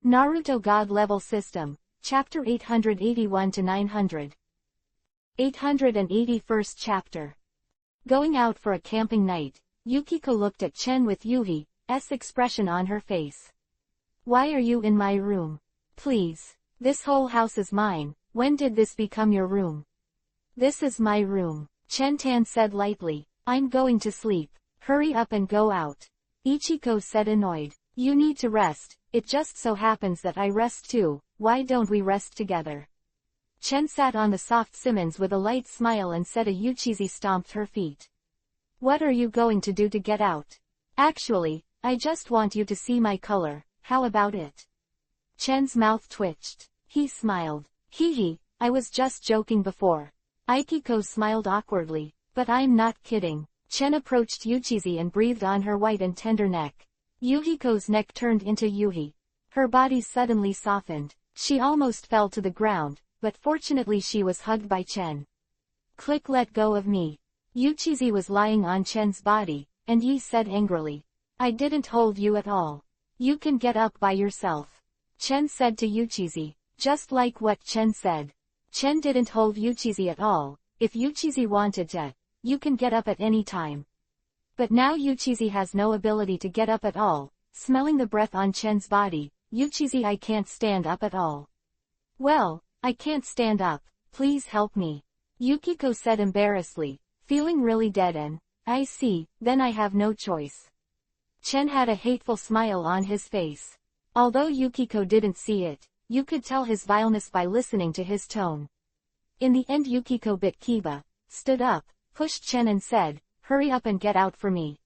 Naruto God Level System, Chapter 881 to 900. 881st Chapter. Going out for a camping night, Yukiko looked at Chen with Yuhi's expression on her face. Why are you in my room? Please. This whole house is mine. When did this become your room? This is my room, Chen Tan said lightly. I'm going to sleep. Hurry up and go out. Ichiko said annoyed. You need to rest. It just so happens that I rest too. Why don't we rest together? Chen sat on the soft Simmons with a light smile and said. Yuchizi stomped her feet. What are you going to do to get out? Actually, I just want you to see my color. How about it? Chen's mouth twitched. He smiled. Hee, I was just joking before. Ikiko smiled awkwardly. But I'm not kidding. Chen approached Yuchizi and breathed on her white and tender neck. Yuhiko's neck turned into Yuhi. Her body suddenly softened. She almost fell to the ground, but fortunately she was hugged by Chen. Click, let go of me. Yuchizi was lying on Chen's body, and Yi said angrily. I didn't hold you at all. You can get up by yourself. Chen said to Yuchizi, just like what Chen said. Chen didn't hold Yuchizi at all. If Yuchizi wanted to, you can get up at any time. But now Yuchizi has no ability to get up at all. Smelling the breath on Chen's body, Yuchizi, I can't stand up at all. Well, I can't stand up. Please help me. Yukiko said embarrassedly, feeling really dead and, I see, then I have no choice. Chen had a hateful smile on his face. Although Yukiko didn't see it, you could tell his vileness by listening to his tone. In the end Yukiko bit Kiba, stood up, pushed Chen and said, hurry up and get out for me.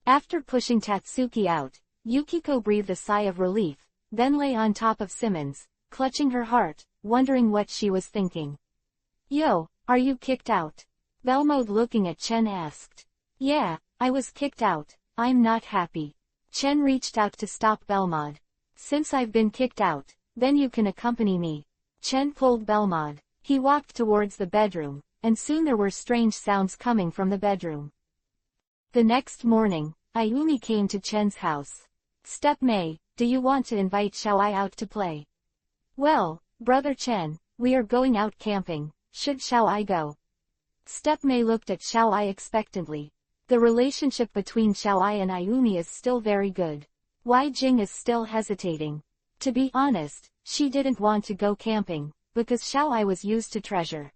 After pushing Tatsuki out, Yukiko breathed a sigh of relief, then lay on top of Simmons, clutching her heart, wondering what she was thinking. Yo, are you kicked out? Belmode looking at Chen asked. Yeah, I was kicked out. I'm not happy. Chen reached out to stop Belmode. Since I've been kicked out, then you can accompany me. Chen pulled Belmode. He walked towards the bedroom, and soon there were strange sounds coming from the bedroom. The next morning, Ayumi came to Chen's house. Step Mei, do you want to invite Xiaoai out to play? Well, Brother Chen, we are going out camping. Should Xiaoai go? Step Mei looked at Xiaoai expectantly. The relationship between Xiaoai and Ayumi is still very good. Wai Jing is still hesitating. To be honest, she didn't want to go camping, because Xiaoai was used to treasure.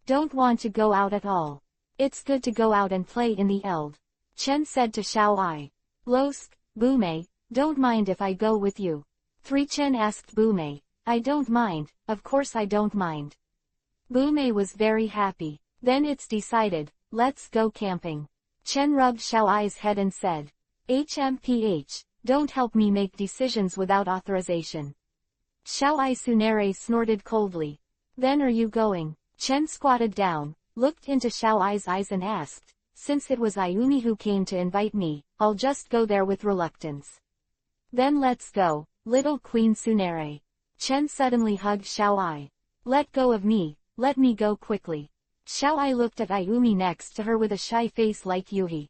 Don't want to go out at all. It's good to go out and play in the Eld. Chen said to Xiaoai. Losk, Bumei, don't mind if I go with you. 3 Chen asked Bumei. I don't mind, of course I don't mind. Bumei was very happy. Then it's decided, let's go camping. Chen rubbed Xiaoai's head and said. HMPH, don't help me make decisions without authorization. Xiaoai Tsunere snorted coldly. Then are you going? Chen squatted down, looked into Xiaoai's eyes and asked, since it was Ayumi who came to invite me, I'll just go there with reluctance. Then let's go, little Queen Tsunere. Chen suddenly hugged Xiaoai. Let go of me, let me go quickly. Xiaoai looked at Ayumi next to her with a shy face like Yuhi.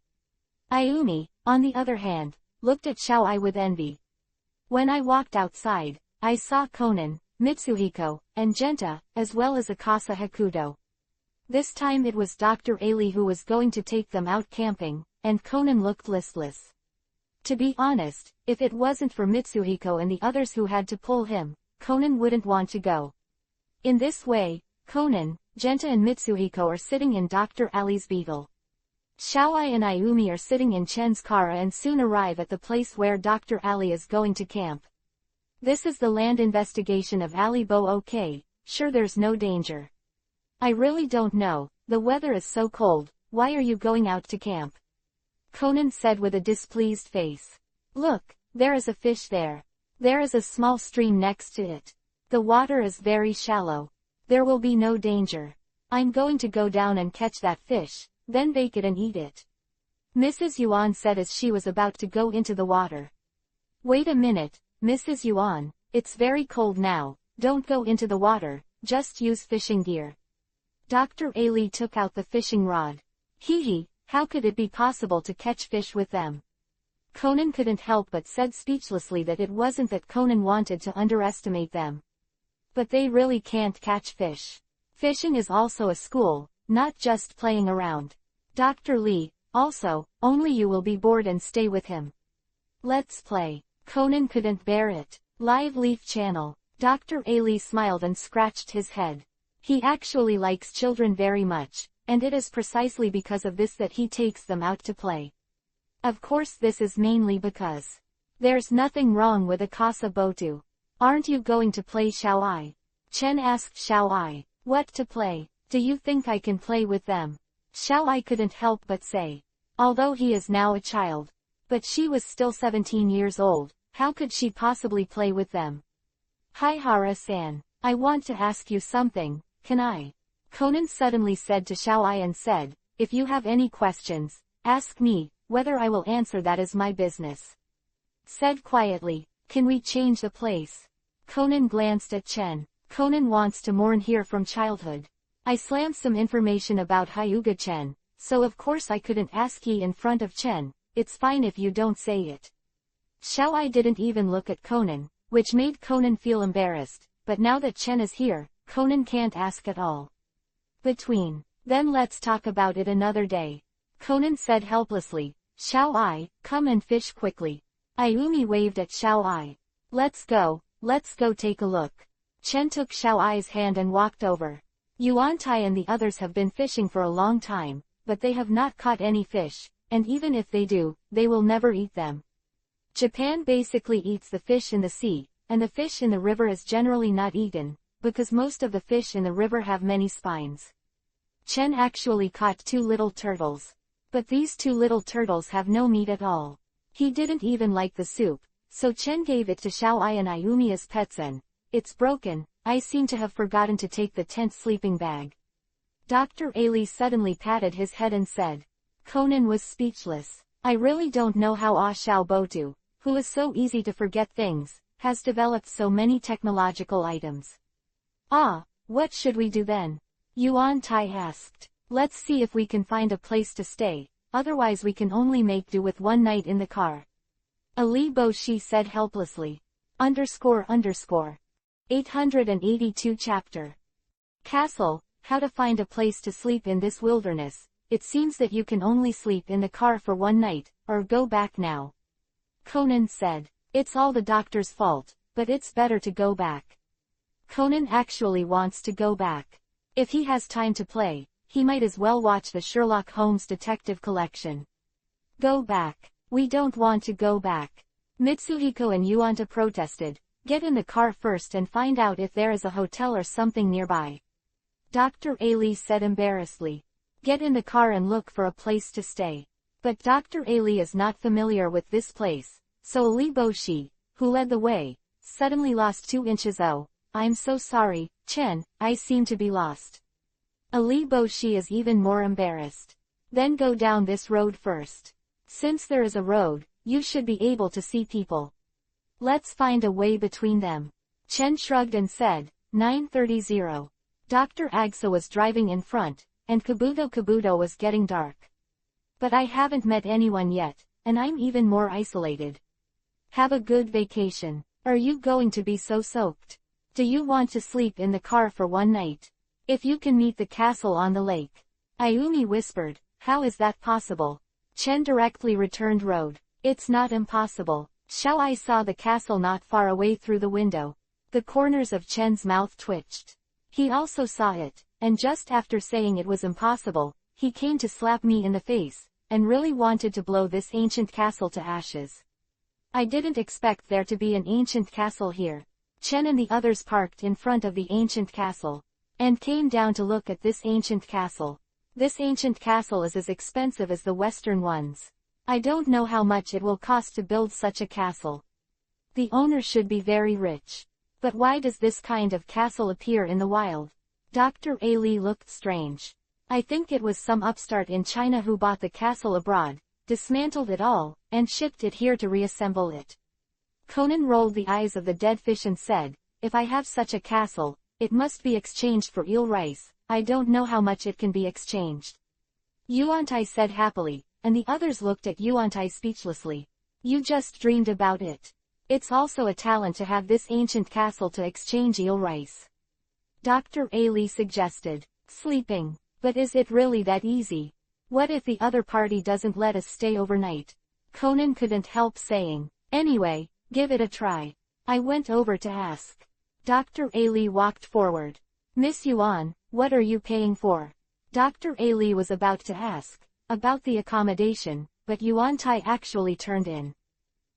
Ayumi, on the other hand, looked at Xiaoai with envy. When I walked outside, I saw Konan, Mitsuhiko, and Genta, as well as Akasa Hakuto. This time it was Dr. Ali who was going to take them out camping, and Konan looked listless. To be honest, if it wasn't for Mitsuhiko and the others who had to pull him, Konan wouldn't want to go. In this way, Konan, Genta and Mitsuhiko are sitting in Dr. Ali's Beetle. Xiaoai and Ayumi are sitting in Chen's car and soon arrive at the place where Dr. Ali is going to camp. This is the land investigation of Ali Bo. Okay, sure there's no danger. I really don't know, the weather is so cold, why are you going out to camp? Konan said with a displeased face. Look, there is a fish there. There is a small stream next to it. The water is very shallow. There will be no danger. I'm going to go down and catch that fish, then bake it and eat it. Mrs. Yuan said as she was about to go into the water. Wait a minute, Mrs. Yuan, it's very cold now, don't go into the water, just use fishing gear. Dr. Ali took out the fishing rod. Hee, how could it be possible to catch fish with them? Conan couldn't help but said speechlessly that it wasn't that Conan wanted to underestimate them. But they really can't catch fish. Fishing is also a school, not just playing around. Dr. Lee, also, only you will be bored and stay with him. Let's play. Conan couldn't bear it. Live Leaf Channel. Dr. A. Lee smiled and scratched his head. He actually likes children very much, and it is precisely because of this that he takes them out to play. Of course this is mainly because there's nothing wrong with a Casa Botu. Aren't you going to play Xiao Ai? Chen asked Xiao Ai. What to play? Do you think I can play with them? Xiao Ai couldn't help but say. Although he is now a child. But she was still 17 years old, how could she possibly play with them? Hi Hara-san, I want to ask you something, can I? Conan suddenly said to Xiao Ai and said, if you have any questions, ask me, whether I will answer that is my business. Said quietly, can we change the place? Conan glanced at Chen. Conan wants to mourn here from childhood. I slammed some information about Hyuga Chen, so of course I couldn't ask ye in front of Chen, it's fine if you don't say it. Xiao Ai didn't even look at Conan, which made Conan feel embarrassed, but now that Chen is here, Conan can't ask at all. Then let's talk about it another day. Conan said helplessly, Xiao Ai, come and fish quickly. Ayumi waved at Xiao Ai. Let's go take a look. Chen took Xiao Ai's hand and walked over. Yuan Tai and the others have been fishing for a long time, but they have not caught any fish, and even if they do, they will never eat them. Japan basically eats the fish in the sea, and the fish in the river is generally not eaten, because most of the fish in the river have many spines. Chen actually caught 2 little turtles. But these 2 little turtles have no meat at all. He didn't even like the soup, so Chen gave it to Xiao Ai and Ayumi as pets and, it's broken, I seem to have forgotten to take the tent sleeping bag. Dr. A. Lee suddenly patted his head and said. Conan was speechless. I really don't know how Xiao Botu, who is so easy to forget things, has developed so many technological items. What should we do then? Yuan Tai asked. Let's see if we can find a place to stay, otherwise we can only make do with one night in the car. Ali Bo Shi said helplessly. __. 882 Chapter. Castle, how to find a place to sleep in this wilderness. It seems that you can only sleep in the car for one night, or go back now. Conan said. It's all the doctor's fault, but it's better to go back. Conan actually wants to go back. If he has time to play, he might as well watch the Sherlock Holmes detective collection. Go back. We don't want to go back. Mitsuhiko and Yuanta protested. Get in the car first and find out if there is a hotel or something nearby. Dr. A. Lee said embarrassedly. Get in the car and look for a place to stay. But Dr. A. Lee is not familiar with this place, so Li Boshi, who led the way, suddenly lost 2 inches. Oh, I'm so sorry, Chen, I seem to be lost. Ali Boshi is even more embarrassed. Then go down this road first. Since there is a road, you should be able to see people. Let's find a way between them. Chen shrugged and said, 9:30. Dr. Agsa was driving in front, and Kabuto was getting dark. But I haven't met anyone yet, and I'm even more isolated. Have a good vacation. Are you going to be so soaked? Do you want to sleep in the car for one night? If you can meet the castle on the lake. Ayumi whispered, how is that possible? Chen directly returned road. It's not impossible. Xiao Ai saw the castle not far away through the window. The corners of Chen's mouth twitched. He also saw it, and just after saying it was impossible, he came to slap me in the face, and really wanted to blow this ancient castle to ashes. I didn't expect there to be an ancient castle here. Chen and the others parked in front of the ancient castle, and came down to look at this ancient castle. This ancient castle is as expensive as the Western ones. I don't know how much it will cost to build such a castle. The owner should be very rich. But why does this kind of castle appear in the wild? Dr. A. Lee looked strange. I think it was some upstart in China who bought the castle abroad, dismantled it all, and shipped it here to reassemble it. Conan rolled the eyes of the dead fish and said, if I have such a castle, it must be exchanged for eel rice. I don't know how much it can be exchanged. Yuantai said happily, and the others looked at Yuantai speechlessly. You just dreamed about it. It's also a talent to have this ancient castle to exchange eel rice. Dr. Ailey suggested. Sleeping. But is it really that easy? What if the other party doesn't let us stay overnight? Conan couldn't help saying. Anyway, give it a try. I went over to ask. Dr. Ailey walked forward. Miss Yuan, what are you paying for? Dr. Ailey was about to ask about the accommodation, but Yuan Tai actually turned in.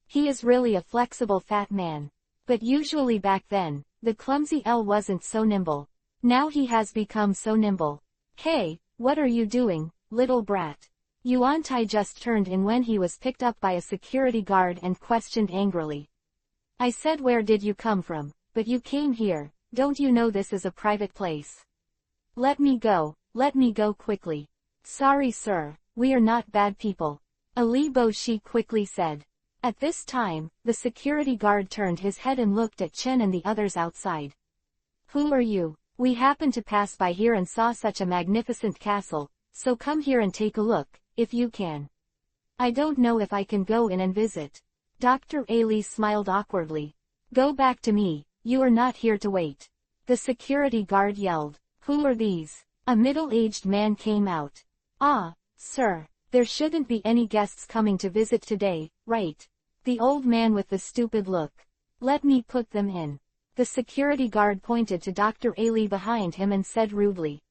He is really a flexible fat man. But usually back then, the clumsy L wasn't so nimble. Now he has become so nimble. Hey, what are you doing, little brat? Yuan Tai just turned in when he was picked up by a security guard and questioned angrily. I said where did you come from, but you came here, don't you know this is a private place? Let me go quickly. Sorry sir, we are not bad people. Ali Bo Shi quickly said. At this time, the security guard turned his head and looked at Chen and the others outside. Who are you? We happened to pass by here and saw such a magnificent castle, so come here and take a look, if you can. I don't know if I can go in and visit. Dr. Ailey smiled awkwardly. Go back to me, you are not here to wait. The security guard yelled. Who are these? A middle-aged man came out. Ah, sir, there shouldn't be any guests coming to visit today, right? The old man with the stupid look. Let me put them in. The security guard pointed to Dr. Ailey behind him and said rudely.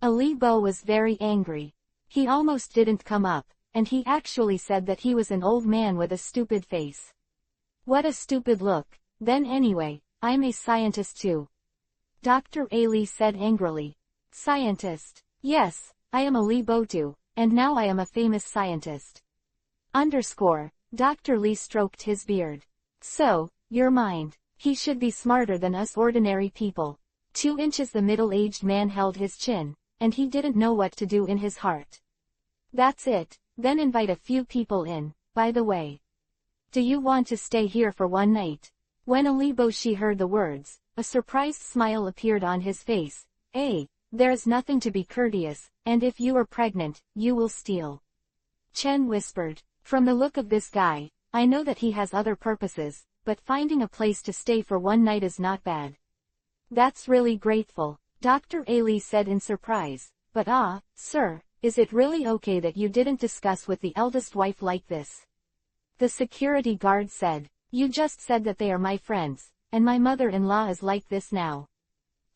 Ali Bo was very angry. He almost didn't come up, and he actually said that he was an old man with a stupid face. What a stupid look, then anyway, I'm a scientist too. Dr. Ailey said angrily. Scientist? Yes, I am Ali Bo too, and now I am a famous scientist. Dr. Lee stroked his beard. So, your mind. He should be smarter than us ordinary people. 2 inches the middle-aged man held his chin, and he didn't know what to do in his heart. That's it, then invite a few people in, by the way. Do you want to stay here for one night? When Ali Bo Shi heard the words, a surprised smile appeared on his face. There's nothing to be courteous, and if you are pregnant, you will steal. Chen whispered. From the look of this guy, I know that he has other purposes, but finding a place to stay for one night is not bad. That's really grateful, Dr. Ailey said in surprise, but sir, is it really okay that you didn't discuss with the eldest wife like this? The security guard said, you just said that they are my friends, and my mother-in-law is like this now.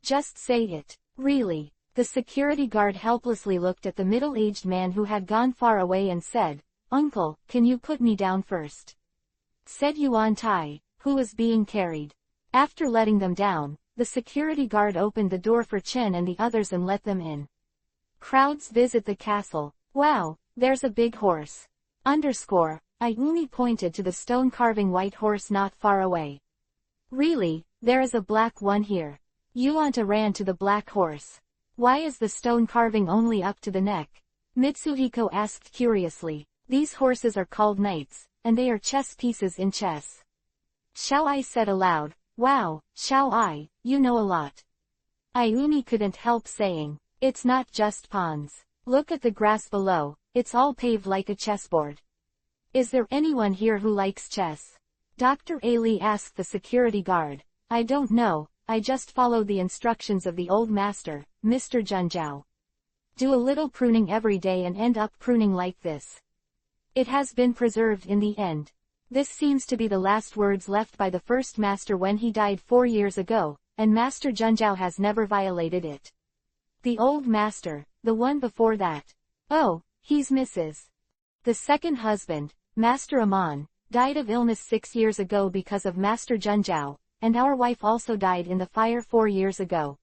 Just say it, really. The security guard helplessly looked at the middle-aged man who had gone far away and said, Uncle, can you put me down first? Said Yuan Tai, who was being carried. After letting them down, the security guard opened the door for Chen and the others and let them in. Crowds visit the castle. Wow, there's a big horse. Ayumi pointed to the stone-carving white horse not far away. Really, there is a black one here. Yuanta ran to the black horse. Why is the stone carving only up to the neck? Mitsuhiko asked curiously. These horses are called knights, and they are chess pieces in chess. Xiao Ai said aloud. Wow, Xiao Ai, you know a lot. Ayumi couldn't help saying. It's not just pawns. Look at the grass below, it's all paved like a chessboard. Is there anyone here who likes chess? Dr. Ailey asked the security guard. I don't know, I just followed the instructions of the old master, Mr. Junjiao. Do a little pruning every day and end up pruning like this. It has been preserved in the end. This seems to be the last words left by the first master when he died 4 years ago, and Master Junjiao has never violated it. The old master, the one before that. Oh, he's Mrs. The second husband, Master Amon, died of illness 6 years ago because of Master Junjiao, and our wife also died in the fire 4 years ago.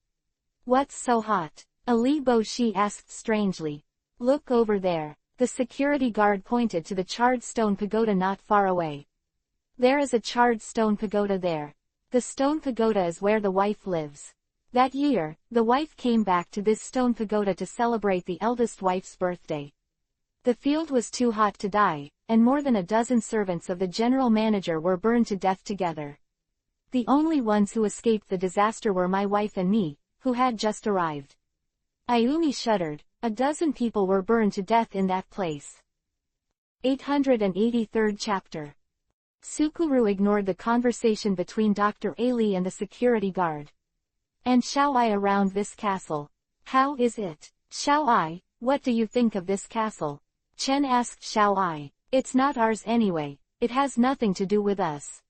What's so hot? Ali Bo Shi asked strangely. Look over there. The security guard pointed to the charred stone pagoda not far away. There is a charred stone pagoda there. The stone pagoda is where the wife lives. That year, the wife came back to this stone pagoda to celebrate the eldest wife's birthday. The field was too hot to die, and more than a dozen servants of the general manager were burned to death together. The only ones who escaped the disaster were my wife and me, who had just arrived. Ayumi shuddered. A dozen people were burned to death in that place. 883rd chapter. Sukuru ignored the conversation between Dr. Ali and the security guard. And Xiao Ai around this castle. How is it? Xiao Ai, what do you think of this castle? Chen asked Xiao Ai. It's not ours anyway, it has nothing to do with us.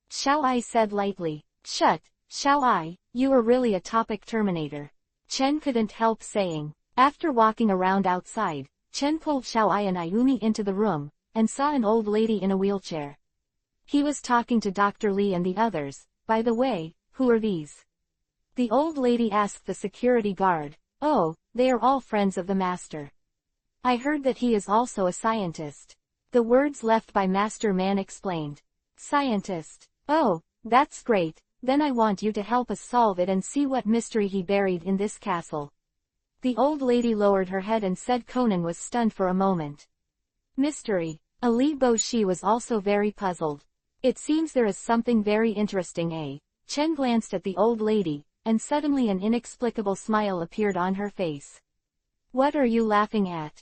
Xiao Ai said lightly. Shut, Xiao Ai, you are really a topic terminator. Chen couldn't help saying. After walking around outside, Chen pulled Xiao Ai and Ayumi into the room, and saw an old lady in a wheelchair. He was talking to Dr. Li and the others. By the way, who are these? The old lady asked the security guard. Oh, they are all friends of the master. I heard that he is also a scientist. The words left by Master Man explained. Scientist. Oh, that's great, then I want you to help us solve it and see what mystery he buried in this castle. The old lady lowered her head and said. Conan was stunned for a moment. Mystery. Ali Boshi was also very puzzled. It seems there is something very interesting, eh? Chen glanced at the old lady, and suddenly an inexplicable smile appeared on her face. What are you laughing at?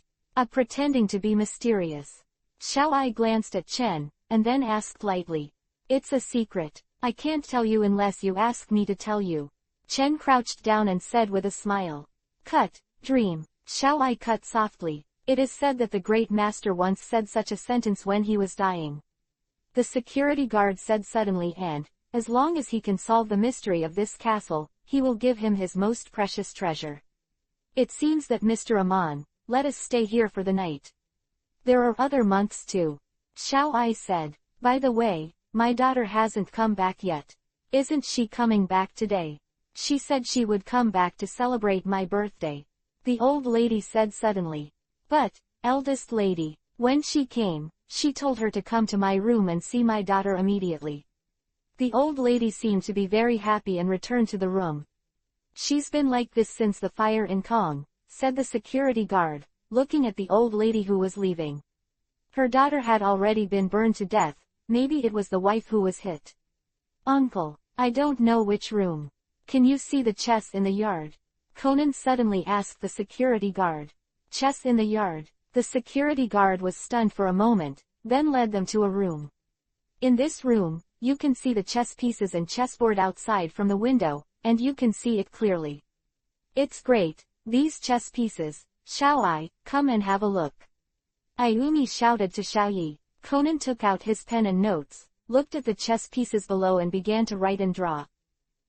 Pretending to be mysterious. Xiao Ai glanced at Chen, and then asked lightly. It's a secret. I can't tell you unless you ask me to tell you. Chen crouched down and said with a smile. Cut, dream. Xiao Ai cut softly. It is said that the great master once said such a sentence when he was dying. The security guard said suddenly, and, as long as he can solve the mystery of this castle, he will give him his most precious treasure. It seems that Mr. Amon, let us stay here for the night. There are other months too. Xiao Ai said. By the way, my daughter hasn't come back yet. Isn't she coming back today? She said she would come back to celebrate my birthday. The old lady said suddenly. But, eldest lady, when she came, she told her to come to my room and see my daughter immediately. The old lady seemed to be very happy and returned to the room. She's been like this since the fire in Kong, said the security guard, looking at the old lady who was leaving. Her daughter had already been burned to death, maybe it was the wife who was hit. Uncle, I don't know which room. Can you see the chest in the yard? Conan suddenly asked the security guard. Chest in the yard. The security guard was stunned for a moment, then led them to a room. In this room, you can see the chess pieces and chessboard outside from the window, and you can see it clearly. It's great, these chess pieces. Xiao Ai, come and have a look. Ayumi shouted to Xiaoyi. Conan took out his pen and notes, looked at the chess pieces below and began to write and draw.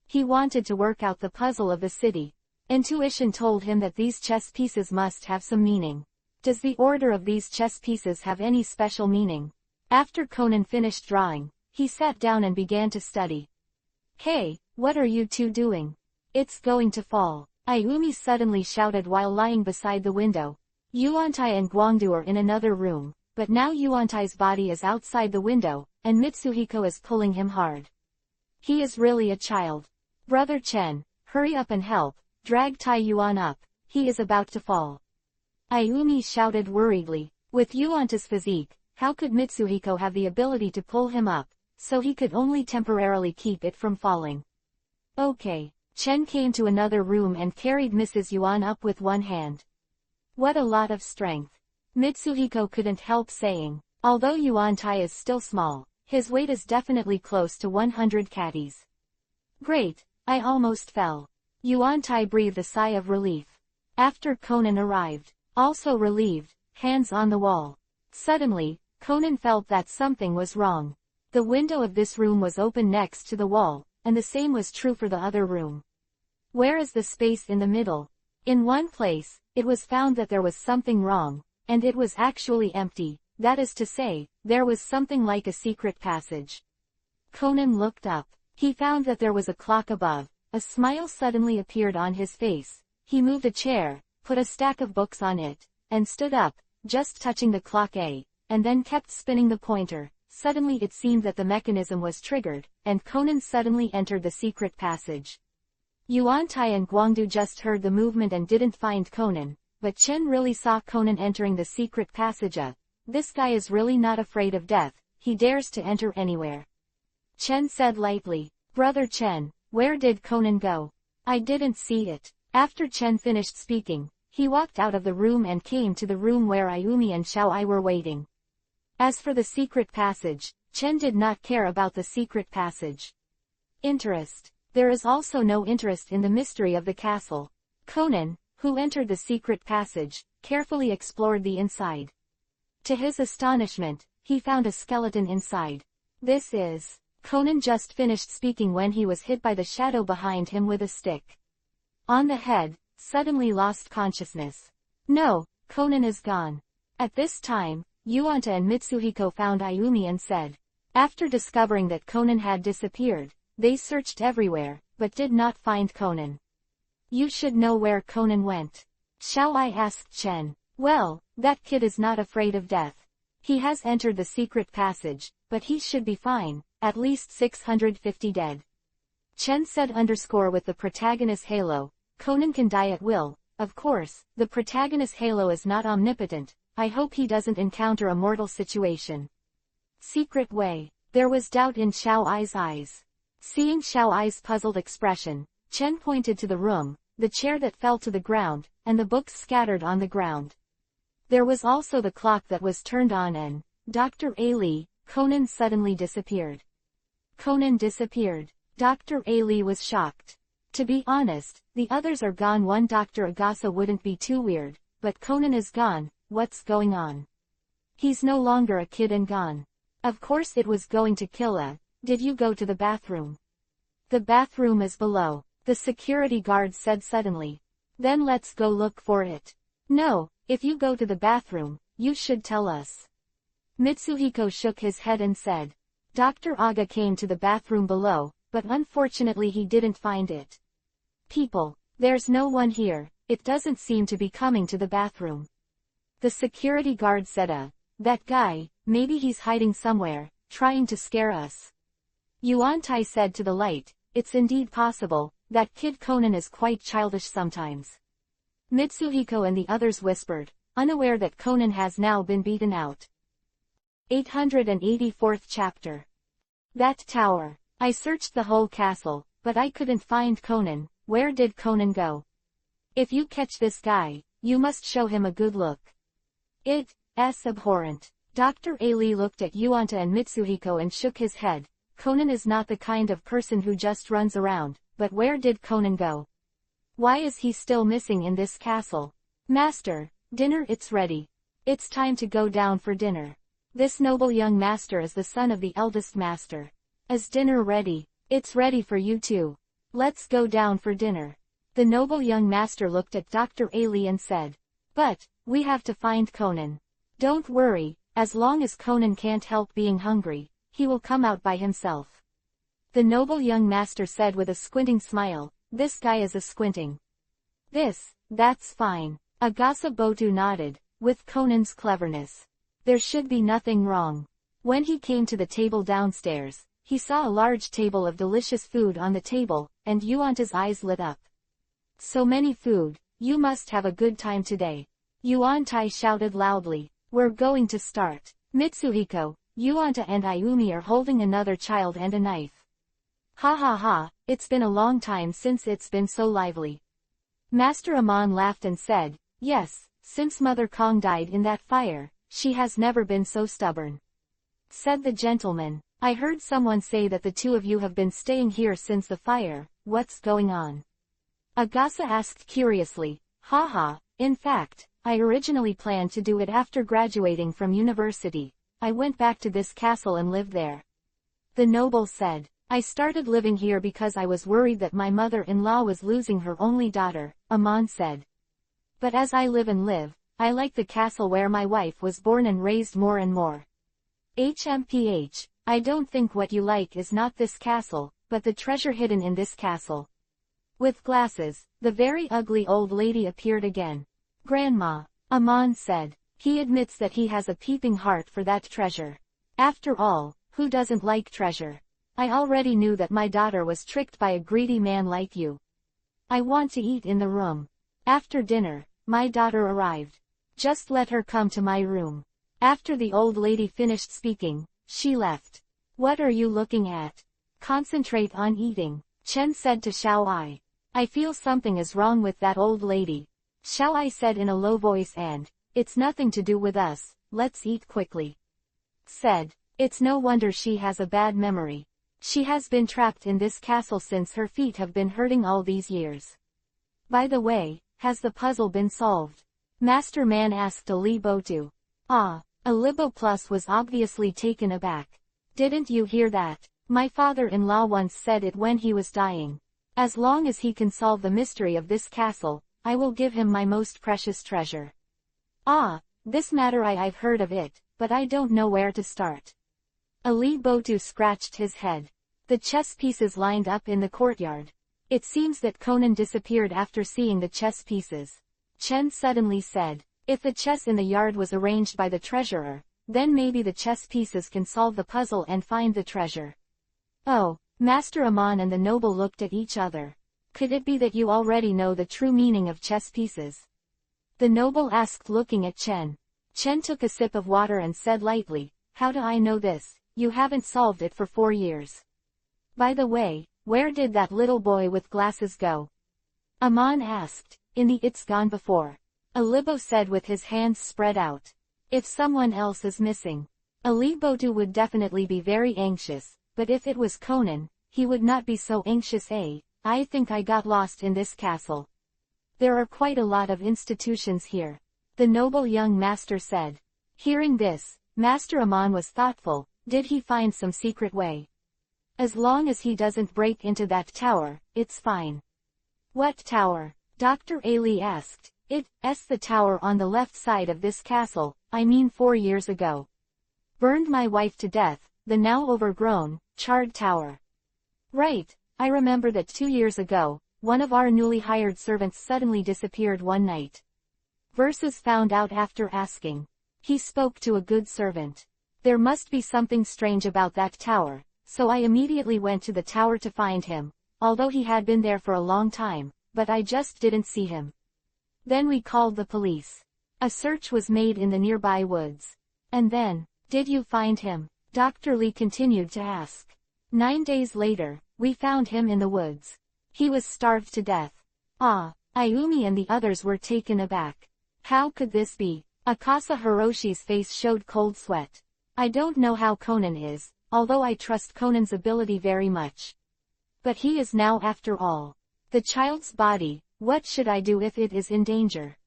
He wanted to work out the puzzle of the city. Intuition told him that these chess pieces must have some meaning. Does the order of these chess pieces have any special meaning? After Conan finished drawing, he sat down and began to study. Hey, what are you two doing? It's going to fall. Ayumi suddenly shouted while lying beside the window. Yuantai and Guangdu are in another room, but now Yuantai's body is outside the window, and Mitsuhiko is pulling him hard. He is really a child. Brother Chen, hurry up and help, drag Tai Yuan up, he is about to fall. Ayumi shouted worriedly. With Yuanta's physique, how could Mitsuhiko have the ability to pull him up, so he could only temporarily keep it from falling? Okay. Chen came to another room and carried Mrs. Yuan up with one hand. What a lot of strength. Mitsuhiko couldn't help saying. Although Yuantai is still small, his weight is definitely close to 100 catties. Great, I almost fell. Yuantai breathed a sigh of relief. After Conan arrived, also relieved, hands on the wall. Suddenly, Conan felt that something was wrong. The window of this room was open next to the wall, and the same was true for the other room. Where is the space in the middle? In one place, it was found that there was something wrong, and it was actually empty, that is to say, there was something like a secret passage. Conan looked up. He found that there was a clock above. A smile suddenly appeared on his face. He moved a chair, put a stack of books on it, and stood up, just touching the clock A, and then kept spinning the pointer. Suddenly it seemed that the mechanism was triggered, and Conan suddenly entered the secret passage. Yuantai and Guangdu just heard the movement and didn't find Conan, but Chen really saw Conan entering the secret passage. This guy is really not afraid of death, he dares to enter anywhere. Chen said lightly. Brother Chen, where did Conan go? I didn't see it. After Chen finished speaking, he walked out of the room and came to the room where Ayumi and Xiao Ai were waiting. As for the secret passage, Chen did not care about the secret passage. Interest. There is also no interest in the mystery of the castle. Conan, who entered the secret passage, carefully explored the inside. To his astonishment, he found a skeleton inside. This is... Conan just finished speaking when he was hit by the shadow behind him with a stick on the head, suddenly lost consciousness. No, Conan is gone. At this time, Yuanta and Mitsuhiko found Ayumi and said. After discovering that Conan had disappeared, they searched everywhere, but did not find Conan. You should know where Conan went. Xiaoai asked Chen. Well, that kid is not afraid of death. He has entered the secret passage, but he should be fine, at least 650 dead. Chen said with the protagonist halo, Conan can die at will. Of course, the protagonist halo is not omnipotent. I hope he doesn't encounter a mortal situation. Secret way. There was doubt in Xiaoai's eyes. Seeing Xiaoai's puzzled expression, Chen pointed to the room, the chair that fell to the ground, and the books scattered on the ground. There was also the clock that was turned on and, Dr. Ali, Conan suddenly disappeared. Conan disappeared. Dr. Ali was shocked. To be honest, the others are gone. One Dr. Agasa wouldn't be too weird, but Conan is gone. What's going on? He's no longer a kid and gone. Of course it was going to kill a. Did you go to the bathroom? The bathroom is below, the security guard said suddenly. Then let's go look for it. No, if you go to the bathroom, you should tell us. Mitsuhiko shook his head and said. Dr. Aga came to the bathroom below, but unfortunately he didn't find it. People, there's no one here, it doesn't seem to be coming to the bathroom. The security guard said that guy, maybe he's hiding somewhere, trying to scare us. Yuan-Tai said to the light, it's indeed possible, that kid Conan is quite childish sometimes. Mitsuhiko and the others whispered, unaware that Conan has now been beaten out. 884th chapter. That tower. I searched the whole castle, but I couldn't find Conan. Where did Conan go? If you catch this guy, you must show him a good look. It's abhorrent. Dr. Ali looked at Yuanta and Mitsuhiko and shook his head. Conan is not the kind of person who just runs around, but where did Conan go? Why is he still missing in this castle? Master, dinner it's ready. It's time to go down for dinner. This noble young master is the son of the eldest master. Is dinner ready? It's ready for you too. Let's go down for dinner. The noble young master looked at Dr. Ali and said. But, we have to find Conan. Don't worry, as long as Conan can't help being hungry, he will come out by himself. The noble young master said with a squinting smile, this guy is a squinting. That's fine. Agasa Botu nodded, with Conan's cleverness. There should be nothing wrong. When he came to the table downstairs, he saw a large table of delicious food on the table, and Yuanta's eyes lit up. So many food, you must have a good time today. Yuan-Tai shouted loudly, we're going to start. Mitsuhiko, Yuanta and Ayumi are holding another child and a knife. Ha ha ha, it's been a long time since it's been so lively. Master Amon laughed and said, yes, since Mother Kong died in that fire, she has never been so stubborn. Said the gentleman, I heard someone say that the two of you have been staying here since the fire, what's going on? Agasa asked curiously, haha, in fact, I originally planned to do it after graduating from university. I went back to this castle and lived there. The noble said, I started living here because I was worried that my mother-in-law was losing her only daughter, Amon said. But as I live, I like the castle where my wife was born and raised more and more. HMPH, I don't think what you like is not this castle, but the treasure hidden in this castle. With glasses, the very ugly old lady appeared again. Grandma, Amon said, he admits that he has a peeping heart for that treasure. After all, who doesn't like treasure? I already knew that my daughter was tricked by a greedy man like you. I want to eat in the room. After dinner, my daughter arrived. Just let her come to my room. After the old lady finished speaking, she left. What are you looking at? Concentrate on eating, Chen said to Xiaoai. I feel something is wrong with that old lady. Xiaoai said in a low voice and, it's nothing to do with us, let's eat quickly. Said, It's no wonder she has a bad memory. She has been trapped in this castle since her feet have been hurting all these years. By the way, has the puzzle been solved? Master Man asked Alibotu. Ah, Alibo was obviously taken aback. Didn't you hear that? My father-in-law once said it when he was dying. As long as he can solve the mystery of this castle, I will give him my most precious treasure. Ah, this matter I've heard of it, but I don't know where to start. Alibotu scratched his head. The chess pieces lined up in the courtyard. It seems that Conan disappeared after seeing the chess pieces. Chen suddenly said, if the chess in the yard was arranged by the treasurer, then maybe the chess pieces can solve the puzzle and find the treasure. Oh, Master Amon and the noble looked at each other. Could it be that you already know the true meaning of chess pieces? The noble asked, looking at Chen. Chen took a sip of water and said lightly, how do I know this? You haven't solved it for 4 years. By the way, where did that little boy with glasses go? Amon asked. In the It's Gone Before. Alibo said with his hands spread out. If someone else is missing, Alibotu would definitely be very anxious, but if it was Conan, he would not be so anxious. I think I got lost in this castle. There are quite a lot of institutions here, the noble young master said. Hearing this, Master Amon was thoughtful. Did he find some secret way? As long as he doesn't break into that tower, it's fine. What tower? Dr. Ali asked. It's the tower on the left side of this castle, I mean 4 years ago. Burned my wife to death, the now overgrown, charred tower. Right, I remember that 2 years ago, one of our newly hired servants suddenly disappeared one night. Versus found out after asking. He spoke to a good servant. There must be something strange about that tower, so I immediately went to the tower to find him, although he had been there for a long time, but I just didn't see him. Then we called the police. A search was made in the nearby woods. And then, did you find him? Dr. Lee continued to ask. 9 days later, we found him in the woods. He was starved to death. Ah, Ayumi and the others were taken aback. How could this be? Akasa Hiroshi's face showed cold sweat. I don't know how Conan is, although I trust Conan's ability very much. But he is now after all. The child's body, what should I do if it is in danger?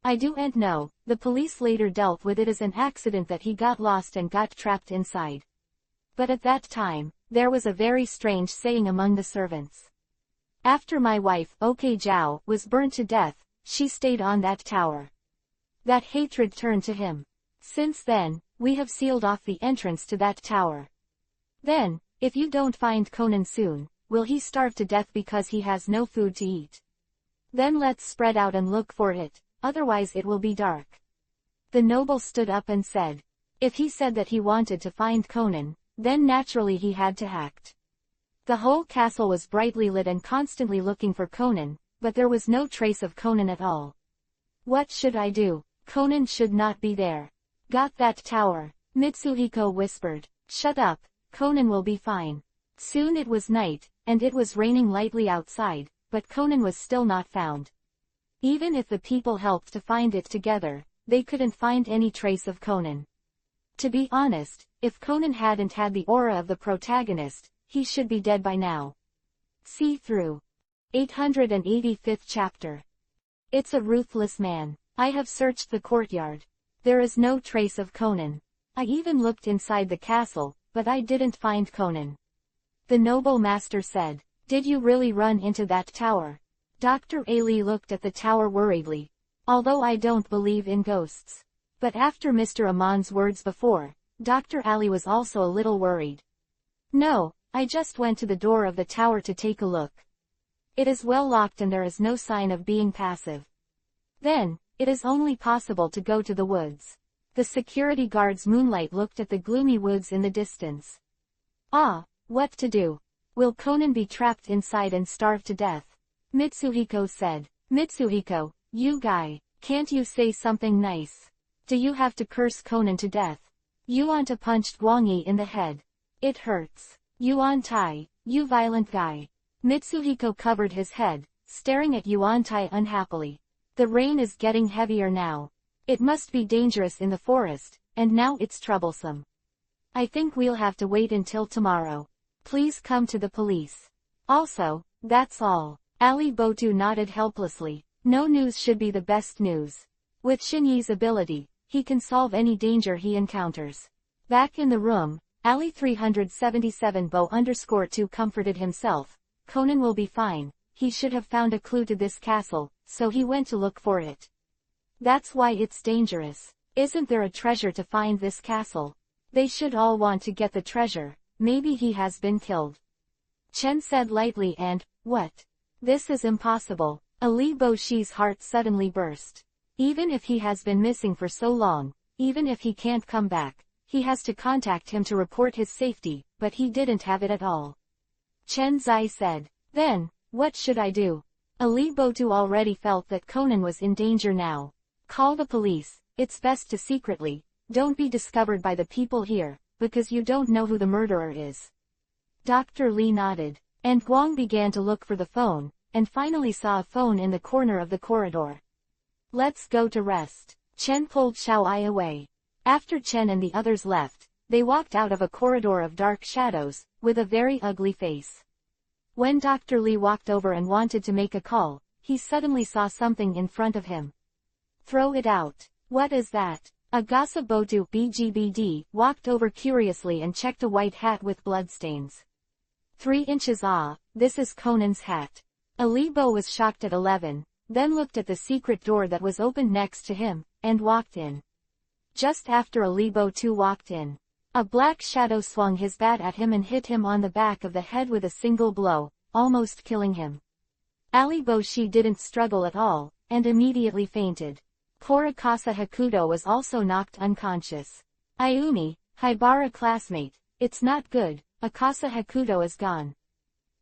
I don't know, the police later dealt with it as an accident that he got lost and got trapped inside. But at that time, there was a very strange saying among the servants. After my wife, Oke Zhao, was burnt to death, she stayed on that tower. That hatred turned to him. Since then, we have sealed off the entrance to that tower. Then, if you don't find Conan soon, will he starve to death because he has no food to eat? Then let's spread out and look for it, otherwise it will be dark. The noble stood up and said. If he said that he wanted to find Conan, then naturally he had to act. The whole castle was brightly lit and constantly looking for Conan, but there was no trace of Conan at all. What should I do? Conan should not be there. Got that tower, Mitsuhiko whispered. Shut up, Conan will be fine. Soon it was night, and it was raining lightly outside, but Conan was still not found. Even if the people helped to find it together, they couldn't find any trace of Conan. To be honest, if Conan hadn't had the aura of the protagonist, he should be dead by now. See through. 885th chapter. It's a ruthless man. I have searched the courtyard. There is no trace of Conan. I even looked inside the castle, but I didn't find Conan. The noble master said. Did you really run into that tower? Dr. Ali looked at the tower worriedly. Although I don't believe in ghosts. But after Mr. Amon's words before, Dr. Ali was also a little worried. No, I just went to the door of the tower to take a look. It is well locked and there is no sign of being passive. Then, it is only possible to go to the woods. The security guard's moonlight looked at the gloomy woods in the distance. Ah, what to do? Will Conan be trapped inside and starve to death? Mitsuhiko said. Mitsuhiko, you guy, can't you say something nice? Do you have to curse Conan to death? Yuanta punched Wang-Yi in the head. It hurts. Yuan-Tai, you violent guy. Mitsuhiko covered his head, staring at Yuan-Tai unhappily. The rain is getting heavier now. It must be dangerous in the forest, and now it's troublesome. I think we'll have to wait until tomorrow. Please come to the police. Also, that's all. Ali Botu nodded helplessly. No news should be the best news. With Xinyi's ability, he can solve any danger he encounters. Back in the room, Ali 377 Bo_2 comforted himself. Conan will be fine. He should have found a clue to this castle, so he went to look for it. That's why it's dangerous. Isn't there a treasure to find this castle? They should all want to get the treasure. Maybe he has been killed. Chen said lightly and, what? This is impossible. Ali Bo-Shi's heart suddenly burst. Even if he has been missing for so long, even if he can't come back, he has to contact him to report his safety, but he didn't have it at all. Chen Zai said, then, what should I do? Ali Botu already felt that Conan was in danger now. Call the police. It's best to secretly. Don't be discovered by the people here, because you don't know who the murderer is. Dr. Li nodded, and Guang began to look for the phone, and finally saw a phone in the corner of the corridor. Let's go to rest. Chen pulled Xiao Ai away. After Chen and the others left, they walked out of a corridor of dark shadows, with a very ugly face. When Dr. Li walked over and wanted to make a call, he suddenly saw something in front of him. Throw it out. What is that? Agasa Botu BGBD walked over curiously and checked a white hat with bloodstains. 3 inches. Ah, this is Conan's hat. Ali Bo was shocked at 11, then looked at the secret door that was opened next to him, and walked in. Just after Ali Bo-Tu walked in, a black shadow swung his bat at him and hit him on the back of the head with a single blow, almost killing him. Ali Bo-Shi didn't struggle at all, and immediately fainted. Poor Akasa Hakuto was also knocked unconscious. Ayumi, Haibara classmate, it's not good, Akasa Hakuto is gone.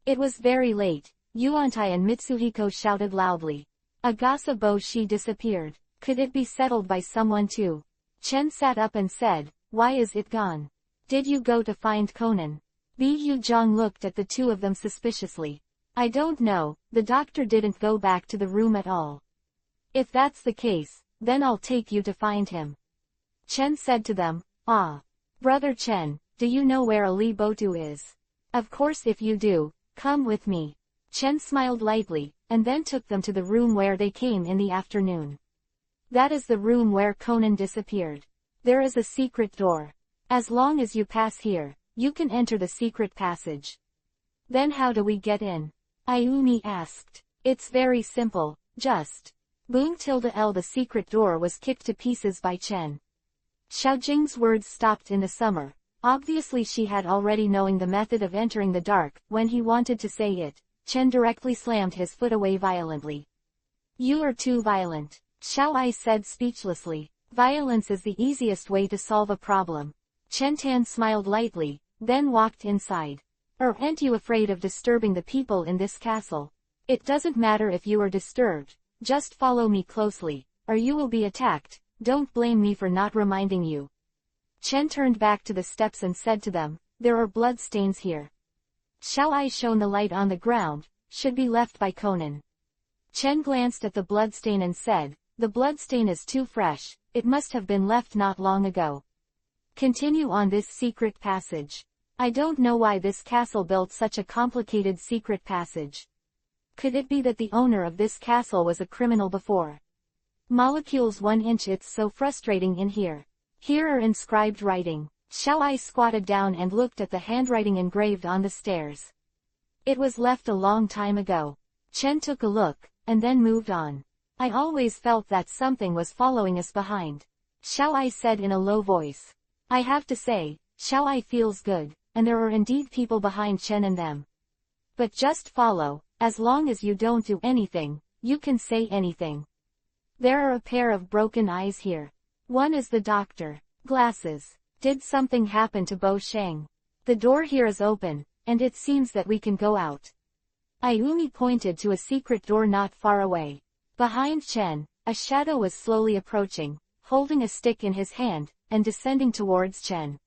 It was very late, Yuantai and Mitsuhiko shouted loudly. Agasa Bo-Shi disappeared. Could it be settled by someone too? Chen sat up and said, why is it gone? Did you go to find Conan? Bi Yuzhong looked at the two of them suspiciously. I don't know, the doctor didn't go back to the room at all. If that's the case, then I'll take you to find him. Chen said to them, ah. Brother Chen, do you know where Ali Botu is? Of course if you do, come with me. Chen smiled lightly, and then took them to the room where they came in the afternoon. That is the room where Conan disappeared. There is a secret door. As long as you pass here, you can enter the secret passage. Then how do we get in? Ayumi asked. It's very simple, just. Boom tilde L. The secret door was kicked to pieces by Chen. Xiaojing's words stopped in the summer. Obviously she had already knowing the method of entering the dark. When he wanted to say it, Chen directly slammed his foot away violently. You are too violent. Xiao Ai said speechlessly. Violence is the easiest way to solve a problem. Chen Tan smiled lightly, then walked inside. Aren't you afraid of disturbing the people in this castle? It doesn't matter if you are disturbed, just follow me closely, or you will be attacked. Don't blame me for not reminding you. Chen turned back to the steps and said to them, there are blood stains here. Xiao Ai shone the light on the ground, should be left by Conan. Chen glanced at the bloodstain and said, the bloodstain is too fresh, it must have been left not long ago. Continue on this secret passage. I don't know why this castle built such a complicated secret passage. Could it be that the owner of this castle was a criminal before? Molecules 1 inch. It's so frustrating in here. Here are inscribed writing. Xiao Ai squatted down and looked at the handwriting engraved on the stairs. It was left a long time ago. Chen took a look, and then moved on. I always felt that something was following us behind. Xiao Ai said in a low voice. I have to say, Xiao Ai feels good, and there are indeed people behind Chen and them. But just follow, as long as you don't do anything, you can say anything. There are a pair of broken eyes here. One is the doctor. Glasses. Did something happen to Bo Sheng? The door here is open, and it seems that we can go out. Ayumi pointed to a secret door not far away. Behind Chen, a shadow was slowly approaching, holding a stick in his hand, and descending towards Chen.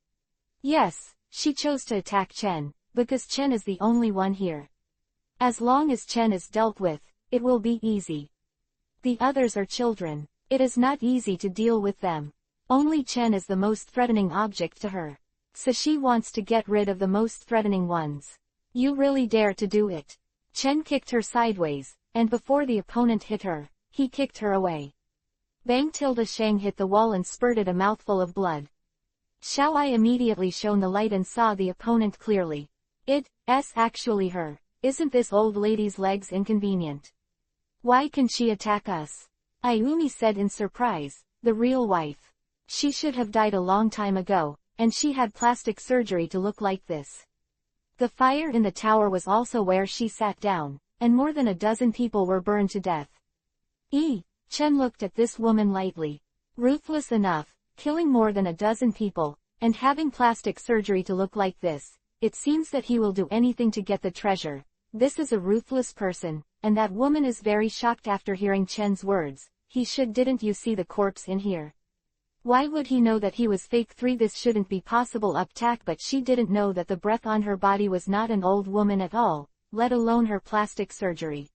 Yes, she chose to attack Chen, because Chen is the only one here. As long as Chen is dealt with, it will be easy. The others are children. It is not easy to deal with them. Only Chen is the most threatening object to her. So she wants to get rid of the most threatening ones. You really dare to do it. Chen kicked her sideways, and before the opponent hit her, he kicked her away. Bang! Shang hit the wall and spurted a mouthful of blood. Xiao I immediately shone the light and saw the opponent clearly. It's actually her. Isn't this old lady's legs inconvenient? Why can she attack us? Ayumi said in surprise, the real wife. She should have died a long time ago, and she had plastic surgery to look like this. The fire in the tower was also where she sat down, and more than a dozen people were burned to death. Chen looked at this woman lightly. Ruthless enough, killing more than a dozen people, and having plastic surgery to look like this. It seems that he will do anything to get the treasure. This is a ruthless person, and that woman is very shocked after hearing Chen's words. Didn't you see the corpse in here? Why would he know that he was fake? 3 This shouldn't be possible. Uptak, but she didn't know that the breath on her body was not an old woman at all, let alone her plastic surgery.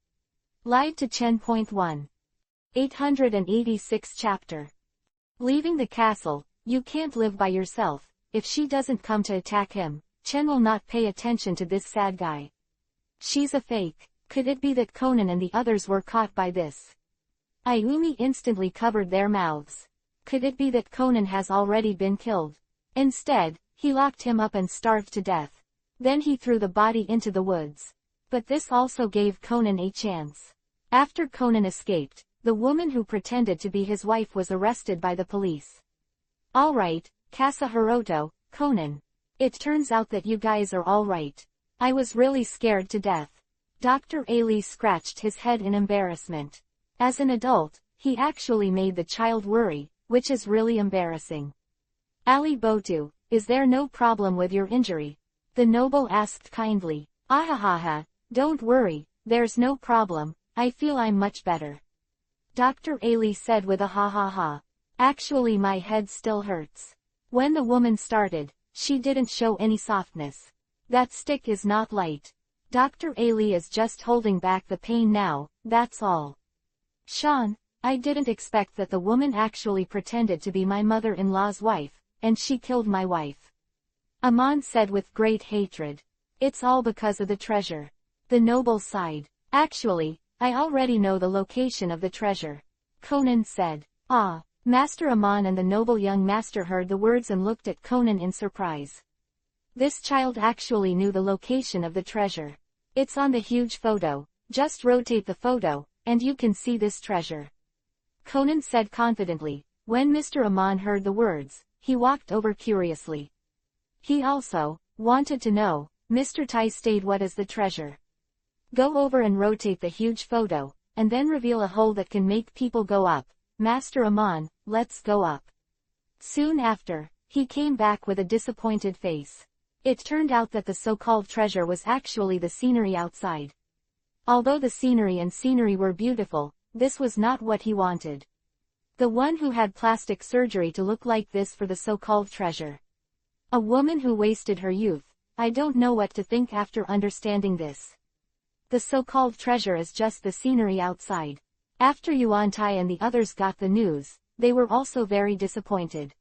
Lied to Chen. 1. 886 Chapter. Leaving the castle, you can't live by yourself. If she doesn't come to attack him, Chen will not pay attention to this sad guy. She's a fake. Could it be that Conan and the others were caught by this? Ayumi instantly covered their mouths. Could it be that Conan has already been killed? Instead, he locked him up and starved to death. Then he threw the body into the woods. But this also gave Conan a chance. After Conan escaped, the woman who pretended to be his wife was arrested by the police. Alright, Kasa Hiroto, Conan. It turns out that you guys are alright. I was really scared to death. Dr. Ali scratched his head in embarrassment. As an adult, he actually made the child worry, which is really embarrassing. Ali Botu, is there no problem with your injury? The noble asked kindly. Ahahaha, don't worry, there's no problem, I feel I'm much better. Dr. Ali said with a ha ha ha. Actually my head still hurts. When the woman started, she didn't show any softness. That stick is not light. Dr. Ali is just holding back the pain now, that's all. Sean, I didn't expect that the woman actually pretended to be my mother-in-law's wife, and she killed my wife. Amon said with great hatred. It's all because of the treasure. The noble sighed. Actually, I already know the location of the treasure. Conan said. Ah. Master Amon and the noble young master heard the words and looked at Conan in surprise. This child actually knew the location of the treasure. It's on the huge photo, just rotate the photo, and you can see this treasure. Conan said confidently. When Mr. Amon heard the words, he walked over curiously. He also wanted to know. Mr. Tai stayed. What is the treasure? Go over and rotate the huge photo, and then reveal a hole that can make people go up. Master Amon, let's go up. Soon after, he came back with a disappointed face. It turned out that the so-called treasure was actually the scenery outside. Although the scenery were beautiful, this was not what he wanted. The one who had plastic surgery to look like this for the so-called treasure. A woman who wasted her youth. I don't know what to think after understanding this. The so-called treasure is just the scenery outside. After Yuan Tai and the others got the news, they were also very disappointed.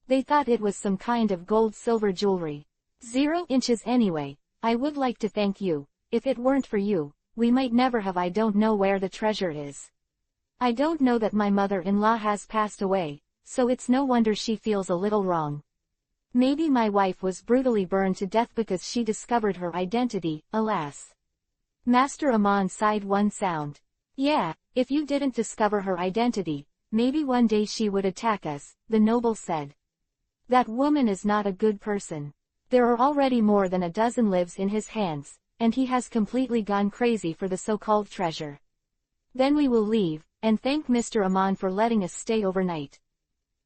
They thought it was some kind of gold-silver jewelry. 0 inches anyway. I would like to thank you. If it weren't for you, we might never have. I don't know where the treasure is. I don't know that my mother-in-law has passed away, so it's no wonder she feels a little wrong. Maybe my wife was brutally burned to death because she discovered her identity, alas. Master Amon sighed one sound. Yeah, if you didn't discover her identity, maybe one day she would attack us, the noble said. That woman is not a good person. There are already more than a dozen lives in his hands, and he has completely gone crazy for the so-called treasure. Then we will leave, and thank Mr. Amon for letting us stay overnight.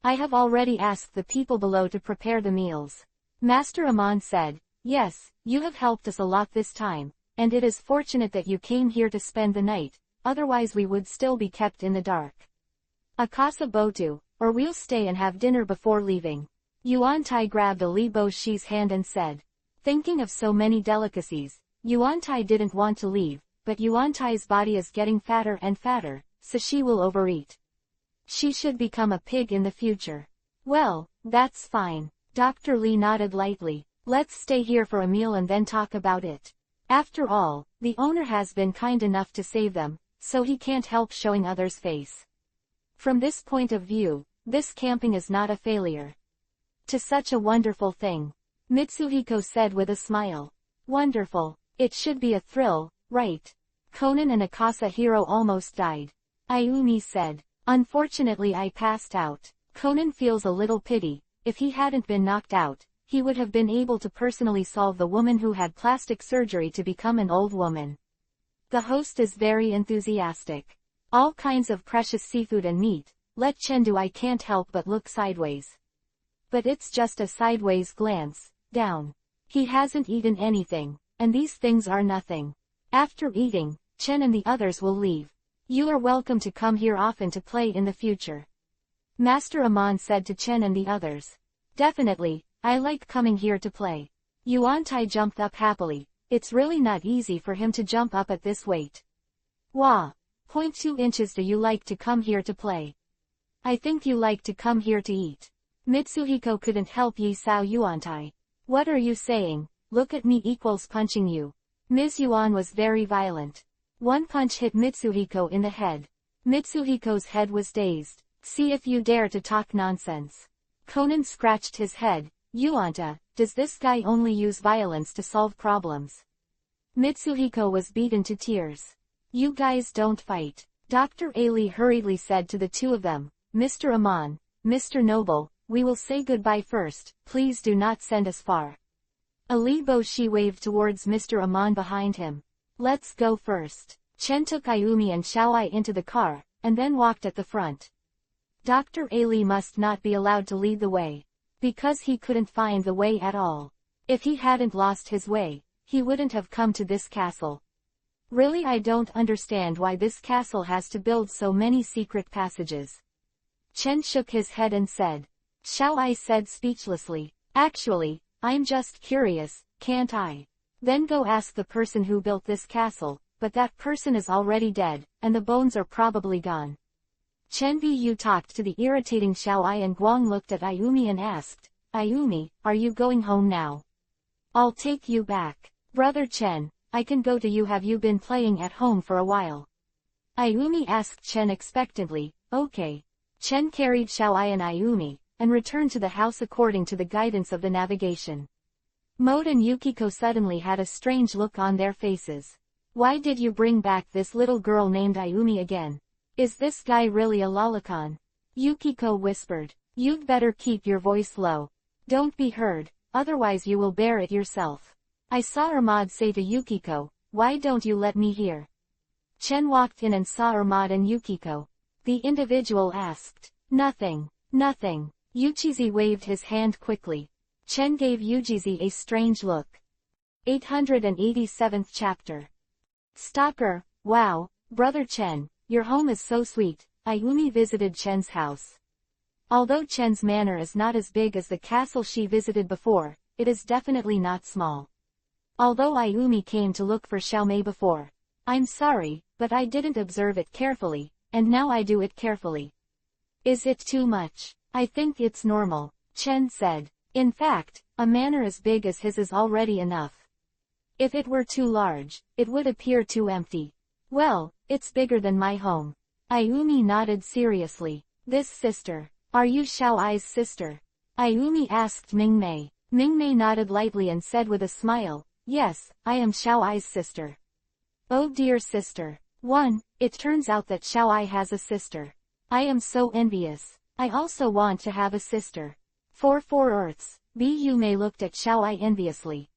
I have already asked the people below to prepare the meals. Master Amon said, yes, you have helped us a lot this time, and it is fortunate that you came here to spend the night. Otherwise we would still be kept in the dark. Akasa Botu, or we'll stay and have dinner before leaving. Yuan Tai grabbed Li Bo-shi's hand and said. Thinking of so many delicacies, Yuan Tai didn't want to leave, but Yuan Tai's body is getting fatter and fatter, so she will overeat. She should become a pig in the future. Well, that's fine. Dr. Lee nodded lightly. Let's stay here for a meal and then talk about it. After all, the owner has been kind enough to save them, so he can't help showing others' face. From this point of view, this camping is not a failure. To such a wonderful thing. Mitsuhiko said with a smile. Wonderful. It should be a thrill, right? Conan and Akasahiro almost died. Ayumi said. Unfortunately I passed out. Conan feels a little pity. If he hadn't been knocked out, he would have been able to personally solve the woman who had plastic surgery to become an old woman. The host is very enthusiastic. All kinds of precious seafood and meat. Let Chen do. I can't help but look sideways. But it's just a sideways glance, down. He hasn't eaten anything, and these things are nothing. After eating, Chen and the others will leave. You are welcome to come here often to play in the future. Master Amon said to Chen and the others. Definitely, I like coming here to play. Yuan-Tai jumped up happily. It's really not easy for him to jump up at this weight. Wah! 0.2 inches. Do you like to come here to play? I think you like to come here to eat. Mitsuhiko couldn't help Yi-sao Yuan-Tai. What are you saying? Look at me equals punching you. Ms. Yuan was very violent. One punch hit Mitsuhiko in the head. Mitsuhiko's head was dazed. See if you dare to talk nonsense. Conan scratched his head. Yuanta, does this guy only use violence to solve problems? Mitsuhiko was beaten to tears. You guys don't fight. Dr. Ali hurriedly said to the two of them, Mr. Amon, Mr. Noble, we will say goodbye first, please do not send us far. Ali Boshi waved towards Mr. Amon behind him. Let's go first. Chen took Ayumi and Xiaoai into the car, and then walked at the front. Dr. Ali must not be allowed to lead the way. Because he couldn't find the way at all. If he hadn't lost his way, he wouldn't have come to this castle. Really, I don't understand why this castle has to build so many secret passages. Chen shook his head and said. Xiaoai said speechlessly. Actually, I'm just curious, can't I? Then go ask the person who built this castle, but that person is already dead, and the bones are probably gone. Chen Bu talked to the irritating Xiaoai, and Guang looked at Ayumi and asked, Ayumi, are you going home now? I'll take you back. Brother Chen, I can go to you. Have you been playing at home for a while? Ayumi asked Chen expectantly. Okay. Chen carried Xiaoai and Ayumi, and returned to the house according to the guidance of the navigation. Mode and Yukiko suddenly had a strange look on their faces. Why did you bring back this little girl named Ayumi again? Is this guy really a lolicon? Yukiko whispered. You'd better keep your voice low. Don't be heard, otherwise you will bear it yourself. I saw Ahmad say to Yukiko, why don't you let me hear? Chen walked in and saw Ahmad and Yukiko. The individual asked. Nothing. Nothing. Yujizi waved his hand quickly. Chen gave Yujizi a strange look. 887th chapter. Stalker, wow, Brother Chen, your home is so sweet. Ayumi visited Chen's house. Although Chen's manor is not as big as the castle she visited before, it is definitely not small. Although Ayumi came to look for Xiaomei before. I'm sorry, but I didn't observe it carefully, and now I do it carefully. Is it too much? I think it's normal, Chen said. In fact, a manor as big as his is already enough. If it were too large, it would appear too empty. Well, it's bigger than my home. Ayumi nodded seriously. This sister. Are you Xiaoai's sister? Ayumi asked Mingmei. Mingmei nodded lightly and said with a smile, yes, I am Xiaoai's sister. Oh dear sister. It turns out that Xiaoai has a sister. I am so envious. I also want to have a sister. 4 Earths. Yume looked at Xiaoai enviously.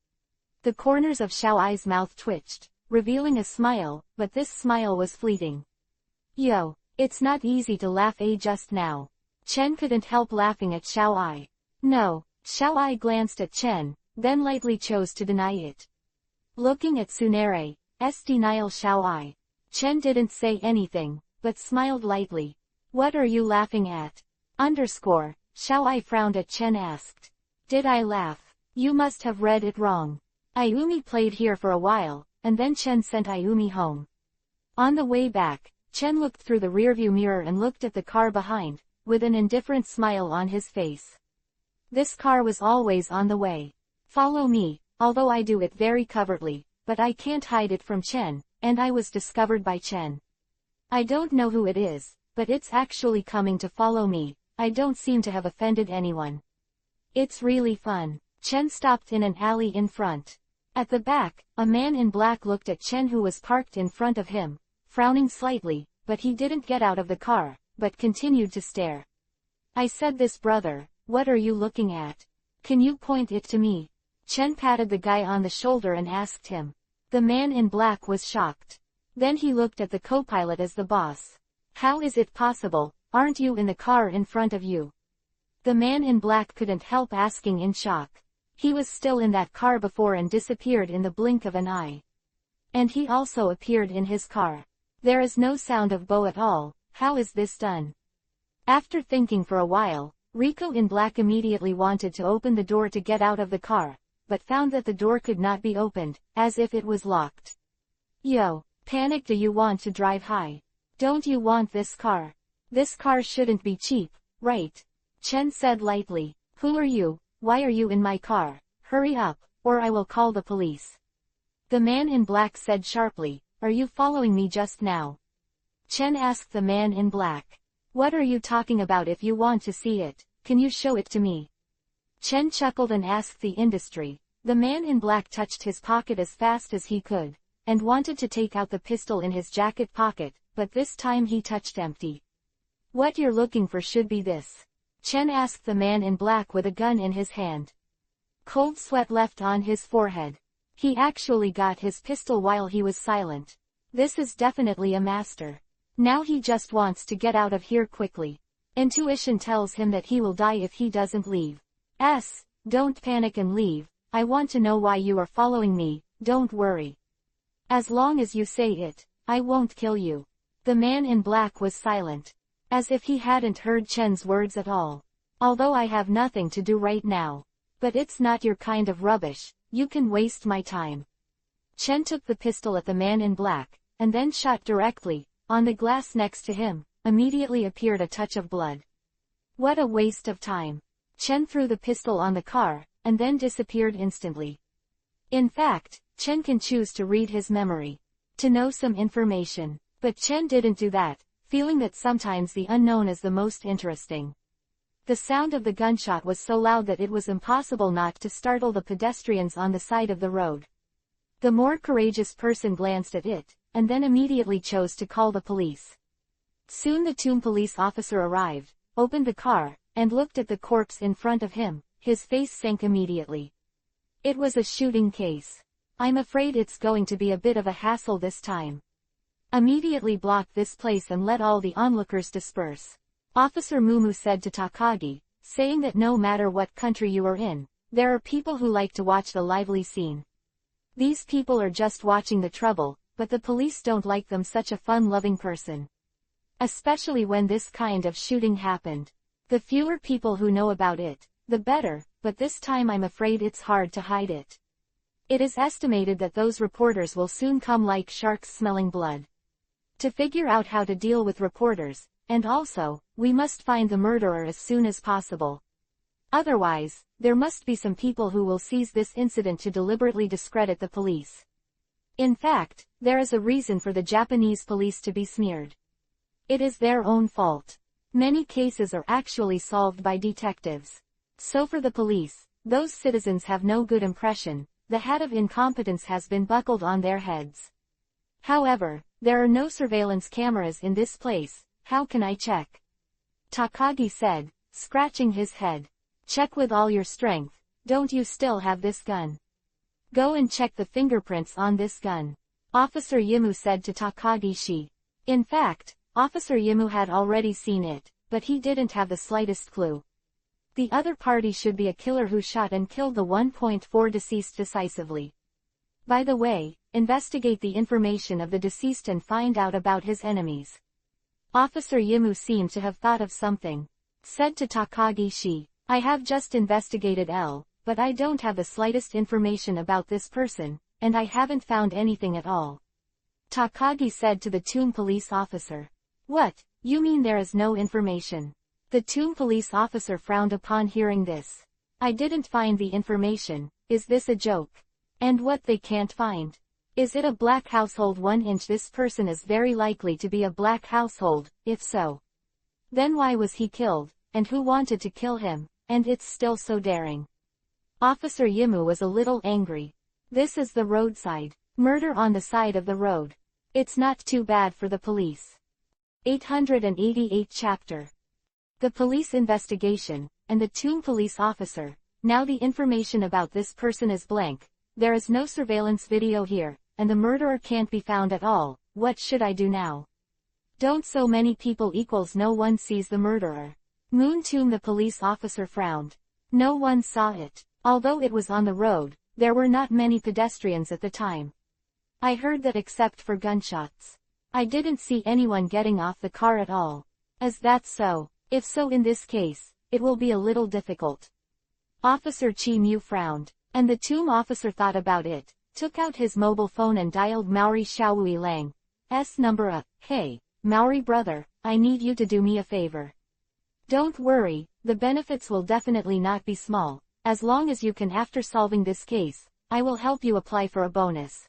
The corners of Xiaoai's mouth twitched, revealing a smile, but this smile was fleeting. Yo, it's not easy to laugh just now. Chen couldn't help laughing at Xiaoai. No, Xiaoai glanced at Chen, then lightly chose to deny it. Looking at Tsunere's denial Xiaoai. Chen didn't say anything, but smiled lightly. What are you laughing at? Xiaoai frowned at Chen asked. Did I laugh? You must have read it wrong. Ayumi played here for a while, and then Chen sent Ayumi home. On the way back, Chen looked through the rearview mirror and looked at the car behind, with an indifferent smile on his face. This car was always on the way. Follow me, although I do it very covertly, but I can't hide it from Chen, and I was discovered by Chen. I don't know who it is, but it's actually coming to follow me. I don't seem to have offended anyone. It's really fun. Chen stopped in an alley in front. At the back, a man in black looked at Chen who was parked in front of him, frowning slightly, but he didn't get out of the car, but continued to stare. I said, "This brother, what are you looking at? Can you point it to me?" Chen patted the guy on the shoulder and asked him. The man in black was shocked. Then he looked at the co-pilot as the boss. "How is it possible? Aren't you in the car in front of you?" The man in black couldn't help asking in shock. He was still in that car before and disappeared in the blink of an eye. And he also appeared in his car. There is no sound of Bo at all. How is this done? After thinking for a while, Rico in black immediately wanted to open the door to get out of the car, but found that the door could not be opened, as if it was locked. Yo, Panic, do you want to drive high? Don't you want this car? This car shouldn't be cheap, right? Chen said lightly. Who are you? Why are you in my car? Hurry up, or I will call the police. The man in black said sharply. Are you following me just now? Chen asked the man in black. What are you talking about? If you want to see it, can you show it to me? Chen chuckled and asked the industry. The man in black touched his pocket as fast as he could, and wanted to take out the pistol in his jacket pocket, but this time he touched empty. What you're looking for should be this. Chen asked the man in black with a gun in his hand. Cold sweat left on his forehead. He actually got his pistol while he was silent. This is definitely a master. Now he just wants to get out of here quickly. Intuition tells him that he will die if he doesn't leave. Don't panic and leave. I want to know why you are following me. Don't worry. As long as you say it, I won't kill you. The man in black was silent, as if he hadn't heard Chen's words at all. Although I have nothing to do right now. But it's not your kind of rubbish. You can waste my time. Chen took the pistol at the man in black, and then shot directly. On the glass next to him, immediately appeared a touch of blood. What a waste of time. Chen threw the pistol on the car, and then disappeared instantly. In fact, Chen can choose to read his memory, to know some information. But Chen didn't do that, feeling that sometimes the unknown is the most interesting. The sound of the gunshot was so loud that it was impossible not to startle the pedestrians on the side of the road. The more courageous person glanced at it, and then immediately chose to call the police. Soon the tomb police officer arrived, opened the car, and looked at the corpse in front of him. His face sank immediately. It was a shooting case. I'm afraid it's going to be a bit of a hassle this time. Immediately block this place and let all the onlookers disperse. Officer Mumu said to Takagi, saying that no matter what country you are in, there are people who like to watch the lively scene. These people are just watching the trouble, but the police don't like them, such a fun-loving person. Especially when this kind of shooting happened. The fewer people who know about it, the better, but this time I'm afraid it's hard to hide it. It is estimated that those reporters will soon come like sharks smelling blood. To figure out how to deal with reporters, and also, we must find the murderer as soon as possible. Otherwise, there must be some people who will seize this incident to deliberately discredit the police. In fact, there is a reason for the Japanese police to be smeared. It is their own fault. Many cases are actually solved by detectives. So for the police, those citizens have no good impression. The hat of incompetence has been buckled on their heads. However, there are no surveillance cameras in this place. How can I check? Takagi said, scratching his head. Check with all your strength. Don't you still have this gun? Go and check the fingerprints on this gun. Officer Yimu said to Takagi. In fact, Officer Yimu had already seen it, but he didn't have the slightest clue. The other party should be a killer who shot and killed the 1.4 deceased decisively. By the way, investigate the information of the deceased and find out about his enemies. Officer Yimu seemed to have thought of something. Said to Takagi, I have just investigated L, but I don't have the slightest information about this person, and I haven't found anything at all. Takagi said to the tomb police officer. What, you mean there is no information? The tomb police officer frowned upon hearing this. I didn't find the information. Is this a joke? And what they can't find? Is it a black household 1-inch? This person is very likely to be a black household, if so. Then why was he killed, and who wanted to kill him, and it's still so daring? Officer Yimu was a little angry. This is the roadside. Murder on the side of the road. It's not too bad for the police. 888 Chapter. The police investigation, and the tomb police officer. Now the information about this person is blank. There is no surveillance video here, and the murderer can't be found at all. What should I do now? Don't so many people equals no one sees the murderer. Moon Tomb. The police officer frowned. No one saw it. Although it was on the road, there were not many pedestrians at the time. I heard that except for gunshots. I didn't see anyone getting off the car at all. Is that so? If so, in this case, it will be a little difficult. Officer Chi Mu frowned, and the tomb officer thought about it, took out his mobile phone and dialed Maori Xiaowui Lang's number. Hey, Maori brother, I need you to do me a favor. Don't worry, the benefits will definitely not be small. As long as you can after solving this case, I will help you apply for a bonus.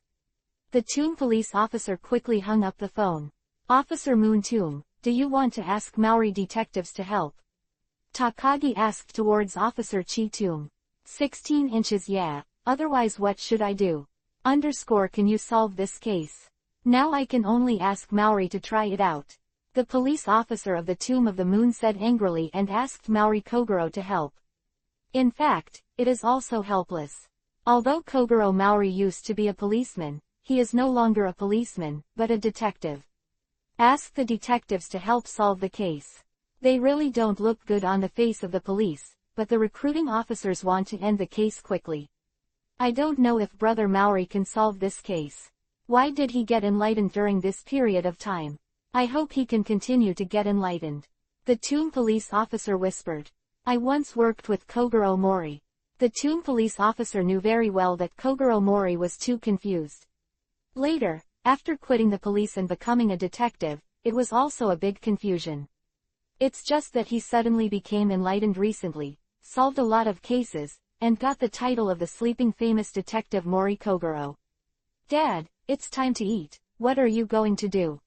The tomb police officer quickly hung up the phone. Officer Moon Tomb, do you want to ask Maori detectives to help? Takagi asked towards Officer Chi Tomb. 16 inches. Yeah, otherwise what should I do? Can you solve this case? Now I can only ask Maori to try it out. The police officer of the Tomb of the Moon said angrily and asked Maori Kogoro to help. In fact, it is also helpless. Although Kogoro Maori used to be a policeman, he is no longer a policeman, but a detective. Ask the detectives to help solve the case. They really don't look good on the face of the police, but the recruiting officers want to end the case quickly. I don't know if Brother Maori can solve this case. Why did he get enlightened during this period of time? I hope he can continue to get enlightened. The tomb police officer whispered. I once worked with Kogoro Mori. The tomb police officer knew very well that Kogoro Mori was too confused. Later, after quitting the police and becoming a detective, it was also a big confusion. It's just that he suddenly became enlightened recently, solved a lot of cases, and got the title of the sleeping famous detective Mori Kogoro. Dad, it's time to eat. What are you going to do?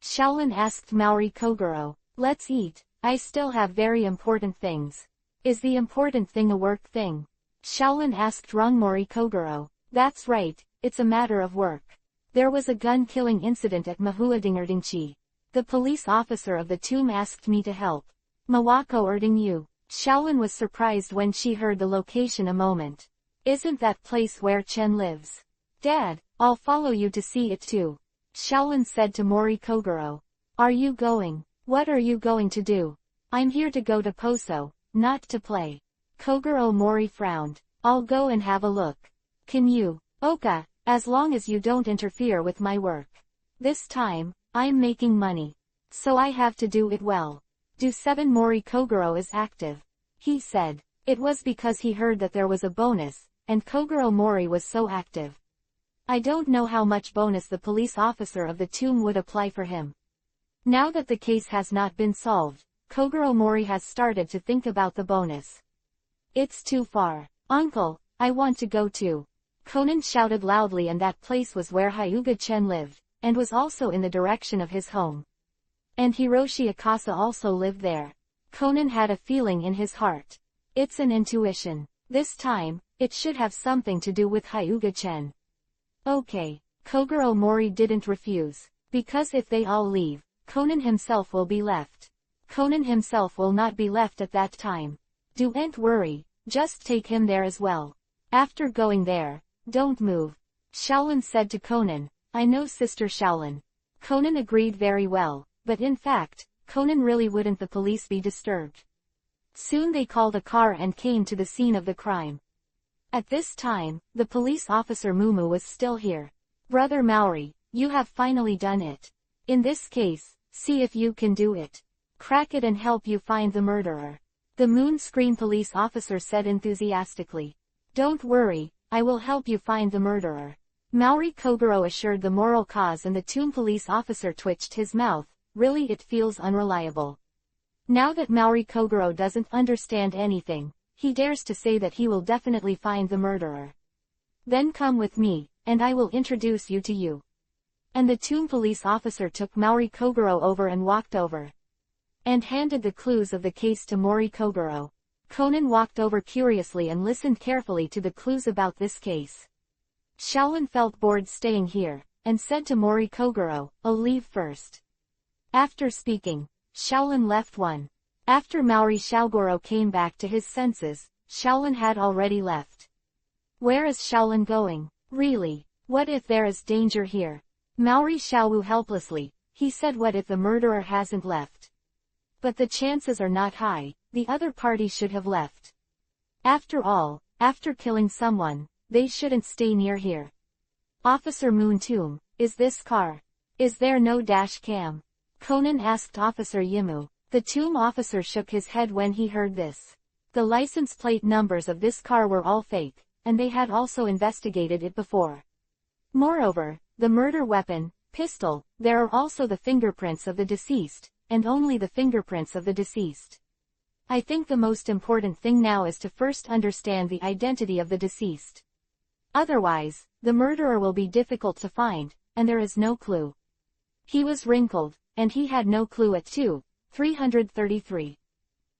Shaolin asked Maori Kogoro. Let's eat. I still have very important things. Is the important thing a work thing? Shaolin asked Mori Kogoro. That's right, it's a matter of work. There was a gun-killing incident at Mahuadingerdingchi. The police officer of the tomb asked me to help. Mawako Erding. Shaolin was surprised when she heard the location a moment. Isn't that place where Chen lives? Dad, I'll follow you to see it too. Shaolin said to Mori Kogoro. Are you going? What are you going to do? I'm here to go to Poso, not to play. Kogoro Mori frowned. I'll go and have a look. Can you? Oka, as long as you don't interfere with my work. This time, I'm making money. So I have to do it well. Do 7 Mori Kogoro is active. He said. It was because he heard that there was a bonus, and Kogoro Mori was so active. I don't know how much bonus the police officer of the tomb would apply for him. Now that the case has not been solved, Kogoro Mori has started to think about the bonus. It's too far. Uncle, I want to go too. Conan shouted loudly, and that place was where Hyuga Chen lived, and was also in the direction of his home. And Hiroshi Akasa also lived there. Conan had a feeling in his heart. It's an intuition. This time, it should have something to do with Hyuga Chen. Okay. Kogoro Mori didn't refuse. Because if they all leave, Conan himself will be left. Conan himself will not be left at that time. Don't worry, just take him there as well. After going there, don't move. Shaolin said to Conan. I know, Sister Shaolin. Conan agreed very well, but in fact, Conan really wouldn't the police be disturbed. Soon they called a car and came to the scene of the crime. At this time, the police officer Mumu was still here. Brother Maori, you have finally done it. In this case, see if you can do it. Crack it and help you find the murderer. The moon screen police officer said enthusiastically. Don't worry, I will help you find the murderer. Maori Kogoro assured the moral cause, and the tomb police officer twitched his mouth. Really, it feels unreliable. Now that Maori Kogoro doesn't understand anything, He dares to say that he will definitely find the murderer. Then come with me, and I will introduce you to you. And the tomb police officer took Mori Kogoro over and walked over. And handed the clues of the case to Mori Kogoro. Conan walked over curiously and listened carefully to the clues about this case. Shaolin felt bored staying here, and said to Mori Kogoro, "I'll leave first." After speaking, Shaolin left one. After Maori Shaogoro came back to his senses, Shaolin had already left. Where is Shaolin going? Really? What if there is danger here? Maori Shaowu helplessly, he said, what if the murderer hasn't left? But the chances are not high, the other party should have left. After all, after killing someone, they shouldn't stay near here. Officer Moon Tomb, is this car? Is there no dash cam? Conan asked Officer Yimu. The tomb officer shook his head when he heard this. The license plate numbers of this car were all fake, and they had also investigated it before. Moreover, the murder weapon, pistol, there are also the fingerprints of the deceased, and only the fingerprints of the deceased. I think the most important thing now is to first understand the identity of the deceased. Otherwise, the murderer will be difficult to find, and there is no clue. He was wrinkled, and he had no clue at 333.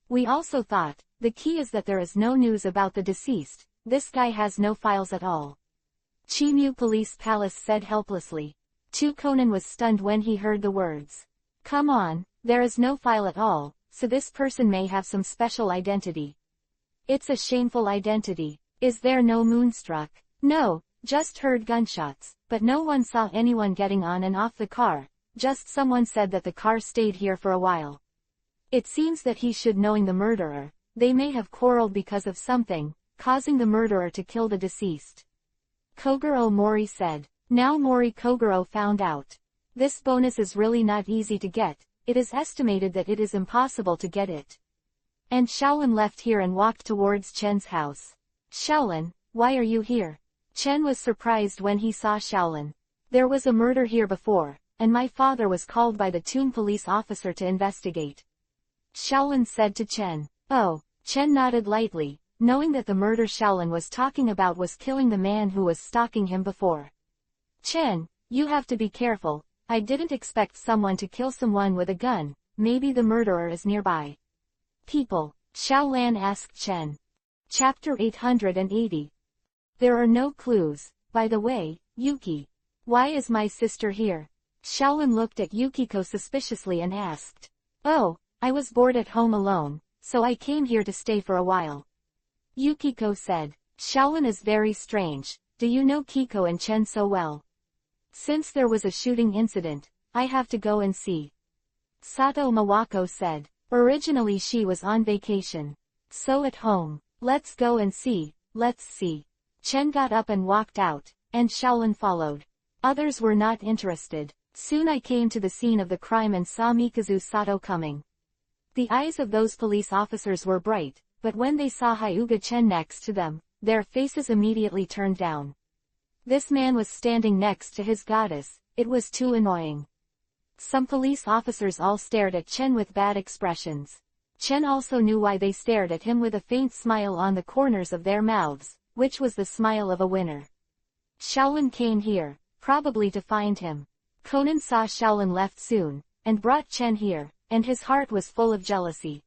We also thought, the key is that there is no news about the deceased, this guy has no files at all. Chimu Police Palace said helplessly. Conan was stunned when he heard the words. Come on, there is no file at all, so this person may have some special identity. It's a shameful identity. Is there no moonstruck? No, just heard gunshots, but no one saw anyone getting on and off the car, just someone said that the car stayed here for a while. It seems that he should knowing the murderer, they may have quarreled because of something, causing the murderer to kill the deceased. Kogoro Mori said. Now Mori Kogoro found out. This bonus is really not easy to get, it is estimated that it is impossible to get it. And Shaolin left here and walked towards Chen's house. Shaolin, why are you here? Chen was surprised when he saw Shaolin. There was a murder here before, and my father was called by the tomb police officer to investigate. Shaolin said to Chen. Oh, Chen nodded lightly, knowing that the murder Shaolin was talking about was killing the man who was stalking him before. Chen, you have to be careful, I didn't expect someone to kill someone with a gun, maybe the murderer is nearby. People, Shaolan asked Chen. Chapter 880. There are no clues. By the way, Yuki. Why is my sister here? Shaolin looked at Yukiko suspiciously and asked. Oh, I was bored at home alone, so I came here to stay for a while. Yukiko said. Shaolin is very strange, do you know Kiko and Chen so well? Since there was a shooting incident, I have to go and see. Sato Mawako said. Originally she was on vacation. So at home. Let's go and see, let's see. Chen got up and walked out, and Shaolin followed. Others were not interested. Soon I came to the scene of the crime and saw Mikazu Sato coming. The eyes of those police officers were bright, but when they saw Hyuga Chen next to them, their faces immediately turned down. This man was standing next to his goddess, it was too annoying. Some police officers all stared at Chen with bad expressions. Chen also knew why they stared at him with a faint smile on the corners of their mouths, which was the smile of a winner. Shaolin came here, probably to find him. Conan saw Shaolin left soon, and brought Chen here, and his heart was full of jealousy.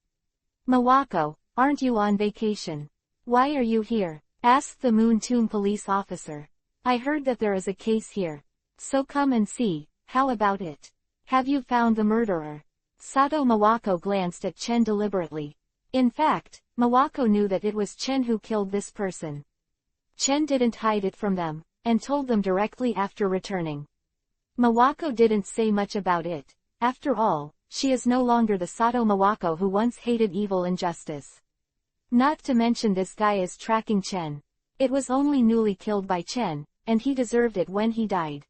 Mawako, aren't you on vacation? Why are you here? Asked the Moon Tomb police officer. I heard that there is a case here. So come and see, how about it? Have you found the murderer? Sato Mawako glanced at Chen deliberately. In fact, Mawako knew that it was Chen who killed this person. Chen didn't hide it from them, and told them directly after returning. Mawako didn't say much about it. After all, she is no longer the Sato Mawako who once hated evil and justice. Not to mention this guy is tracking Chen. It was only newly killed by Chen, and he deserved it when he died.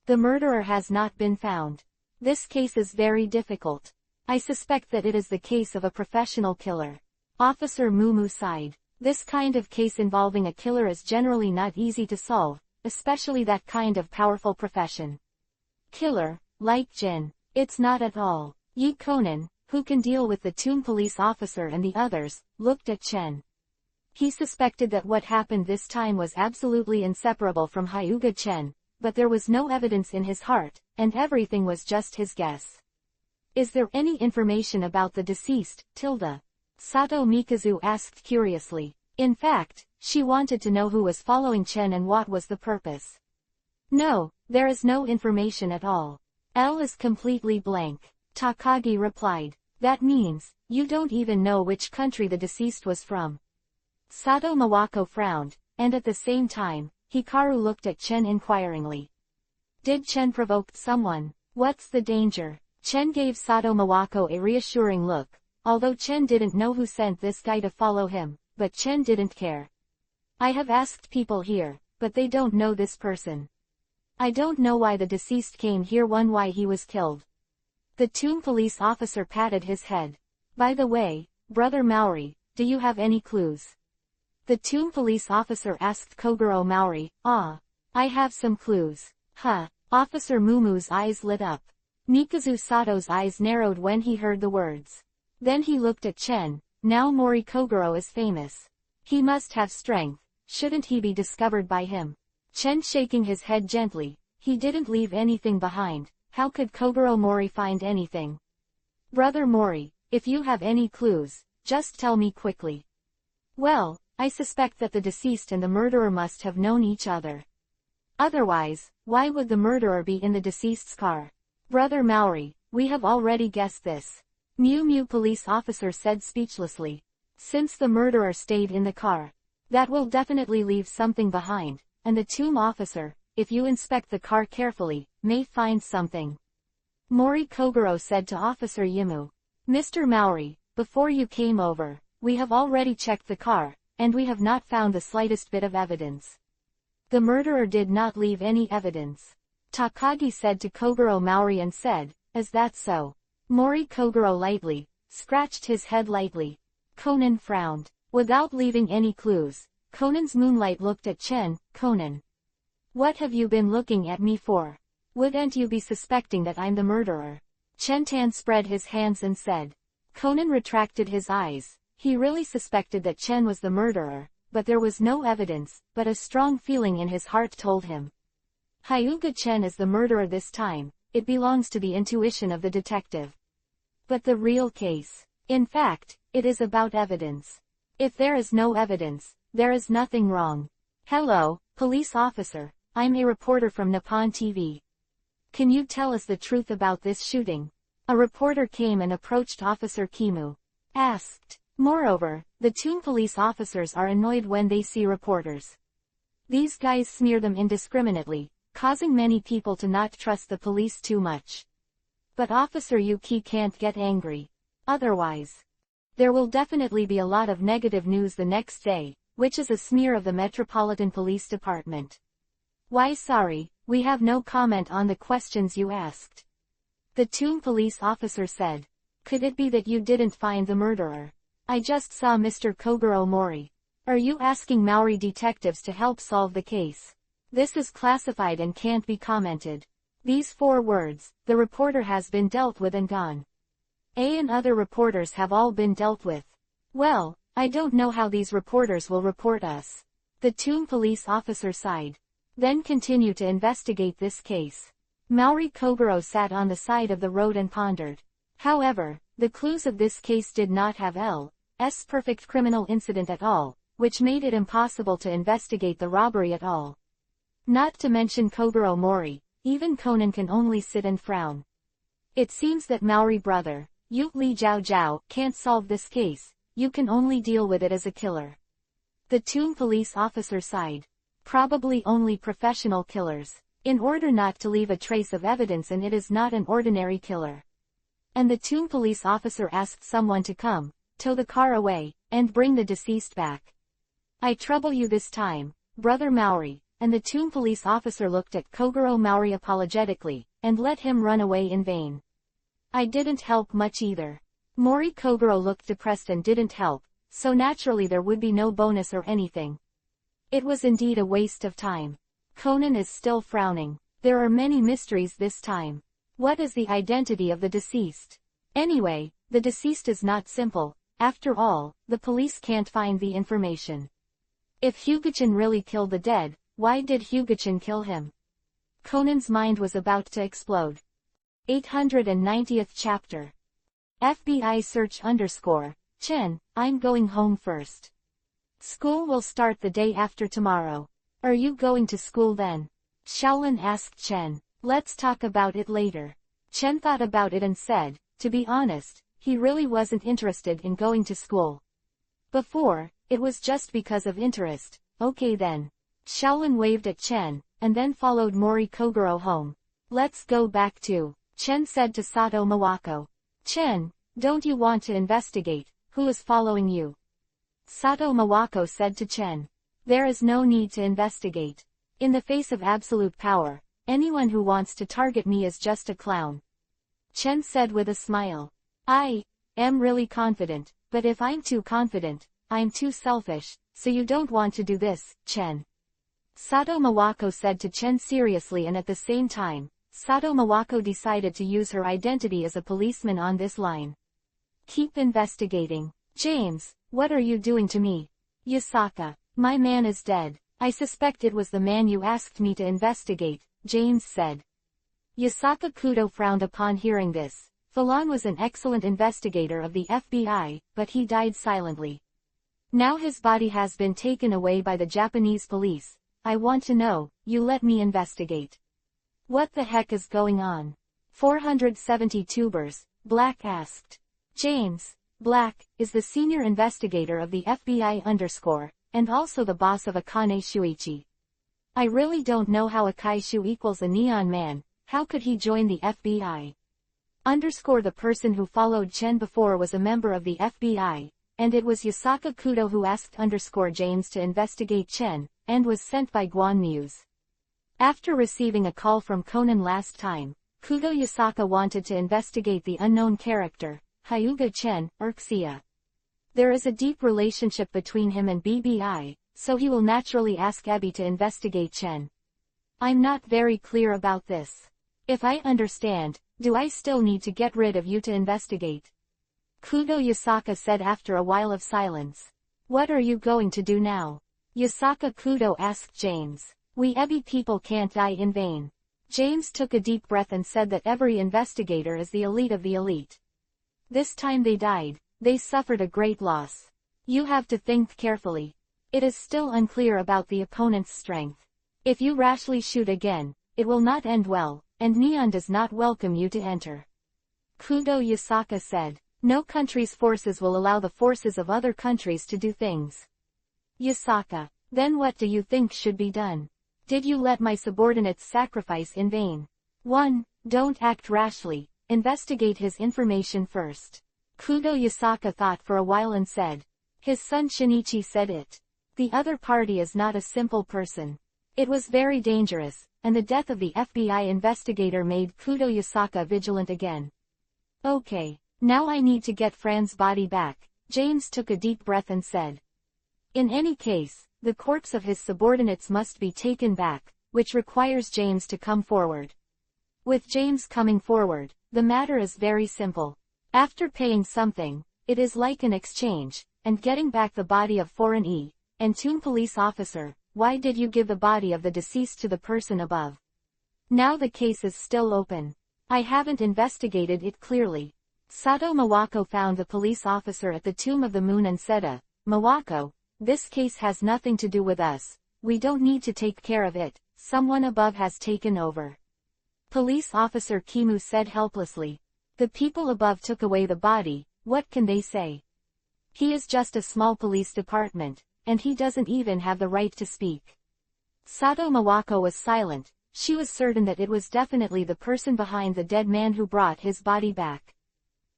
The murderer has not been found. This case is very difficult. I suspect that it is the case of a professional killer. Officer Mumu sighed. This kind of case involving a killer is generally not easy to solve, especially that kind of powerful profession. Killer, like Jin. It's not at all. Yi Conan, who can deal with the tomb police officer and the others, looked at Chen. He suspected that what happened this time was absolutely inseparable from Hyuga Chen, but there was no evidence in his heart, and everything was just his guess. Is there any information about the deceased, Tilda? Sato Mikazu asked curiously. In fact, she wanted to know who was following Chen and what was the purpose. No, there is no information at all. L is completely blank. Takagi replied. That means, you don't even know which country the deceased was from. Sato Mawako frowned, and at the same time, Hikaru looked at Chen inquiringly. Did Chen provoke someone? What's the danger? Chen gave Sato Mawako a reassuring look, although Chen didn't know who sent this guy to follow him, but Chen didn't care. I have asked people here, but they don't know this person. I don't know why the deceased came here, why he was killed. The tomb police officer patted his head. By the way, Brother Maori, do you have any clues? The tomb police officer asked Kogoro Maori. I have some clues. Huh. Officer Mumu's eyes lit up. Mikazu Sato's eyes narrowed when he heard the words. Then he looked at Chen. Now Mori Kogoro is famous. He must have strength. Shouldn't he be discovered by him? Chen shaking his head gently. He didn't leave anything behind. How could Kogoro Mori find anything? Brother Mori, if you have any clues, just tell me quickly. Well, I suspect that the deceased and the murderer must have known each other. Otherwise, why would the murderer be in the deceased's car? Brother Maori, we have already guessed this. Mew Mew police officer said speechlessly. Since the murderer stayed in the car, that will definitely leave something behind, and the tomb officer, if you inspect the car carefully, may find something. Mori Kogoro said to Officer Yimu. Mr. Maori, before you came over, we have already checked the car, and we have not found the slightest bit of evidence. The murderer did not leave any evidence. Takagi said to Kogoro Maori and said, is that so? Mori Kogoro lightly scratched his head lightly. Conan frowned. Without leaving any clues, Conan's moonlight looked at Chen. Conan. What have you been looking at me for? Wouldn't you be suspecting that I'm the murderer? Chen Tan spread his hands and said. Conan retracted his eyes. He really suspected that Chen was the murderer, but there was no evidence, but a strong feeling in his heart told him. Hyuga Chen is the murderer this time. It belongs to the intuition of the detective. But the real case. In fact, it is about evidence. If there is no evidence, there is nothing wrong. Hello, police officer. I'm a reporter from Nippon TV. Can you tell us the truth about this shooting? A reporter came and approached Officer Kimu. Asked. Moreover, the tomb police officers are annoyed when they see reporters. These guys smear them indiscriminately, causing many people to not trust the police too much. But Officer Yuki can't get angry. Otherwise, there will definitely be a lot of negative news the next day, which is a smear of the Metropolitan Police Department. Why sorry, we have no comment on the questions you asked. The tomb police officer said. Could it be that you didn't find the murderer? I just saw Mr. Kogoro Mori. Are you asking Maori detectives to help solve the case? This is classified and can't be commented. These 4 words, the reporter has been dealt with and gone. A and other reporters have all been dealt with. Well, I don't know how these reporters will report us. The tomb police officer sighed. Then continue to investigate this case. Maori Kogoro sat on the side of the road and pondered. However, the clues of this case did not have L's perfect criminal incident at all, which made it impossible to investigate the robbery at all. Not to mention Kogoro Mori, even Conan can only sit and frown. It seems that Maori brother, Yu Li Jiao Jiao, can't solve this case. You can only deal with it as a killer. The tomb police officer sighed. Probably only professional killers. In order not to leave a trace of evidence, and it is not an ordinary killer. And the tomb police officer asked someone to come, tow the car away, and bring the deceased back. I trouble you this time, Brother Maori, and the tomb police officer looked at Kogoro Maori apologetically, and let him run away in vain. I didn't help much either. Mori Kogoro looked depressed and didn't help, so naturally there would be no bonus or anything. It was indeed a waste of time. Conan is still frowning. There are many mysteries this time. What is the identity of the deceased? Anyway, the deceased is not simple, After all, the police can't find the information. If Hyuga-chan really killed the dead, why did Hyuga-chan kill him? Conan's mind was about to explode. 890th chapter. FBI search _ Chen, I'm going home first. School will start the day after tomorrow. Are you going to school then? Shaolin asked Chen. Let's talk about it later. Chen thought about it and said, to be honest, he really wasn't interested in going to school. Before, it was just because of interest. Okay then. Shaolin waved at Chen, and then followed Mori Kogoro home. Let's go back to, Chen said to Sato Mawako. Chen, don't you want to investigate, who is following you? Sato Mawako said to Chen. There is no need to investigate. In the face of absolute power, anyone who wants to target me is just a clown. Chen said with a smile. I am really confident, but if I'm too confident, I'm too selfish, so you don't want to do this, Chen. Sato Mawako said to Chen seriously, and at the same time, Sato Mawako decided to use her identity as a policeman on this line. Keep investigating. James, what are you doing to me? Yasaka, my man is dead. I suspect it was the man you asked me to investigate, James said. Yasaka Kudo frowned upon hearing this. Falon was an excellent investigator of the FBI, but he died silently. Now his body has been taken away by the Japanese police. I want to know, you let me investigate. What the heck is going on? 470 tubers, Black asked. James, Black, is the senior investigator of the FBI _ and also the boss of Akane Shuichi. I really don't know how Akaishu equals a neon man. How could he join the FBI? The person who followed Chen before was a member of the FBI, and it was Yasaka Kudo who asked James to investigate Chen, and was sent by Guan Muse. After receiving a call from Conan last time, Kudo Yasaka wanted to investigate the unknown character, Hyuga Chen, Xia. There is a deep relationship between him and BBI, so he will naturally ask Abby to investigate Chen. I'm not very clear about this. If I understand, do I still need to get rid of you to investigate? Kudo Yasaka said after a while of silence. What are you going to do now? Yasaka Kudo asked James. We Ebi people can't die in vain. James took a deep breath and said that every investigator is the elite of the elite. This time they died, they suffered a great loss. You have to think carefully. It is still unclear about the opponent's strength. If you rashly shoot again, it will not end well, and Neon does not welcome you to enter. Kudo Yasaka said. No country's forces will allow the forces of other countries to do things. Yasaka, then what do you think should be done? Did you let my subordinates sacrifice in vain? 1. Don't act rashly, investigate his information first. Kudo Yasaka thought for a while and said. His son Shinichi said it. The other party is not a simple person. It was very dangerous, and the death of the FBI investigator made Kudo Yasaka vigilant again. Okay, now I need to get Fran's body back, James took a deep breath and said. In any case, the corpse of his subordinates must be taken back, which requires James to come forward. With James coming forward, the matter is very simple. After paying something, it is like an exchange, and getting back the body of foreign and Toon police officer. Why did you give the body of the deceased to the person above? Now the case is still open. I haven't investigated it clearly. Sato Mawako found the police officer at the Tomb of the Moon and said, Mawako, this case has nothing to do with us. We don't need to take care of it. Someone above has taken over. Police officer Kimu said helplessly. The people above took away the body, what can they say? He is just a small police department, and he doesn't even have the right to speak. Sato Mawako was silent. She was certain that it was definitely the person behind the dead man who brought his body back.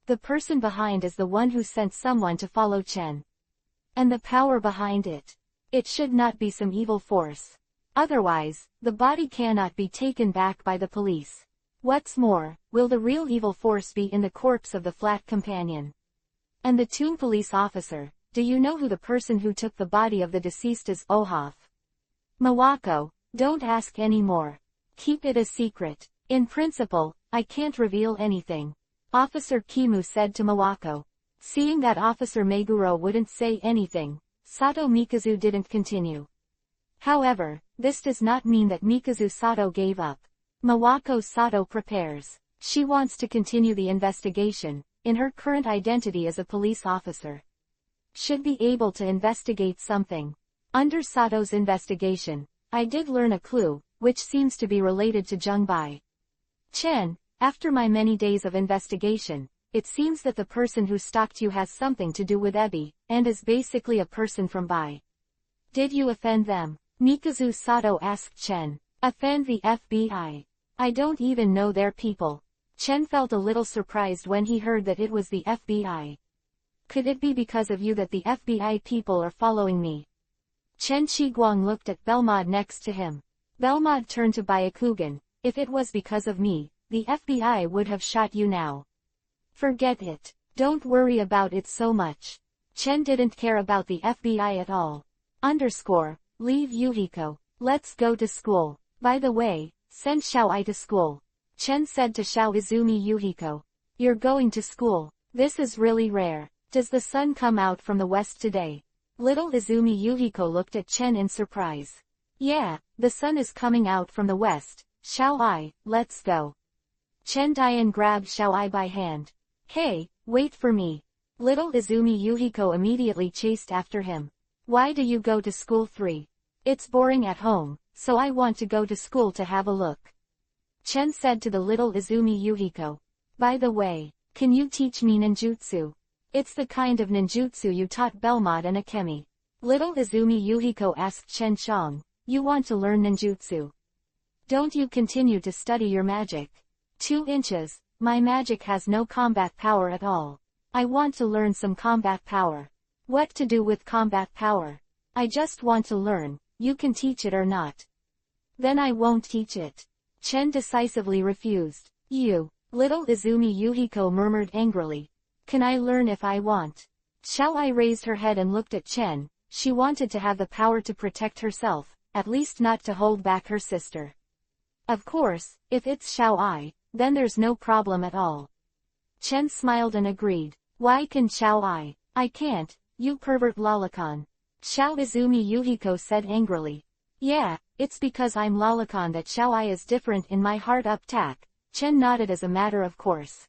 The person behind is the one who sent someone to follow Chen. And the power behind it. It should not be some evil force. Otherwise, the body cannot be taken back by the police. What's more, will the real evil force be in the corpse of the flat companion? And the Toon police officer, do you know who the person who took the body of the deceased is? Ohaf. Mawako, don't ask any more. Keep it a secret. In principle, I can't reveal anything. Officer Kimu said to Mawako. Seeing that Officer Meguro wouldn't say anything, Sato Mikazu didn't continue. However, this does not mean that Mikazu Sato gave up. Mawako Sato prepares. She wants to continue the investigation, in her current identity as a police officer. Should be able to investigate something. Under Sato's investigation, I did learn a clue, which seems to be related to Jungbai. Chen, after my many days of investigation, it seems that the person who stalked you has something to do with Ebi, and is basically a person from Bai. Did you offend them? Mikazu Sato asked Chen. Offend the FBI? I don't even know their people. Chen felt a little surprised when he heard that it was the FBI. Could it be because of you that the FBI people are following me? Chen Qiguang looked at Belmod next to him. Belmod turned to Byakugan. If it was because of me, the FBI would have shot you now. Forget it. Don't worry about it so much. Chen didn't care about the FBI at all. Leave Yuhiko. Let's go to school. By the way, send Xiao-ai to school. Chen said to Xiao Izumi Yuhiko. You're going to school. This is really rare. Does the sun come out from the west today? Little Izumi Yuhiko looked at Chen in surprise. Yeah, the sun is coming out from the west. Xiao-ai, let's go. Chen Dian grabbed Xiao-ai by hand. Hey, wait for me. Little Izumi Yuhiko immediately chased after him. Why do you go to school 3? It's boring at home, so I want to go to school to have a look. Chen said to the little Izumi Yuhiko. By the way, can you teach me ninjutsu? It's the kind of ninjutsu you taught Belmod and Akemi. Little Izumi Yuhiko asked Chen Chong. You want to learn ninjutsu? Don't you continue to study your magic? 2 inches, my magic has no combat power at all. I want to learn some combat power. What to do with combat power? I just want to learn, you can teach it or not. Then I won't teach it. Chen decisively refused. You, little Izumi Yuhiko murmured angrily. Can I learn if I want? Xiao-ai raised her head and looked at Chen. She wanted to have the power to protect herself, at least not to hold back her sister. Of course, if it's Xiao-ai, then there's no problem at all. Chen smiled and agreed. Why can Xiao-ai? I can't, you pervert lolicon. Xiao Izumi Yuhiko said angrily. Yeah, it's because I'm lolicon that Xiao-ai is different in my heart up tack. Chen nodded as a matter of course.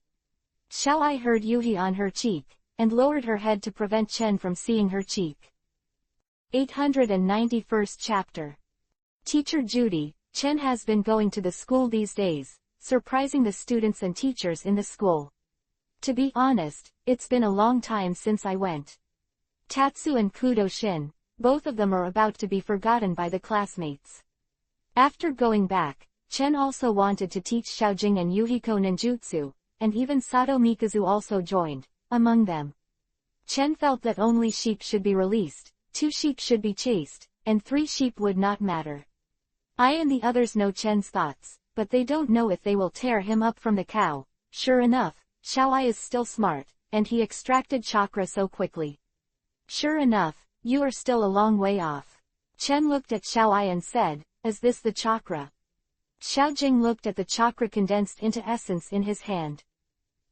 Xiao-ai heard Yuhi on her cheek, and lowered her head to prevent Chen from seeing her cheek. 891st chapter. Teacher Judy, Chen has been going to the school these days, surprising the students and teachers in the school. To be honest, it's been a long time since I went. Tatsu and Kudo Shin, both of them are about to be forgotten by the classmates. After going back, Chen also wanted to teach Xiaojing and Yuhiko ninjutsu, and even Sato Mikazu also joined, among them. Chen felt that only sheep should be released, 2 sheep should be chased, and 3 sheep would not matter. I and the others know Chen's thoughts, but they don't know if they will tear him up from the cow. Sure enough, Xiao-ai is still smart, and he extracted chakra so quickly. Sure enough, you are still a long way off. Chen looked at Xiao-ai and said, is this the chakra? Xiaojing looked at the chakra condensed into essence in his hand.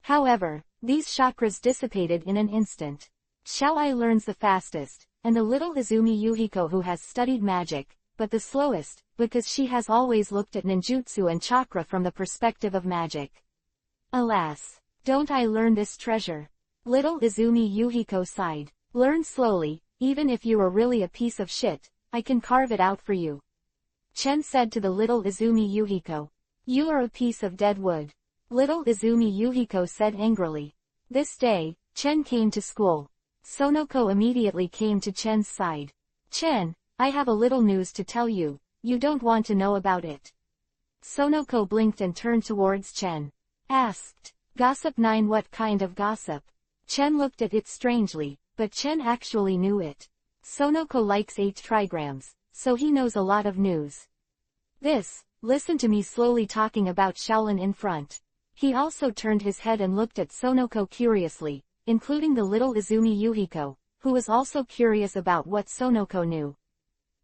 However, these chakras dissipated in an instant. Xiao-ai learns the fastest, and the little Izumi Yuhiko who has studied magic, but the slowest, because she has always looked at ninjutsu and chakra from the perspective of magic. Alas, don't I learn this treasure? Little Izumi Yuhiko sighed. Learn slowly, even if you are really a piece of shit, I can carve it out for you. Chen said to the little Izumi Yuhiko. You are a piece of dead wood. Little Izumi Yuhiko said angrily. This day, Chen came to school. Sonoko immediately came to Chen's side. Chen, I have a little news to tell you, you don't want to know about it. Sonoko blinked and turned towards Chen. Asked. Gossip 9. What kind of gossip? Chen looked at it strangely, but Chen actually knew it. Sonoko likes 8 trigrams, so he knows a lot of news. Listen to me slowly talking about Shaolin in front. He also turned his head and looked at Sonoko curiously, including the little Izumi Yuhiko, who was also curious about what Sonoko knew.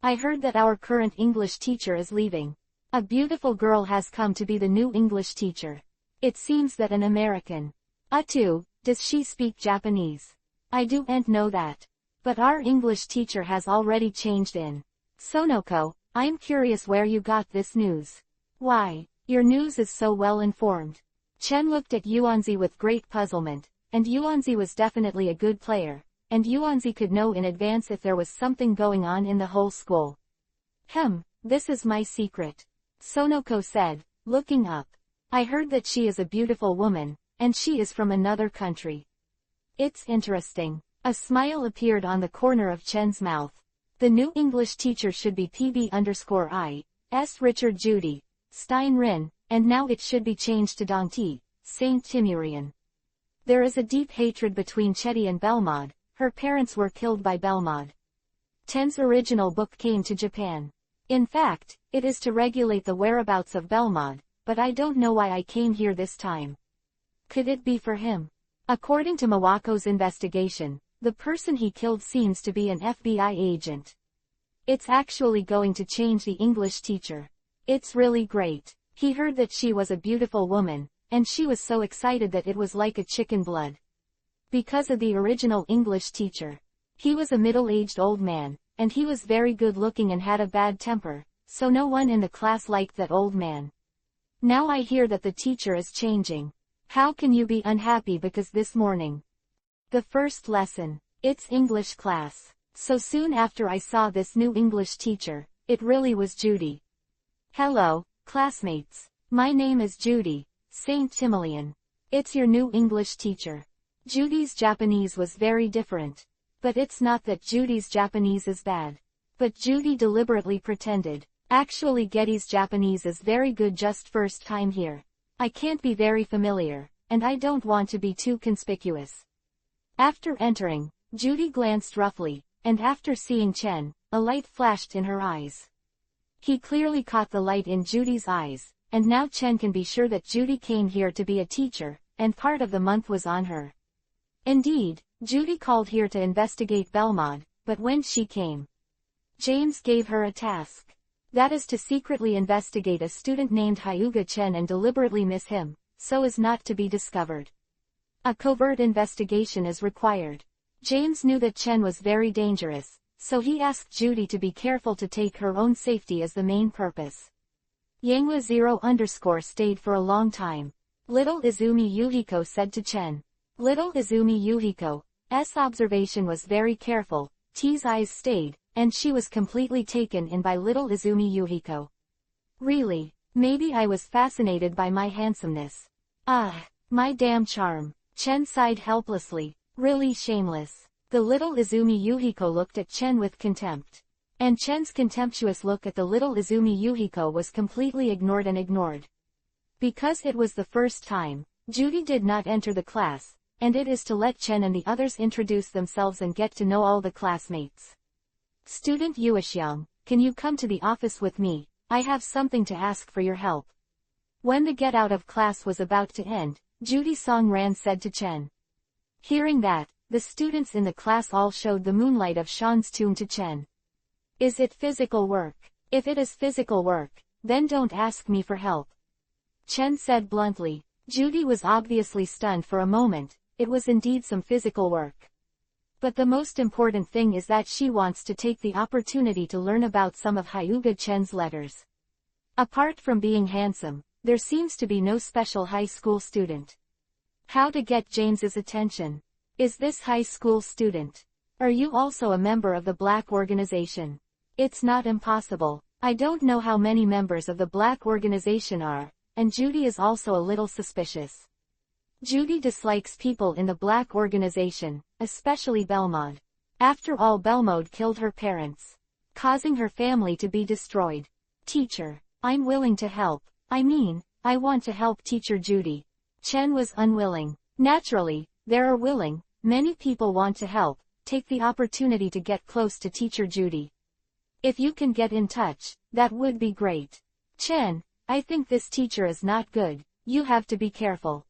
I heard that our current English teacher is leaving. A beautiful girl has come to be the new English teacher. It seems that an American. Atu, Does she speak Japanese? I do and know that. But our English teacher has already changed in. Sonoko, I'm curious where you got this news. Why, your news is so well informed. Chen looked at Yuanzi with great puzzlement, and Yuanzi was definitely a good player, and Yuanzi could know in advance if there was something going on in the whole school. This is my secret. Sonoko said, looking up. I heard that she is a beautiful woman, and she is from another country. It's interesting. A smile appeared on the corner of Chen's mouth. The new English teacher should be PB_I_S Richard Judy, Stein Rin, and now it should be changed to Dong Ti, Saint Timurian. There is a deep hatred between Chetty and Belmod. Her parents were killed by Belmod. Ten's original book came to Japan. In fact, it is to regulate the whereabouts of Belmod, but I don't know why I came here this time. Could it be for him? According to Mawako's investigation, the person he killed seems to be an FBI agent. It's actually going to change the English teacher. It's really great. He heard that she was a beautiful woman, and she was so excited that it was like a chicken blood. Because of the original English teacher. He was a middle-aged old man, and he was very good-looking and had a bad temper, so no one in the class liked that old man. Now I hear that the teacher is changing. How can you be unhappy because this morning? The first lesson. It's English class. So soon after I saw this new English teacher, it really was Judy. Hello, classmates. My name is Judy, Saint Timilian. It's your new English teacher. Judy's Japanese was very different. But it's not that Judy's Japanese is bad. But Judy deliberately pretended. Actually Getty's Japanese is very good, just first time here. I can't be very familiar, and I don't want to be too conspicuous. After entering, Judy glanced roughly, and after seeing Chen, a light flashed in her eyes. He clearly caught the light in Judy's eyes, and now Chen can be sure that Judy came here to be a teacher, and part of the month was on her. Indeed, Judy called here to investigate Belmod, but when she came, James gave her a task. That is to secretly investigate a student named Hyuga Chen and deliberately miss him, so as not to be discovered. A covert investigation is required. James knew that Chen was very dangerous, so he asked Judy to be careful to take her own safety as the main purpose. Yangwa 0_ stayed for a long time. Little Izumi Yuhiko said to Chen. Little Izumi Yuhiko's observation was very careful. T's eyes stayed, and she was completely taken in by little Izumi Yuhiko. Really, maybe I was fascinated by my handsomeness. Ah, my damn charm. Chen sighed helplessly. Really shameless. The little Izumi Yuhiko looked at Chen with contempt. And Chen's contemptuous look at the little Izumi Yuhiko was completely ignored. Because it was the first time, Judy did not enter the class, and it is to let Chen and the others introduce themselves and get to know all the classmates. Student Yuexiang, can you come to the office with me? I have something to ask for your help. When the get out of class was about to end, Judy Songran said to Chen. Hearing that, the students in the class all showed the moonlight of Shan's tomb to Chen. Is it physical work? If it is physical work, then don't ask me for help. Chen said bluntly. Judy was obviously stunned for a moment. It was indeed some physical work. But the most important thing is that she wants to take the opportunity to learn about some of Hyuga Chen's letters. Apart from being handsome, there seems to be no special high school student. How to get James's attention? Is this high school student? Are you also a member of the Black organization? It's not impossible. I don't know how many members of the Black organization are, and Judy is also a little suspicious. Judy dislikes people in the Black organization, especially Belmod. After all, Belmod killed her parents, causing her family to be destroyed. Teacher, I'm willing to help. I want to help Teacher Judy. Chen was unwilling. Naturally, there are willing, many people want to help. Take the opportunity to get close to Teacher Judy. If you can get in touch, that would be great. Chen, I think this teacher is not good. You have to be careful.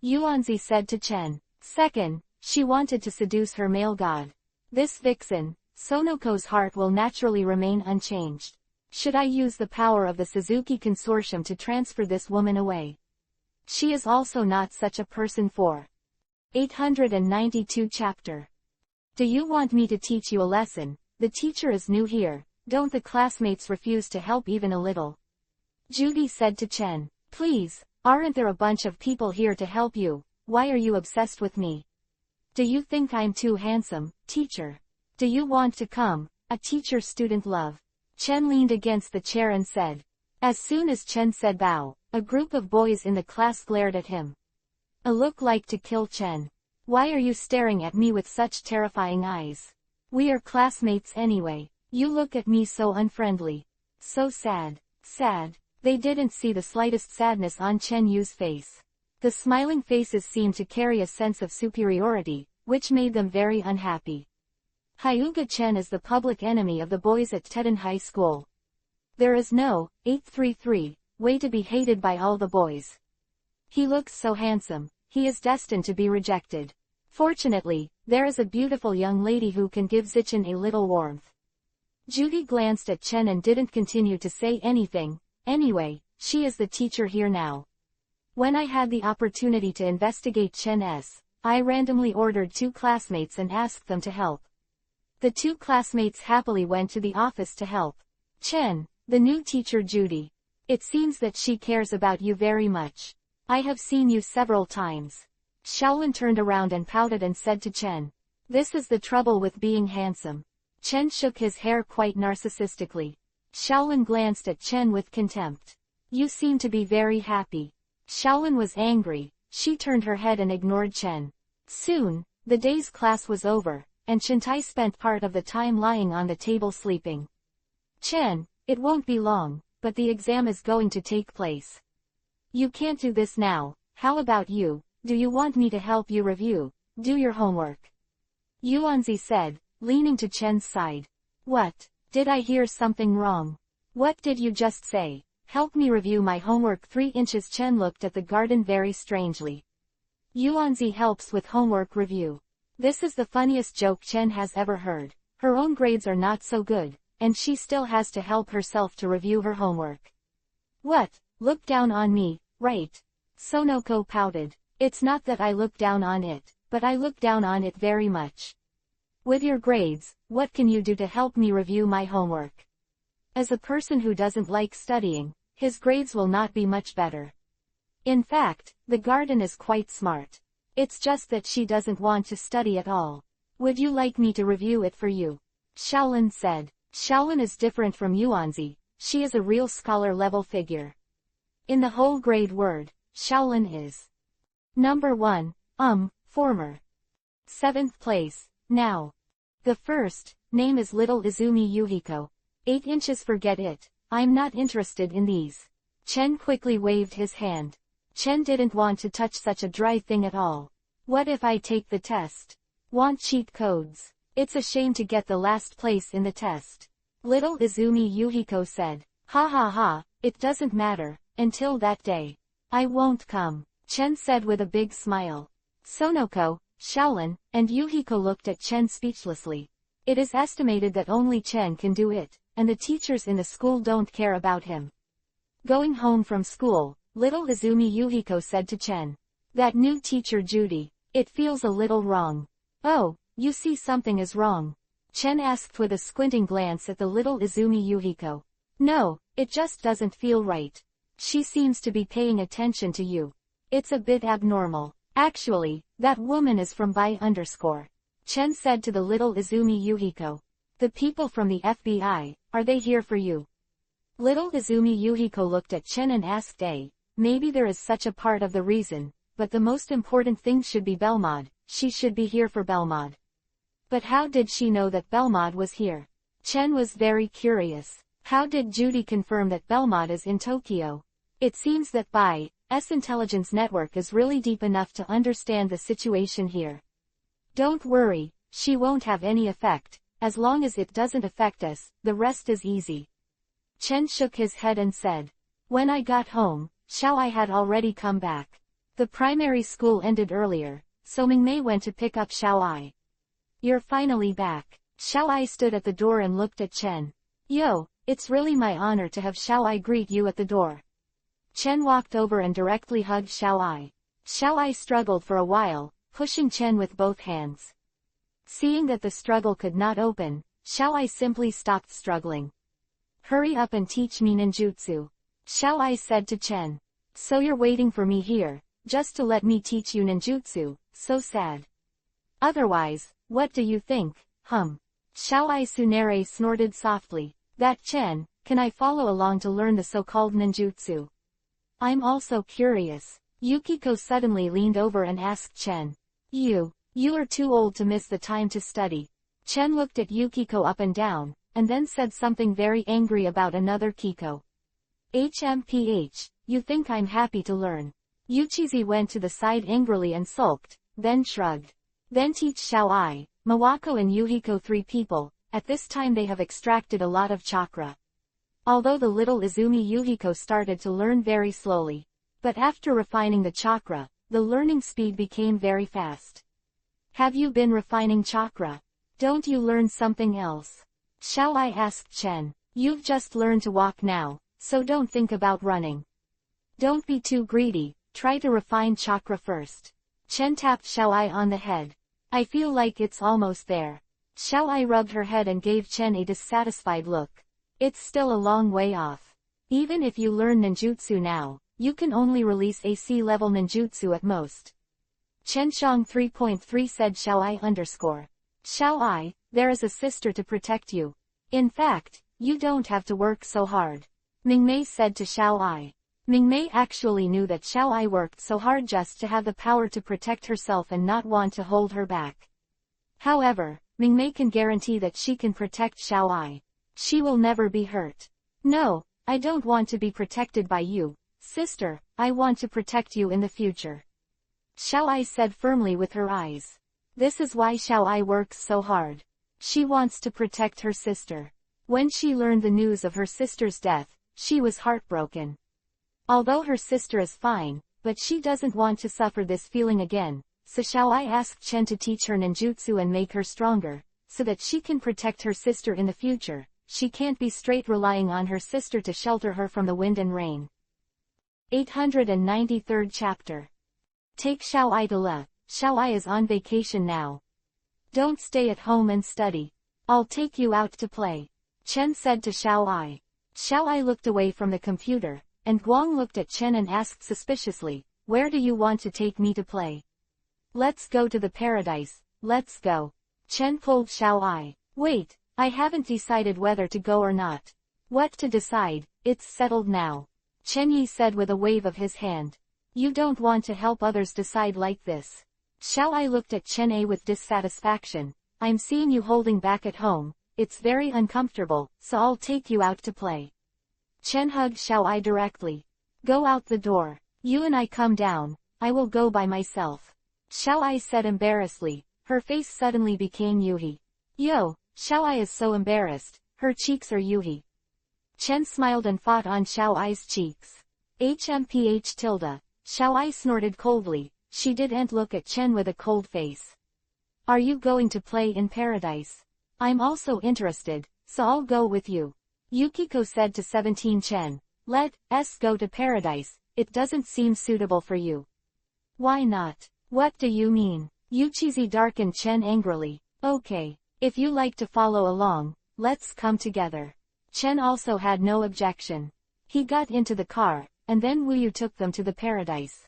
Yuanzi said to Chen. Second, she wanted to seduce her male god. This vixen, Sonoko's heart will naturally remain unchanged. Should I use the power of the Suzuki Consortium to transfer this woman away? She is also not such a person for 892 chapter. Do you want me to teach you a lesson? The teacher is new here. Don't the classmates refuse to help even a little? Judy said to Chen. Please, aren't there a bunch of people here to help you? Why are you obsessed with me? Do you think I'm too handsome, teacher? Do you want to come? A teacher-student love. Chen leaned against the chair and said. As soon as Chen said bow, a group of boys in the class glared at him. A look like to kill Chen. Why are you staring at me with such terrifying eyes? We are classmates anyway. You look at me so unfriendly. So sad. Sad. They didn't see the slightest sadness on Chen Yu's face. The smiling faces seemed to carry a sense of superiority, which made them very unhappy. Hyuga Chen is the public enemy of the boys at Tedon High School. There is no 833 way to be hated by all the boys. He looks so handsome, he is destined to be rejected. Fortunately, there is a beautiful young lady who can give Zichen a little warmth. Judy glanced at Chen and didn't continue to say anything. Anyway, she is the teacher here now. When I had the opportunity to investigate Chen I randomly ordered 2 classmates and asked them to help. The 2 classmates happily went to the office to help. Chen, the new teacher Judy. It seems that she cares about you very much. I have seen you several times. Shaolin turned around and pouted and said to Chen. This is the trouble with being handsome. Chen shook his hair quite narcissistically. Shaolin glanced at Chen with contempt. You seem to be very happy. Shaolin was angry. She turned her head and ignored Chen. Soon, the day's class was over, and Shintai spent part of the time lying on the table sleeping. Chen, it won't be long, but the exam is going to take place. You can't do this now. How about you? Do you want me to help you review? Do your homework. Yuanzi said, leaning to Chen's side. What? Did I hear something wrong? What did you just say? Help me review my homework 3 inches. Chen looked at the garden very strangely. Yuanzi helps with homework review. This is the funniest joke Chen has ever heard. Her own grades are not so good, and she still has to help herself to review her homework. What? Look down on me, right? Sonoko pouted. It's not that I look down on it, but I look down on it very much. With your grades, what can you do to help me review my homework? As a person who doesn't like studying, his grades will not be much better. In fact, the garden is quite smart. It's just that she doesn't want to study at all. Would you like me to review it for you? Shaolin said. Shaolin is different from Yuanzi. She is a real scholar-level figure. In the whole grade word, Shaolin is number 1, former. 7th place, now. The first name is Little Izumi Yuhiko. 8 inches. Forget it. I'm not interested in these. Chen quickly waved his hand. Chen didn't want to touch such a dry thing at all. What if I take the test? Want cheat codes? It's a shame to get the last place in the test. Little Izumi Yuhiko said. Ha ha ha, it doesn't matter, until that day. I won't come, Chen said with a big smile. Sonoko, Shaolin, and Yuhiko looked at Chen speechlessly. It is estimated that only Chen can do it, and the teachers in the school don't care about him. Going home from school, Little Izumi Yuhiko said to Chen. That new teacher Judy, it feels a little wrong. Oh, you see something is wrong? Chen asked with a squinting glance at the Little Izumi Yuhiko. No, it just doesn't feel right. She seems to be paying attention to you. It's a bit abnormal. Actually, that woman is from Bai _. Chen said to the Little Izumi Yuhiko. The people from the FBI, are they here for you? Little Izumi Yuhiko looked at Chen and asked maybe there is such a part of the reason, but the most important thing should be Belmod. She should be here for Belmod. But how did she know that Belmod was here? Chen was very curious. How did Judy confirm that Belmod is in Tokyo? It seems that Bai's intelligence network is really deep enough to understand the situation here. Don't worry, she won't have any effect. As long as it doesn't affect us, the rest is easy. Chen shook his head and said. When I got home, Xiaoai had already come back. The primary school ended earlier, so Mingmei went to pick up Xiaoai. You're finally back. Xiaoai stood at the door and looked at Chen. Yo, it's really my honor to have Xiaoai greet you at the door. Chen walked over and directly hugged Xiaoai. Xiaoai struggled for a while, pushing Chen with both hands. Seeing that the struggle could not open, Xiao-ai simply stopped struggling. Hurry up and teach me ninjutsu. Xiao-ai said to Chen. So you're waiting for me here, just to let me teach you ninjutsu, so sad. Otherwise, what do you think, Xiao-ai Tsunere snorted softly. That Chen, can I follow along to learn the so-called ninjutsu? I'm also curious. Yukiko suddenly leaned over and asked Chen. You are too old to miss the time to study. Chen looked at Yukiko up and down, and then said something very angry about another Kiko. HMPH, you think I'm happy to learn? Yuchizi went to the side angrily and sulked, then shrugged. Then teach Xiao-ai, Mawako and Yuhiko 3 people, at this time they have extracted a lot of chakra. Although the little Izumi Yuhiko started to learn very slowly. But after refining the chakra, the learning speed became very fast. Have you been refining chakra? Don't you learn something else? Xiao-ai asked Chen. You've just learned to walk now, so don't think about running. Don't be too greedy, try to refine chakra first. Chen tapped Xiao-ai on the head. I feel like it's almost there. Xiao-ai rubbed her head and gave Chen a dissatisfied look. It's still a long way off. Even if you learn ninjutsu now, you can only release a C-level ninjutsu at most. Chen Shang 3.3 said Xiao-ai _ Xiao-ai, there is a sister to protect you. In fact, you don't have to work so hard. Mingmei said to Xiao-ai. Mingmei actually knew that Xiao-ai worked so hard just to have the power to protect herself and not want to hold her back. However, Mingmei can guarantee that she can protect Xiao-ai. She will never be hurt. No, I don't want to be protected by you, sister, I want to protect you in the future. Xiao-ai said firmly with her eyes. This is why Xiao-ai works so hard. She wants to protect her sister. When she learned the news of her sister's death, she was heartbroken. Although her sister is fine, but she doesn't want to suffer this feeling again, so Xiao-ai asked Chen to teach her ninjutsu and make her stronger, so that she can protect her sister in the future. She can't be straight relying on her sister to shelter her from the wind and rain. 893rd chapter. Take Xiao-ai to Le. Xiao-ai is on vacation now. Don't stay at home and study. I'll take you out to play. Chen said to Xiao-ai. Xiao-ai looked away from the computer, and Guang looked at Chen and asked suspiciously, where do you want to take me to play? Let's go to the paradise, let's go. Chen pulled Xiao-ai. Wait, I haven't decided whether to go or not. What to decide, it's settled now. Chen Yi said with a wave of his hand. You don't want to help others decide like this. Xiao-ai looked at Chen A with dissatisfaction. I'm seeing you holding back at home, it's very uncomfortable, so I'll take you out to play. Chen hugged Xiao-ai directly. Go out the door. You and I come down, I will go by myself. Xiao-ai said embarrassedly. Her face suddenly became Yuhi. Yo, Xiao-ai is so embarrassed, her cheeks are Yuhi. Chen smiled and fought on Xiao-ai's cheeks. HMPH tilde. Xiao-ai snorted coldly. She didn't look at Chen with a cold face. Are you going to play in paradise? I'm also interested, so I'll go with you. Yukiko said to 17 Chen. Let's go to paradise, it doesn't seem suitable for you. Why not? What do you mean? Yuchizi darkened Chen angrily. Okay, if you like to follow along, let's come together. Chen also had no objection. He got into the car, and then Wu Yu took them to the paradise.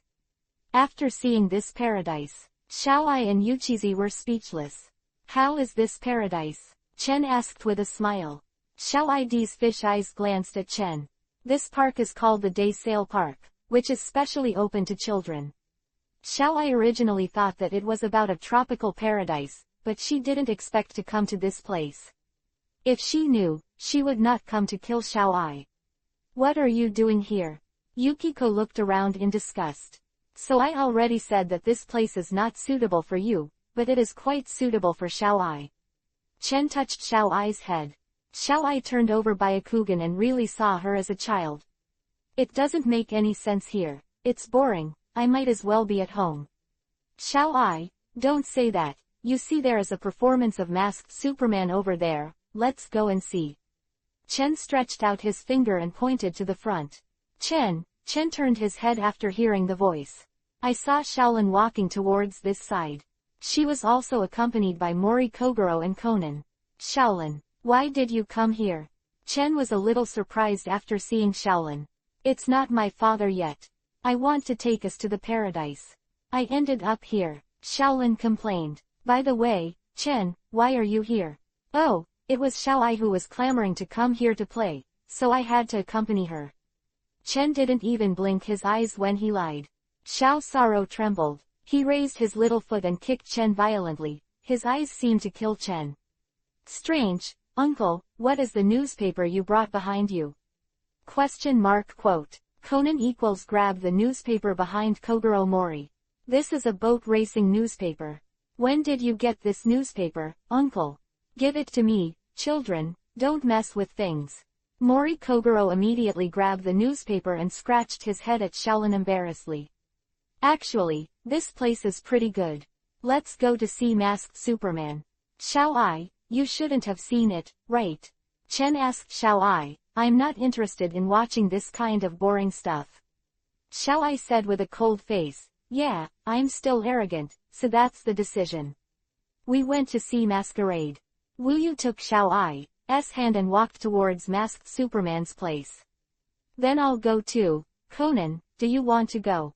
After seeing this paradise, Xiao-ai and Yuchizi were speechless. How is this paradise? Chen asked with a smile. Xiao-ai's fish eyes glanced at Chen. This park is called the Day Sail Park, which is specially open to children. Xiao-ai originally thought that it was about a tropical paradise, but she didn't expect to come to this place. If she knew, she would not come to kill Xiao-ai. What are you doing here? Yukiko looked around in disgust. So I already said that this place is not suitable for you, but it is quite suitable for Xiao-ai. Chen touched Xiao-ai's head. Xiao-ai turned over Byakugan and really saw her as a child. It doesn't make any sense here. It's boring, I might as well be at home. Xiao-ai, don't say that. You see there is a performance of Masked Superman over there, let's go and see. Chen stretched out his finger and pointed to the front. Chen turned his head after hearing the voice. I saw Shaolin walking towards this side. She was also accompanied by Mori Kogoro and Conan. Shaolin, why did you come here? Chen was a little surprised after seeing Shaolin. It's not my father yet. I want to take us to the paradise. I ended up here, Shaolin complained. By the way, Chen, why are you here? Oh, it was Xiaoai who was clamoring to come here to play, so I had to accompany her. Chen didn't even blink his eyes when he lied. Xiao Saro trembled. He raised his little foot and kicked Chen violently. His eyes seemed to kill Chen. Strange, uncle, what is the newspaper you brought behind you? Question mark quote. Conan equals grab the newspaper behind Kogoro Mori. This is a boat racing newspaper. When did you get this newspaper, uncle? Give it to me, children, don't mess with things. Mori Kogoro immediately grabbed the newspaper and scratched his head at Shaolin embarrassedly. Actually, this place is pretty good. Let's go to see Masked Superman. Xiao Ai, you shouldn't have seen it, right? Chen asked Xiao Ai, I'm not interested in watching this kind of boring stuff. Xiao Ai said with a cold face, yeah, I'm still arrogant, so that's the decision. We went to see Masquerade. Wu Yu took Xiao Ai's hand and walked towards Masked Superman's place. Then I'll go too. Conan, do you want to go?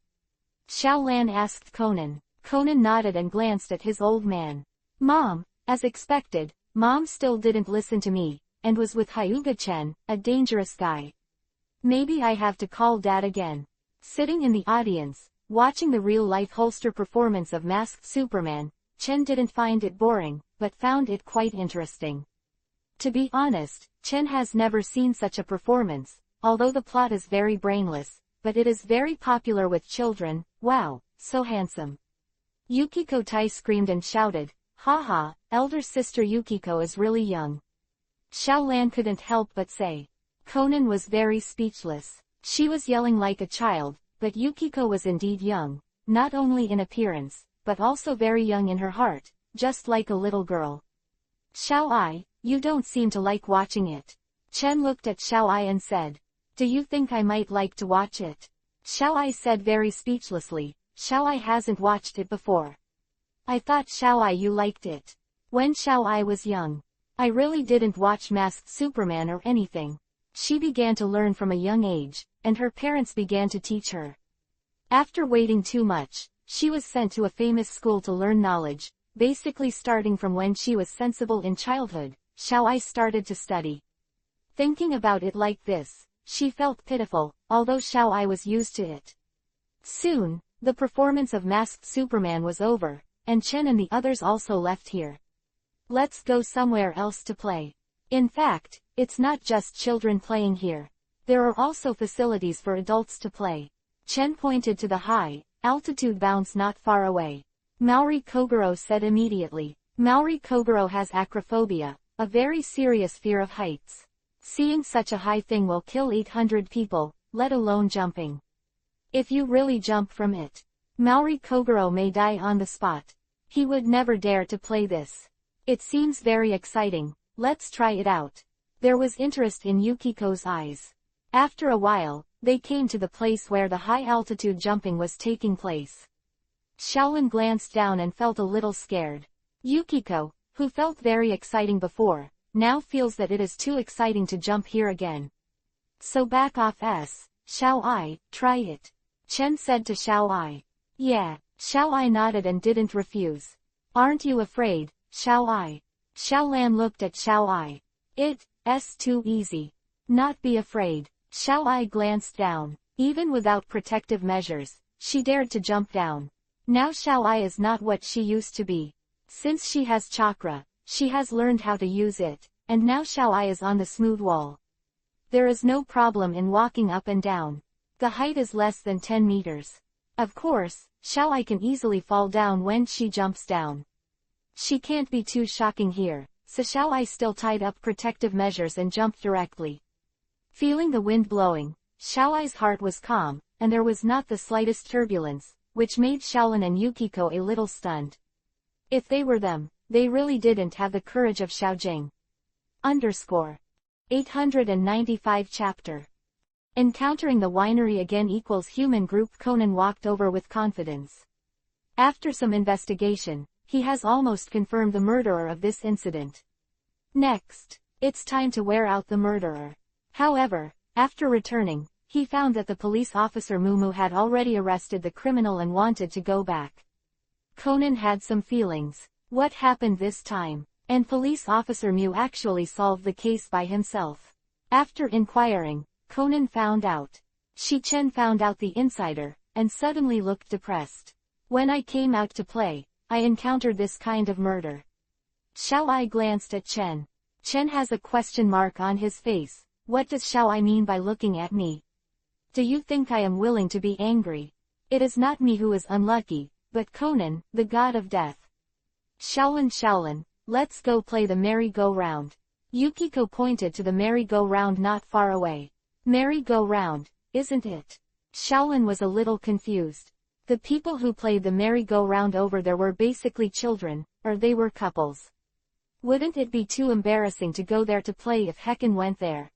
Xiao Lan asked Conan. Conan nodded and glanced at his old man. Mom, as expected, Mom still didn't listen to me, and was with Hyuga Chen, a dangerous guy. Maybe I have to call Dad again. Sitting in the audience, watching the real-life holster performance of Masked Superman, Chen didn't find it boring, but found it quite interesting. To be honest, Chen has never seen such a performance, although the plot is very brainless, but it is very popular with children. Wow, so handsome. Yukiko Tai screamed and shouted, haha, elder sister Yukiko is really young. Xiao Lan couldn't help but say. Conan was very speechless. She was yelling like a child, but Yukiko was indeed young, not only in appearance, but also very young in her heart, just like a little girl. Xiao Ai, you don't seem to like watching it. Chen looked at Xiao Ai and said, do you think I might like to watch it? Xiao Ai said very speechlessly, Xiao Ai hasn't watched it before. I thought Xiao Ai you liked it. When Xiao Ai was young. I really didn't watch Masked Superman or anything. She began to learn from a young age, and her parents began to teach her. After waiting too much, she was sent to a famous school to learn knowledge, basically starting from when she was sensible in childhood. Xiao Ai started to study. Thinking about it like this, she felt pitiful, although Xiao Ai was used to it. Soon, the performance of Masked Superman was over, and Chen and the others also left here. Let's go somewhere else to play. In fact, it's not just children playing here. There are also facilities for adults to play. Chen pointed to the high-altitude bounce not far away. Maori Kogoro said immediately. Maori Kogoro has acrophobia, a very serious fear of heights. Seeing such a high thing will kill 800 people, let alone jumping. If you really jump from it, Maori Kogoro may die on the spot. He would never dare to play this. It seems very exciting, let's try it out. There was interest in Yukiko's eyes. After a while, they came to the place where the high-altitude jumping was taking place. Shaolin glanced down and felt a little scared. Yukiko, who felt very exciting before, now feels that it is too exciting to jump here again. So back off Xiao Ai, try it. Chen said to Xiao Ai. Yeah, Xiao Ai nodded and didn't refuse. Aren't you afraid, Xiao Ai? Xiao Lan looked at Xiao Ai. It's too easy. Not be afraid. Xiao Ai glanced down. Even without protective measures, she dared to jump down. Now Xiao Ai is not what she used to be. Since she has chakra, she has learned how to use it, and now Xiao Ai is on the smooth wall. There is no problem in walking up and down. The height is less than 10 meters. Of course, Xiao Ai can easily fall down when she jumps down. She can't be too shocking here, so Xiao Ai still tied up protective measures and jumped directly. Feeling the wind blowing, Xiao Ai's heart was calm, and there was not the slightest turbulence, which made Shaolin and Yukiko a little stunned. If they were them, they really didn't have the courage of Xiaojing. _895 chapter Encountering the winery again equals human group. Conan walked over with confidence. After some investigation, he has almost confirmed the murderer of this incident. Next, it's time to wear out the murderer. However, after returning, he found that the police officer Mumu had already arrested the criminal and wanted to go back. Conan had some feelings. What happened this time? And police officer Mu actually solved the case by himself. After inquiring, Conan found out. Chen found out the insider, and suddenly looked depressed. When I came out to play, I encountered this kind of murder. Xiaoai glanced at Chen. Chen has a question mark on his face. What does Xiaoai mean by looking at me? Do you think I am willing to be angry? It is not me who is unlucky, but Conan, the god of death. Shaolin, let's go play the merry-go-round. Yukiko pointed to the merry-go-round not far away. Merry-go-round, isn't it? Shaolin was a little confused. The people who played the merry-go-round over there were basically children, or they were couples. Wouldn't it be too embarrassing to go there to play if Hecken went there?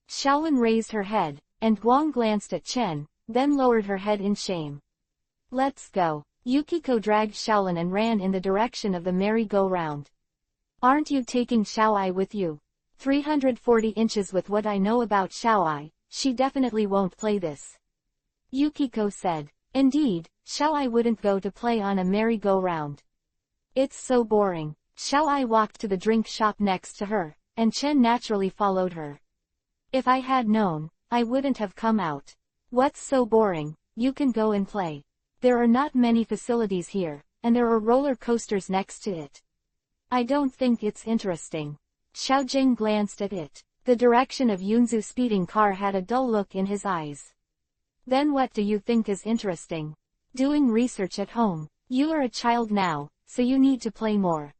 Shaolin raised her head, and Guang glanced at Chen, then lowered her head in shame. Let's go. Yukiko dragged Shaolin and ran in the direction of the merry-go-round. Aren't you taking Xiaoai with you? 340 inches. With what I know about Xiaoai, she definitely won't play this. Yukiko said. Indeed, Xiaoai wouldn't go to play on a merry-go-round. It's so boring. Xiaoai walked to the drink shop next to her, and Chen naturally followed her. If I had known, I wouldn't have come out. What's so boring? You can go and play. There are not many facilities here, and there are roller coasters next to it. I don't think it's interesting. Xiaojing glanced at it. The direction of Yunzu's speeding car had a dull look in his eyes. Then what do you think is interesting? Doing research at home. You are a child now, so you need to play more.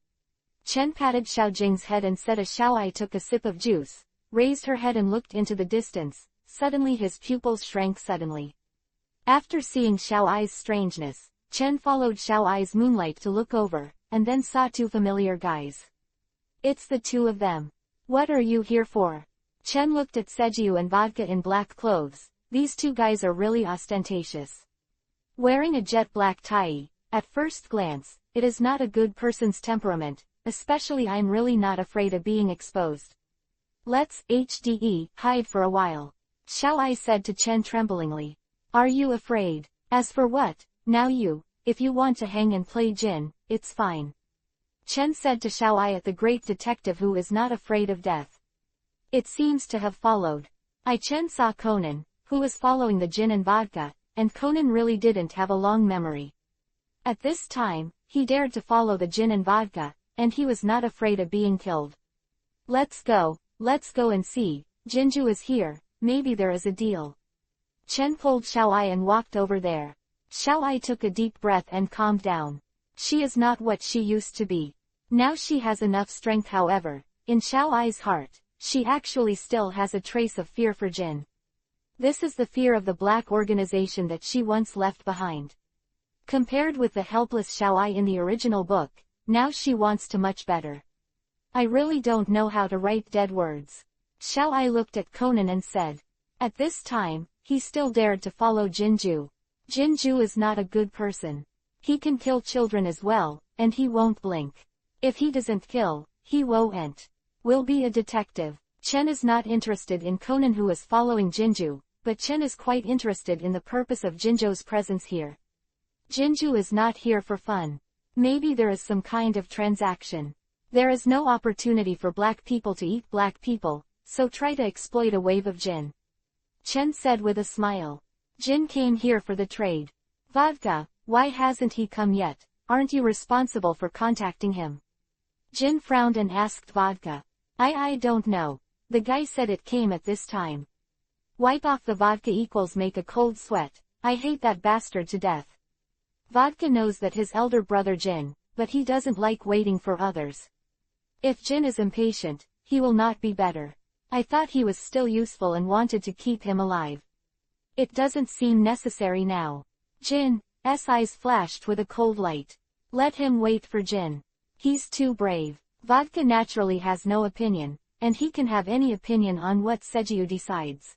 Chen patted Xiaojing's head and said as Xiaoai took a sip of juice, raised her head and looked into the distance. Suddenly his pupils shrank suddenly. After seeing Xiaoai's strangeness, Chen followed Xiaoai's moonlight to look over, and then saw two familiar guys. It's the two of them. What are you here for? Chen looked at Sejiu and Vodka in black clothes. These two guys are really ostentatious. Wearing a jet black tie, at first glance, it is not a good person's temperament, especially I'm really not afraid of being exposed. Let's hide for a while. Xiaoai said to Chen tremblingly. Are you afraid? As for what, now if you want to hang and play Jin, it's fine. Chen said to Xiaoai at the great detective who is not afraid of death. It seems to have followed. Chen saw Conan, who was following the Jin and Vodka, and Conan really didn't have a long memory. At this time, he dared to follow the Jin and Vodka, and he was not afraid of being killed. Let's go and see. Jinju is here, maybe there is a deal. Chen pulled Xiaoai and walked over there. Xiaoai took a deep breath and calmed down. She is not what she used to be. Now she has enough strength. However, in Xiaoai's heart, she actually still has a trace of fear for Jin. This is the fear of the black organization that she once left behind. Compared with the helpless Xiaoai in the original book, now she wants to much better. I really don't know how to write dead words. Xiaoai looked at Conan and said. At this time, he still dared to follow Jinju. Jinju is not a good person. He can kill children as well, and he won't blink. If he doesn't kill, he will be a detective. Chen is not interested in Conan who is following Jinju, but Chen is quite interested in the purpose of Jinju's presence here. Jinju is not here for fun. Maybe there is some kind of transaction. There is no opportunity for black people to eat black people, so try to exploit a wave of Jin. Chen said with a smile. Jin came here for the trade. Vodka, why hasn't he come yet? Aren't you responsible for contacting him? Jin frowned and asked Vodka. I don't know. The guy said it came at this time. Wipe off the vodka equals make a cold sweat. I hate that bastard to death. Vodka knows that his elder brother Jin, but he doesn't like waiting for others. If Jin is impatient, he will not be better. I thought he was still useful and wanted to keep him alive. It doesn't seem necessary now. Jin's eyes flashed with a cold light. Let him wait for Jin. He's too brave. Vodka naturally has no opinion, and he can have any opinion on what Sejiu decides.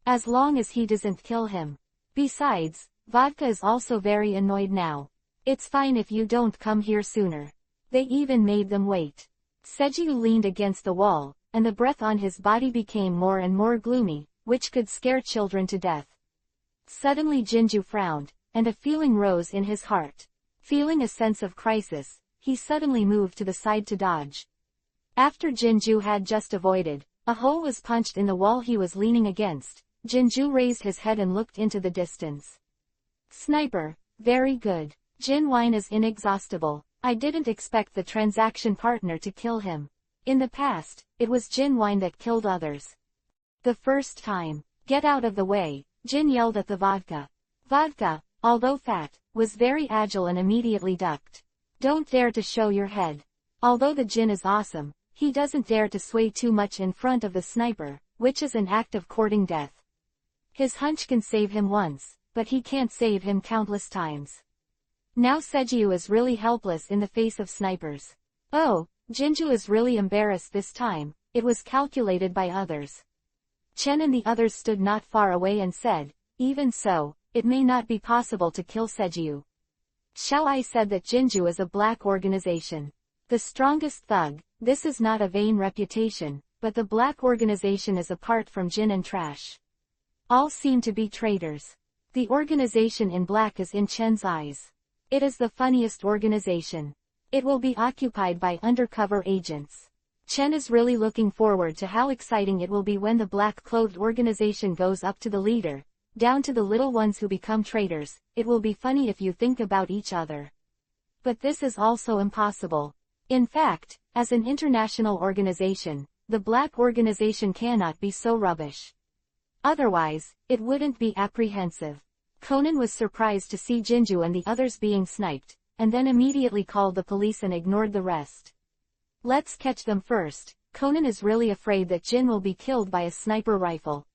As long as he doesn't kill him. Besides, Vodka is also very annoyed now. It's fine if you don't come here sooner. They even made them wait. Sejiu leaned against the wall, and the breath on his body became more and more gloomy, which could scare children to death. Suddenly Jinju frowned, and a feeling rose in his heart. Feeling a sense of crisis, he suddenly moved to the side to dodge. After Jinju had just avoided, a hole was punched in the wall he was leaning against. Jinju raised his head and looked into the distance. Sniper, very good. Jin Wine is inexhaustible. I didn't expect the transaction partner to kill him. In the past, it was Jin Wine that killed others. The first time. Get out of the way, Jin yelled at the vodka. Vodka, although fat, was very agile and immediately ducked. Don't dare to show your head. Although the Jin is awesome, he doesn't dare to sway too much in front of the sniper, which is an act of courting death. His hunch can save him once, but he can't save him countless times. Now Sejiu is really helpless in the face of snipers. Oh, Jinju is really embarrassed this time. It was calculated by others. Chen and the others stood not far away and said, even so, it may not be possible to kill Sejiu. Xiao Ai said that Jinju is a black organization. The strongest thug. This is not a vain reputation, but the black organization is apart from Jin and Trash. All seem to be traitors. The organization in black is in Chen's eyes. It is the funniest organization. It will be occupied by undercover agents. Chen is really looking forward to how exciting it will be when the black-clothed organization goes up to the leader, down to the little ones who become traitors. It will be funny if you think about each other. But this is also impossible. In fact, as an international organization, the black organization cannot be so rubbish. Otherwise, it wouldn't be apprehensive. Conan was surprised to see Jinju and the others being sniped, and then immediately called the police and ignored the rest. Let's catch them first. Conan is really afraid that Jin will be killed by a sniper rifle.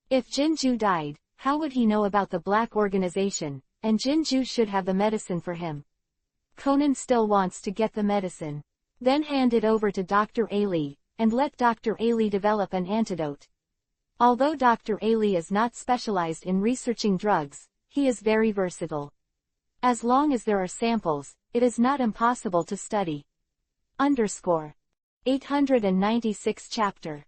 If Jinju died, how would he know about the black organization, and Jinju should have the medicine for him. Conan still wants to get the medicine. Then hand it over to Dr. Ali, and let Dr. Ali develop an antidote. Although Dr. Ali is not specialized in researching drugs, he is very versatile. As long as there are samples, it is not impossible to study. 896 chapter.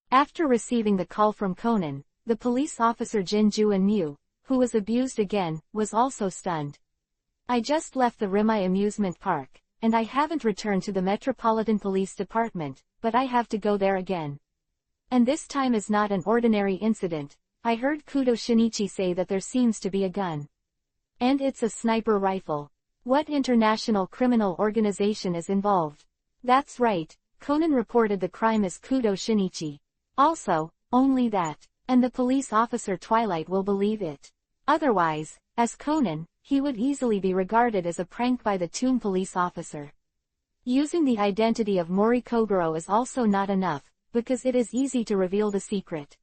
After receiving the call from Conan, the police officer Jinju and Mew, who was abused again, was also stunned. I just left the Rimai amusement park, and I haven't returned to the Metropolitan Police Department, but I have to go there again. And this time is not an ordinary incident. I heard Kudo Shinichi say that there seems to be a gun. And it's a sniper rifle. What international criminal organization is involved? That's right, Conan reported the crime as Kudo Shinichi. Also, only that, and the police officer Twilight will believe it. Otherwise, as Conan, he would easily be regarded as a prank by the Tomb police officer. Using the identity of Mori Kogoro is also not enough, because it is easy to reveal the secret.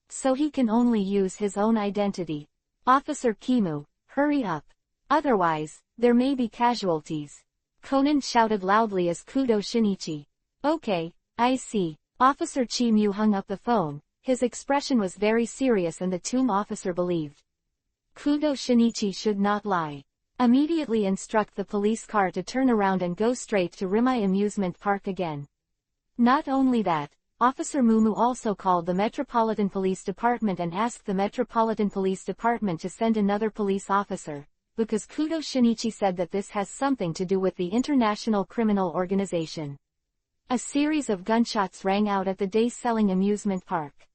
So he can only use his own identity. Officer Kimu, hurry up. Otherwise, there may be casualties. Conan shouted loudly as Kudo Shinichi. Okay, I see. Officer Chimu hung up the phone. His expression was very serious and the Tomb officer believed. Kudo Shinichi should not lie. Immediately instruct the police car to turn around and go straight to Rimai amusement park again. Not only that, Officer Mumu also called the Metropolitan Police Department and asked the Metropolitan Police Department to send another police officer, because Kudo Shinichi said that this has something to do with the International Criminal Organization. A series of gunshots rang out at the day-selling amusement park.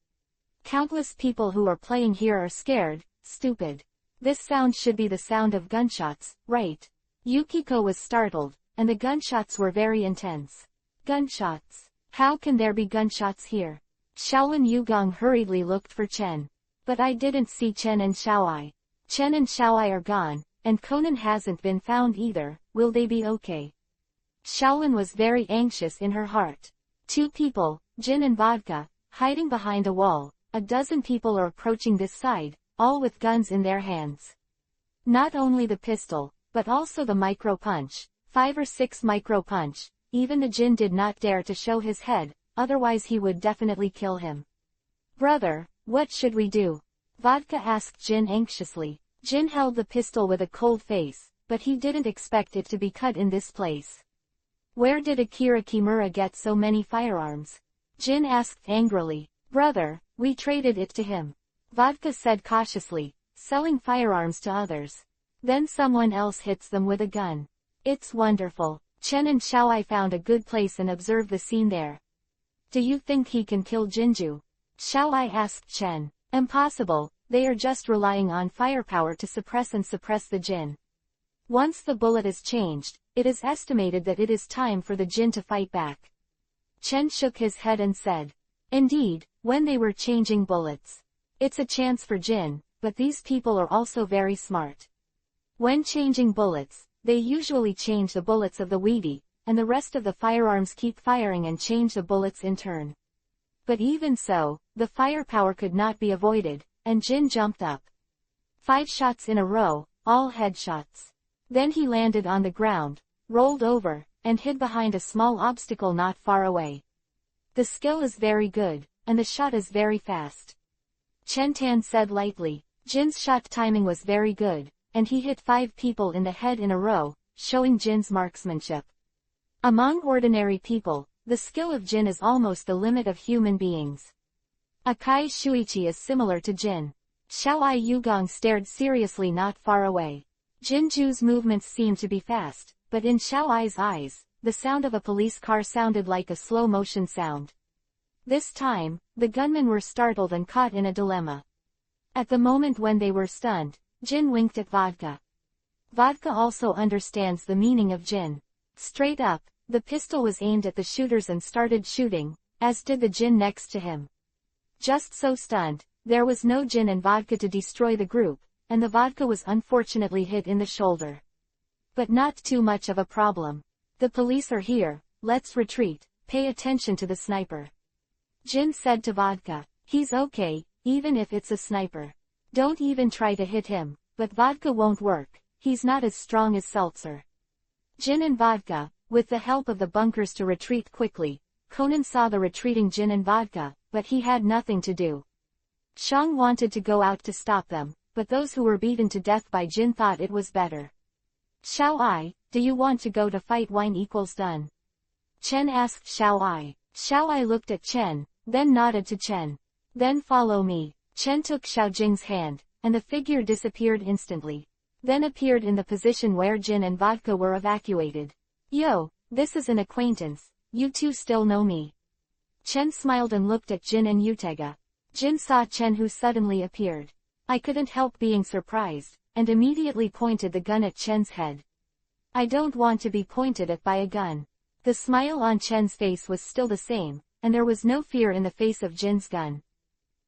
Countless people who are playing here are scared, stupid. This sound should be the sound of gunshots, right? Yukiko was startled, and the gunshots were very intense. Gunshots. How can there be gunshots here? Shaolin Yugong hurriedly looked for Chen. But I didn't see Chen and Xiaoai. Chen and Xiaoai are gone, and Conan hasn't been found either. Will they be okay? Shaolin was very anxious in her heart. 2 people, Jin and Vodka, hiding behind a wall. A dozen people are approaching this side, all with guns in their hands. Not only the pistol, but also the micro-punch. 5 or 6 micro-punch. Even the Jin did not dare to show his head, otherwise he would definitely kill him. Brother, What should we do? Vodka asked Jin anxiously. Jin held the pistol with a cold face, but he didn't expect it to be cut in this place. Where did Akira Kimura get so many firearms? Jin asked angrily. Brother, we traded it to him. Vodka said cautiously, selling firearms to others. Then someone else hits them with a gun. It's wonderful. Chen and Xiaoai found a good place and observed the scene there. Do you think he can kill Jinju? Xiaoai asked Chen. Impossible, they are just relying on firepower to suppress the Jin. Once the bullet is changed, it is estimated that it is time for the Jin to fight back. Chen shook his head and said. Indeed, when they were changing bullets. It's a chance for Jin, but these people are also very smart. When changing bullets, they usually change the bullets of the weedy, and the rest of the firearms keep firing and change the bullets in turn. But even so, the firepower could not be avoided, and Jin jumped up. 5 shots in a row, all headshots. Then he landed on the ground, rolled over, and hid behind a small obstacle not far away. The skill is very good, and the shot is very fast. Chen Tan said lightly. Jin's shot timing was very good, and he hit 5 people in the head in a row, showing Jin's marksmanship. Among ordinary people, the skill of Jin is almost the limit of human beings. Akai Shuichi is similar to Jin. Xiaoai Yugong stared seriously not far away. Jinju's movements seemed to be fast, but in Xiaoai's eyes, the sound of a police car sounded like a slow-motion sound. This time, the gunmen were startled and caught in a dilemma. At the moment when they were stunned, Jin winked at Vodka. Vodka also understands the meaning of Jin. Straight up, the pistol was aimed at the shooters and started shooting, as did the Jin next to him. Just so stunned, there was no Jin and Vodka to destroy the group, and the Vodka was unfortunately hit in the shoulder. But not too much of a problem. The police are here, let's retreat, pay attention to the sniper. Jin said to Vodka. He's okay, even if it's a sniper. Don't even try to hit him, but Vodka won't work, he's not as strong as Seltzer. Jin and Vodka, with the help of the bunkers to retreat quickly. Conan saw the retreating Jin and Vodka, but he had nothing to do. Shang wanted to go out to stop them, but those who were beaten to death by Jin thought it was better. Xiaoai, do you want to go to fight? Wine equals done. Chen asked Xiaoai. Xiaoai looked at Chen, then nodded to Chen. Then follow me. Chen took Xiaojing's hand, and the figure disappeared instantly. Then appeared in the position where Jin and Vodka were evacuated. Yo, this is an acquaintance, you two still know me. Chen smiled and looked at Jin and Yutega. Jin saw Chen who suddenly appeared. I couldn't help being surprised, and immediately pointed the gun at Chen's head. I don't want to be pointed at by a gun. The smile on Chen's face was still the same, and there was no fear in the face of Jin's gun.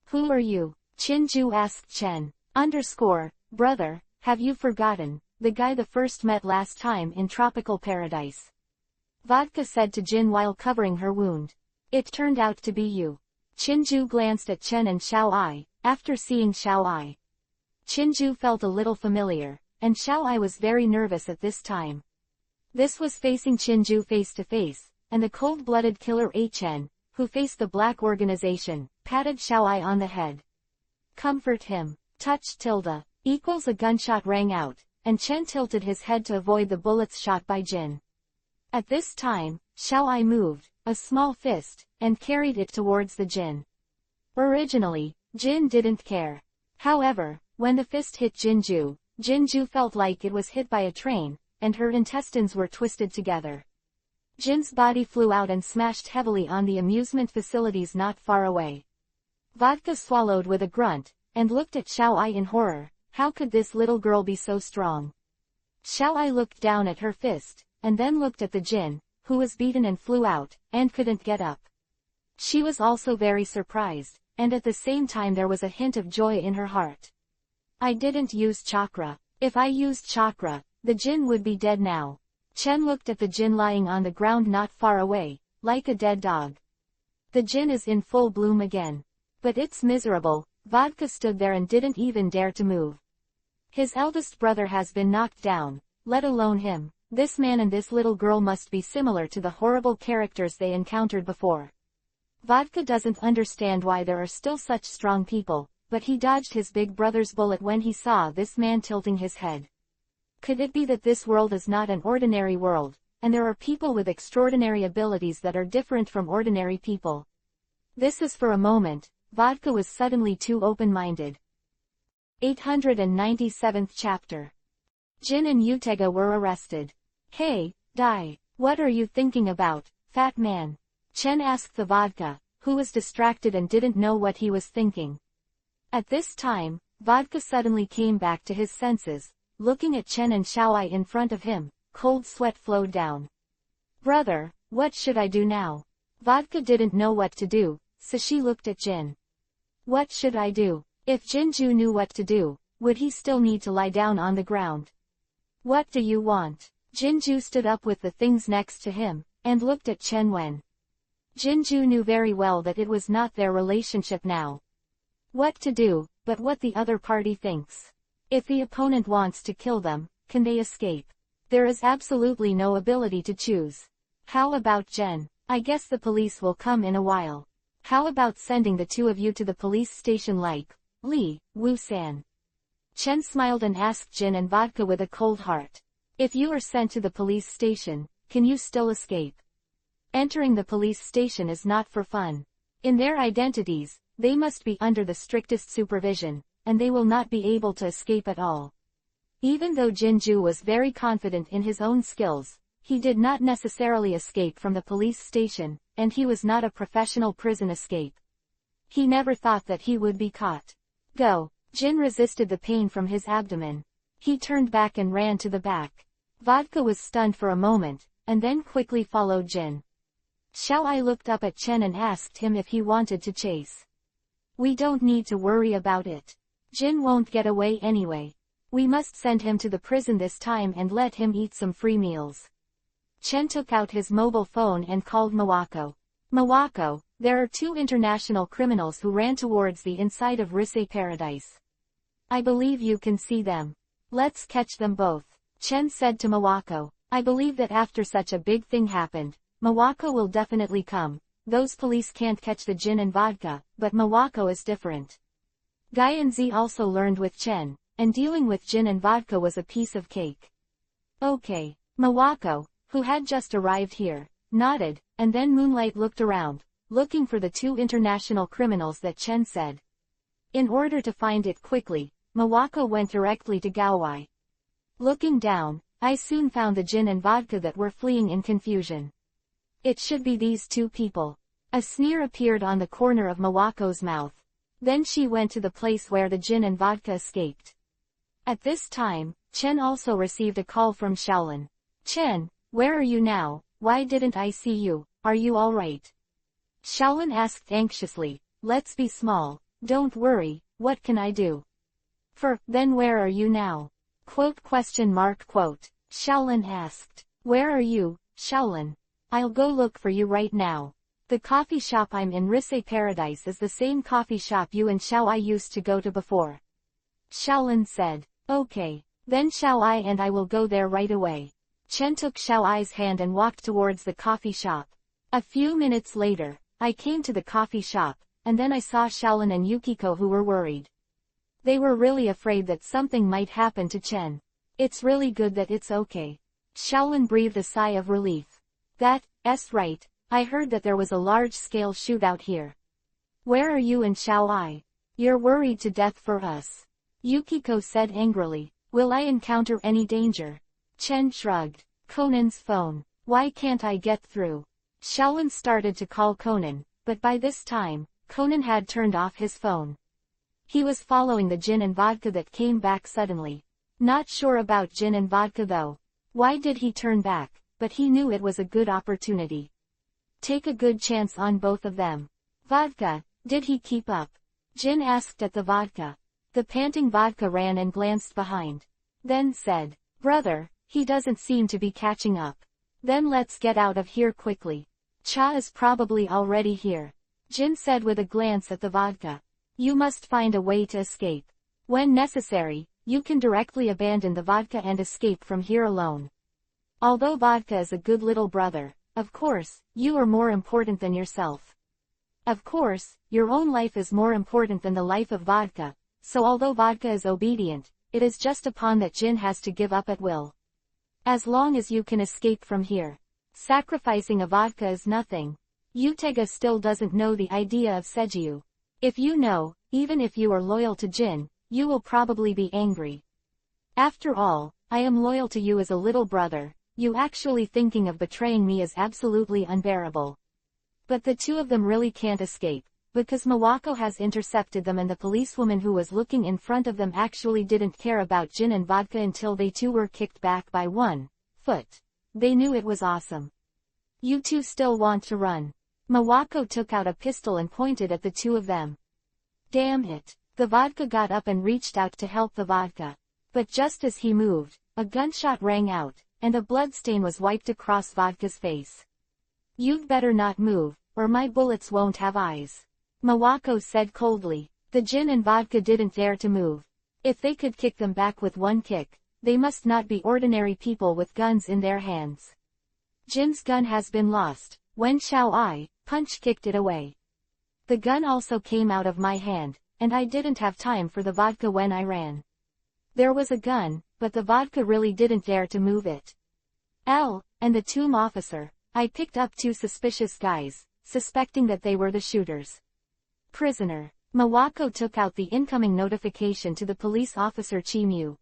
Who are you? Chinju asked Chen. Brother, have you forgotten, the guy the first met last time in Tropical Paradise? Vodka said to Jin while covering her wound. It turned out to be you. Chinju glanced at Chen and Xiaoai, after seeing Xiaoai. Chinju felt a little familiar, and Xiaoai was very nervous at this time. This was facing Chinju face to face, and the cold-blooded killer Chen, who faced the Black Organization, patted Xiaoai on the head. Comfort him. Touch tilde. Equals a gunshot rang out, and Chen tilted his head to avoid the bullets shot by Jin. At this time, Xiaoai moved, a small fist, and carried it towards the Jin. Originally, Jin didn't care. However, when the fist hit Jinju, Jinju felt like it was hit by a train, and her intestines were twisted together. Jin's body flew out and smashed heavily on the amusement facilities not far away. Vodka swallowed with a grunt, and looked at Xiaoai in horror. How could this little girl be so strong? Xiaoai looked down at her fist, and then looked at the Jin, who was beaten and flew out, and couldn't get up. She was also very surprised, and at the same time there was a hint of joy in her heart. I didn't use chakra. If I used chakra, the Jin would be dead now. Chen looked at the Jin lying on the ground not far away, like a dead dog. The Jin is in full bloom again. But it's miserable. Vodka stood there and didn't even dare to move. His eldest brother has been knocked down, let alone him. This man and this little girl must be similar to the horrible characters they encountered before. Vodka doesn't understand why there are still such strong people, but he dodged his big brother's bullet when he saw this man tilting his head. Could it be that this world is not an ordinary world, and there are people with extraordinary abilities that are different from ordinary people? This is for a moment, Vodka was suddenly too open-minded. 897th chapter. Jin and Utega were arrested. Hey, Dai, what are you thinking about, fat man? Chen asked the Vodka, who was distracted and didn't know what he was thinking. At this time, Vodka suddenly came back to his senses, looking at Chen and Xiaoai in front of him, cold sweat flowed down. Brother, what should I do now? Vodka didn't know what to do, so she looked at Jin. What should I do? If Jinju knew what to do, would he still need to lie down on the ground? What do you want? Jinju stood up with the things next to him, and looked at Chen Wen. Jinju knew very well that it was not their relationship now. What to do, but what the other party thinks. If the opponent wants to kill them, can they escape? There is absolutely no ability to choose. How about Jen? I guess the police will come in a while. How about sending the two of you to the police station like Li, Wu-san? Chen smiled and asked Jin and Vodka with a cold heart. If you are sent to the police station, can you still escape? Entering the police station is not for fun. In their identities, they must be under the strictest supervision, and they will not be able to escape at all. Even though Jinju was very confident in his own skills, he did not necessarily escape from the police station, and he was not a professional prison escape. He never thought that he would be caught. Go! Jin resisted the pain from his abdomen. He turned back and ran to the back. Vodka was stunned for a moment, and then quickly followed Jin. Xiaoai looked up at Chen and asked him if he wanted to chase. We don't need to worry about it. Jin won't get away anyway. We must send him to the prison this time and let him eat some free meals. Chen took out his mobile phone and called Mawako. Mawako, there are two international criminals who ran towards the inside of Risei Paradise. I believe you can see them. Let's catch them both. Chen said to Mawako. I believe that after such a big thing happened, Mawako will definitely come. Those police can't catch the Jin and Vodka, but Mawako is different. Guy and Z also learned with Chen, and dealing with Jin and Vodka was a piece of cake. Okay. Mawako, who had just arrived here, nodded, and then Moonlight looked around, looking for the two international criminals that Chen said. In order to find it quickly, Mawako went directly to Gaowai. Looking down, I soon found the Jin and Vodka that were fleeing in confusion. It should be these two people. A sneer appeared on the corner of Mawako's mouth. Then she went to the place where the Jin and Vodka escaped. At this time, Chen also received a call from Shaolin. Chen, where are you now? Why didn't I see you? Are you alright? Shaolin asked anxiously. Let's be small. Don't worry, what can I do? Then where are you now? Quote. Shaolin asked. Where are you, Shaolin? I'll go look for you right now. The coffee shop I'm in Risei Paradise is the same coffee shop you and Xiaoai used to go to before. Shaolin said. Okay. Then Xiaoai and I will go there right away. Chen took Xiaoai's hand and walked towards the coffee shop. A few minutes later, I came to the coffee shop, and then I saw Shaolin and Yukiko who were worried. They were really afraid that something might happen to Chen. It's really good that it's okay. Shaolin breathed a sigh of relief. That's right, I heard that there was a large-scale shootout here. Where are you and Xiaoai? You're worried to death for us. Yukiko said angrily. Will I encounter any danger? Chen shrugged. Conan's phone. Why can't I get through? Shaolin started to call Conan, but by this time, Conan had turned off his phone. He was following the Jin and Vodka that came back suddenly. Not sure about Jin and Vodka though. Why did he turn back? But he knew it was a good opportunity. Take a good chance on both of them. Vodka, did he keep up? Jin asked at the Vodka. The panting Vodka ran and glanced behind. Then said, Brother, he doesn't seem to be catching up. Then let's get out of here quickly. Cha is probably already here. Jin said with a glance at the Vodka. You must find a way to escape. When necessary, you can directly abandon the Vodka and escape from here alone. Although Vodka is a good little brother, of course, you are more important than yourself. Of course, your own life is more important than the life of vodka, so although vodka is obedient, it is just a pawn that Jin has to give up at will. As long as you can escape from here. Sacrificing a vodka is nothing. Utega still doesn't know the idea of Sejiu. If you know, even if you are loyal to Jin, you will probably be angry. After all, I am loyal to you as a little brother, you actually thinking of betraying me is absolutely unbearable. But the two of them really can't escape, because Mawako has intercepted them and the policewoman who was looking in front of them actually didn't care about Jin and vodka until they two were kicked back by 1 foot. They knew it was awesome. You two still want to run. Mawako took out a pistol and pointed at the two of them. Damn it. The vodka got up and reached out to help the vodka. But just as he moved, a gunshot rang out, and a bloodstain was wiped across vodka's face. You'd better not move, or my bullets won't have eyes. Mawako said coldly. The Jin and vodka didn't dare to move. If they could kick them back with one kick, they must not be ordinary people with guns in their hands. Jin's gun has been lost. When shall I? Punch kicked it away. The gun also came out of my hand, and I didn't have time for the vodka when I ran. There was a gun, but the vodka really didn't dare to move it. And the tomb officer. I picked up 2 suspicious guys, suspecting that they were the shooters. Prisoner. Mawako took out the incoming notification to the police officer Chimu.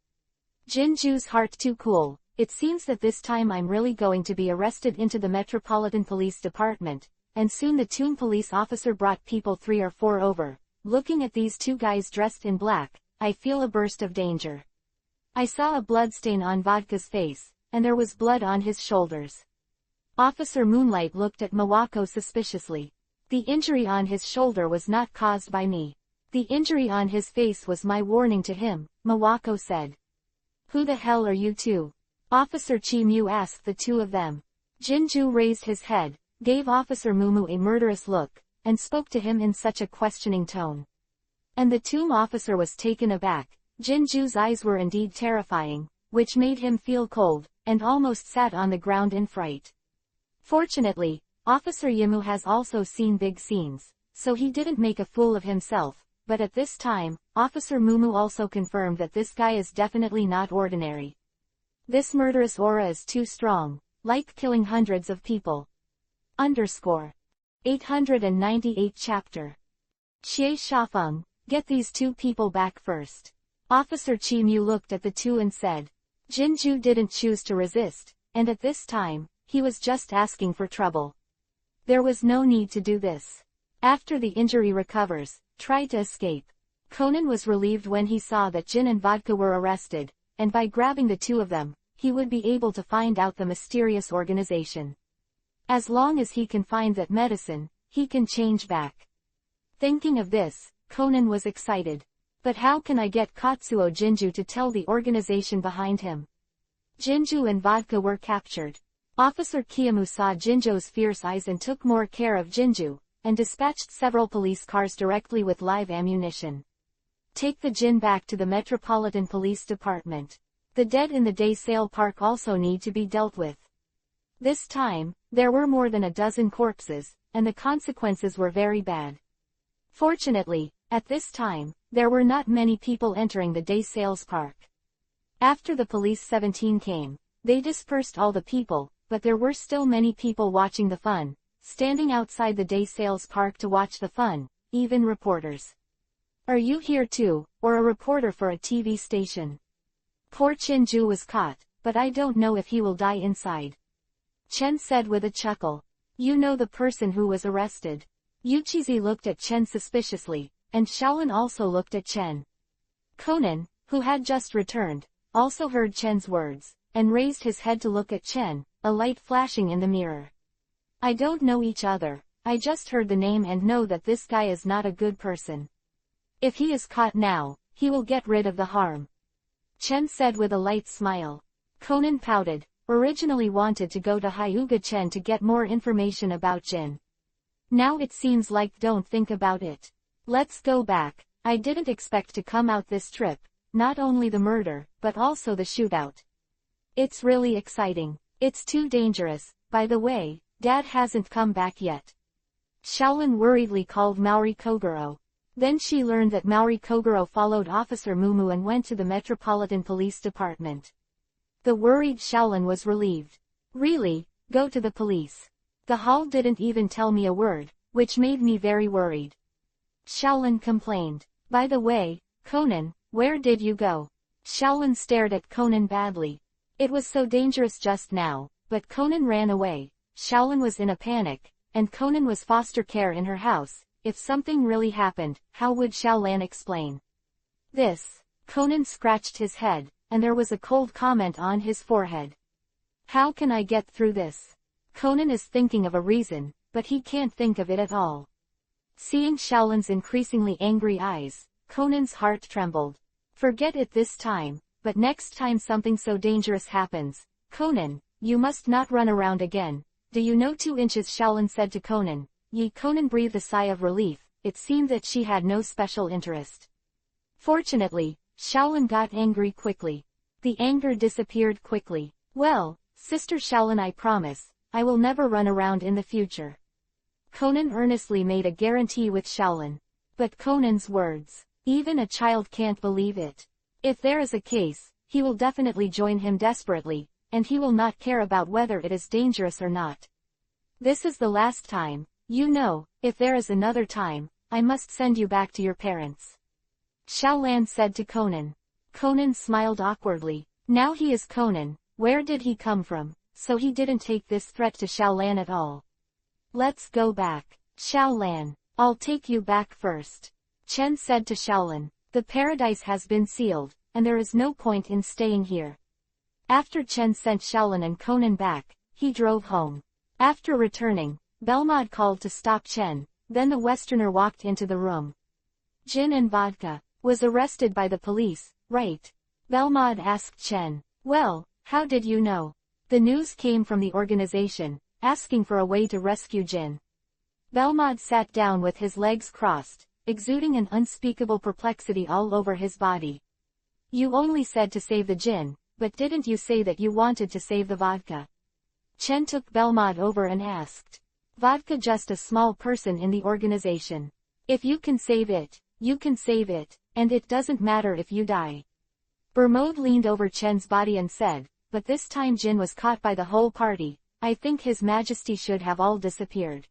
Jinju's heart too cool. It seems that this time I'm really going to be arrested into the Metropolitan Police Department, and soon the tomb police officer brought people 3 or 4 over. Looking at these 2 guys dressed in black, I feel a burst of danger. I saw a bloodstain on vodka's face, and there was blood on his shoulders. Officer Moonlight looked at Mawako suspiciously. The injury on his shoulder was not caused by me. The injury on his face was my warning to him, Mawako said. Who the hell are you two? Officer Chimu asked the 2 of them. Jinju raised his head, gave Officer Mumu a murderous look, and spoke to him in such a questioning tone. And the tomb officer was taken aback. Jinju's eyes were indeed terrifying, which made him feel cold, and almost sat on the ground in fright. Fortunately, Officer Yimu has also seen big scenes, so he didn't make a fool of himself, but at this time, Officer Mumu also confirmed that this guy is definitely not ordinary. This murderous aura is too strong, like killing hundreds of people. 898 chapter. Xie Shafeng, get these 2 people back first. Officer Chimu looked at the 2 and said. Jinju didn't choose to resist, and at this time, he was just asking for trouble. There was no need to do this. After the injury recovers, try to escape. Conan was relieved when he saw that Jin and Vodka were arrested, and by grabbing the 2 of them, he would be able to find out the mysterious organization. As long as he can find that medicine, he can change back. Thinking of this, Conan was excited. But how can I get Katsuo Jinju to tell the organization behind him? Jinju and Vodka were captured. Officer Kiyamu saw Jinju's fierce eyes and took more care of Jinju, and dispatched several police cars directly with live ammunition. Take the Jin back to the Metropolitan Police Department. The dead in the day sale park also need to be dealt with. This time, there were more than a dozen corpses, and the consequences were very bad. Fortunately, at this time, there were not many people entering the day sales park. After the police 17 came, they dispersed all the people, but there were still many people watching the fun, standing outside the day sales park to watch the fun, even reporters. Are you here too, or a reporter for a TV station? Poor Chinju was caught, but I don't know if he will die inside. Chen said with a chuckle. You know the person who was arrested. Yuchizi looked at Chen suspiciously, and Shaolin also looked at Chen. Conan, who had just returned, also heard Chen's words, and raised his head to look at Chen, a light flashing in the mirror. I don't know each other, I just heard the name and know that this guy is not a good person. If he is caught now, he will get rid of the harm. Chen said with a light smile. Conan pouted, originally wanted to go to Hyuga Chen to get more information about Jin. Now it seems like don't think about it. Let's go back. I didn't expect to come out this trip, not only the murder, but also the shootout. It's really exciting. It's too dangerous. By the way, Dad hasn't come back yet. Shaolin worriedly called Maori Kogoro. Then she learned that Maori Kogoro followed Officer Mumu and went to the Metropolitan Police Department. The worried Shaolin was relieved. Really? Go to the police. The hall didn't even tell me a word, which made me very worried. Shaolin complained. By the way, Conan, where did you go? Shaolin stared at Conan badly. It was so dangerous just now, but Conan ran away. Shaolin was in a panic, and Conan was foster care in her house. If something really happened, how would Shaolin explain this? Conan scratched his head, and there was a cold comment on his forehead. How can I get through this? Conan is thinking of a reason, but he can't think of it at all. Seeing Shaolin's increasingly angry eyes, Conan's heart trembled. Forget it this time, but next time something so dangerous happens, Conan, you must not run around again. Do you know 2 inches? Shaolin said to Conan. Conan breathed a sigh of relief. It seemed that she had no special interest. Fortunately, Shaolin got angry quickly. The anger disappeared quickly. Well, Sister Shaolin, I promise, I will never run around in the future. Conan earnestly made a guarantee with Shaolin. But Conan's words, even a child can't believe it. If there is a case, he will definitely join him desperately, and he will not care about whether it is dangerous or not. This is the last time. You know, if there is another time, I must send you back to your parents. Shaolin said to Conan. Conan smiled awkwardly. Now he is Conan. Where did he come from? So he didn't take this threat to Shaolin at all. Let's go back. Shaolin, I'll take you back first. Chen said to Shaolin. The paradise has been sealed, and there is no point in staying here. After Chen sent Shaolin and Conan back, he drove home. After returning, Belmod called to stop Chen, then the Westerner walked into the room. Gin and vodka, was arrested by the police, right? Belmod asked Chen. Well, how did you know? The news came from the organization, asking for a way to rescue Jin. Belmod sat down with his legs crossed, exuding an unspeakable perplexity all over his body. You only said to save the Jin, but didn't you say that you wanted to save the vodka? Chen took Belmod over and asked. Vodka just a small person in the organization. If you can save it, you can save it, and it doesn't matter if you die. Bermode leaned over Chen's body and said, but this time Jin was caught by the whole party. I think His Majesty should have all disappeared.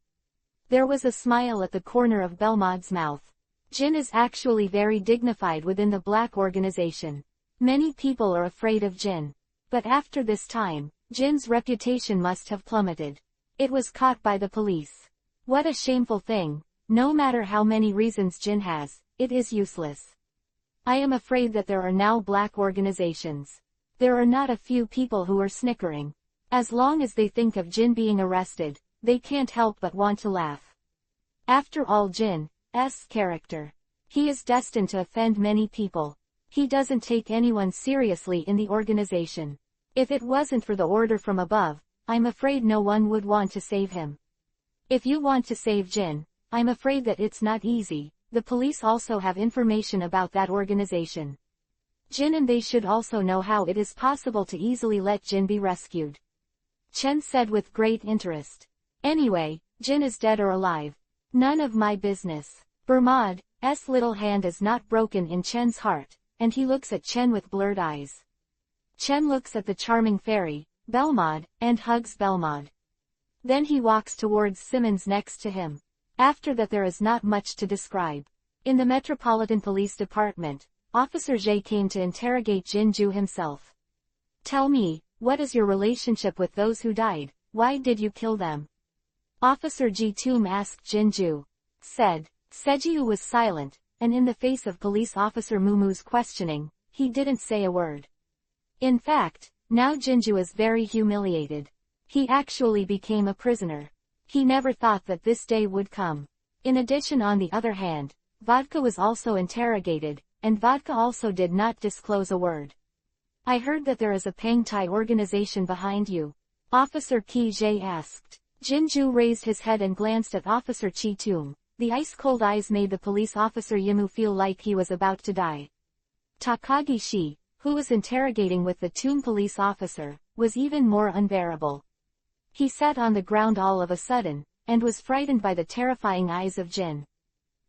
There was a smile at the corner of Belmod's mouth. Jin is actually very dignified within the black organization. Many people are afraid of Jin. But after this time, Jin's reputation must have plummeted. It was caught by the police. What a shameful thing. No matter how many reasons Jin has, it is useless. I am afraid that there are now black organizations. There are not a few people who are snickering. As long as they think of Jin being arrested, they can't help but want to laugh. After all, Jin's character. He is destined to offend many people. He doesn't take anyone seriously in the organization. If it wasn't for the order from above, I'm afraid no one would want to save him. If you want to save Jin, I'm afraid that it's not easy. The police also have information about that organization. Jin and they should also know how it is possible to easily let Jin be rescued. Chen said with great interest. Anyway, Jin is dead or alive. None of my business. Bermod's little hand is not broken in Chen's heart, and he looks at Chen with blurred eyes. Chen looks at the charming fairy, Belmod, and hugs Belmod. Then he walks towards Simmons next to him. After that there is not much to describe. In the Metropolitan Police Department, Officer Jay came to interrogate Jinju himself. Tell me, what is your relationship with those who died? Why did you kill them? Officer Jitum asked Jinju. Sejiu was silent, and in the face of Police Officer Mumu's questioning, he didn't say a word. In fact, now Jinju is very humiliated. He actually became a prisoner. He never thought that this day would come. In addition, on the other hand, Vodka was also interrogated, and Vodka also did not disclose a word. I heard that there is a Pangtai organization behind you. Officer Ki Jae asked. Jinju raised his head and glanced at Officer Chi Tum. The ice-cold eyes made the police officer Yimu feel like he was about to die. Takagi Shi, who was interrogating with the Tum police officer, was even more unbearable. He sat on the ground all of a sudden, and was frightened by the terrifying eyes of Jin.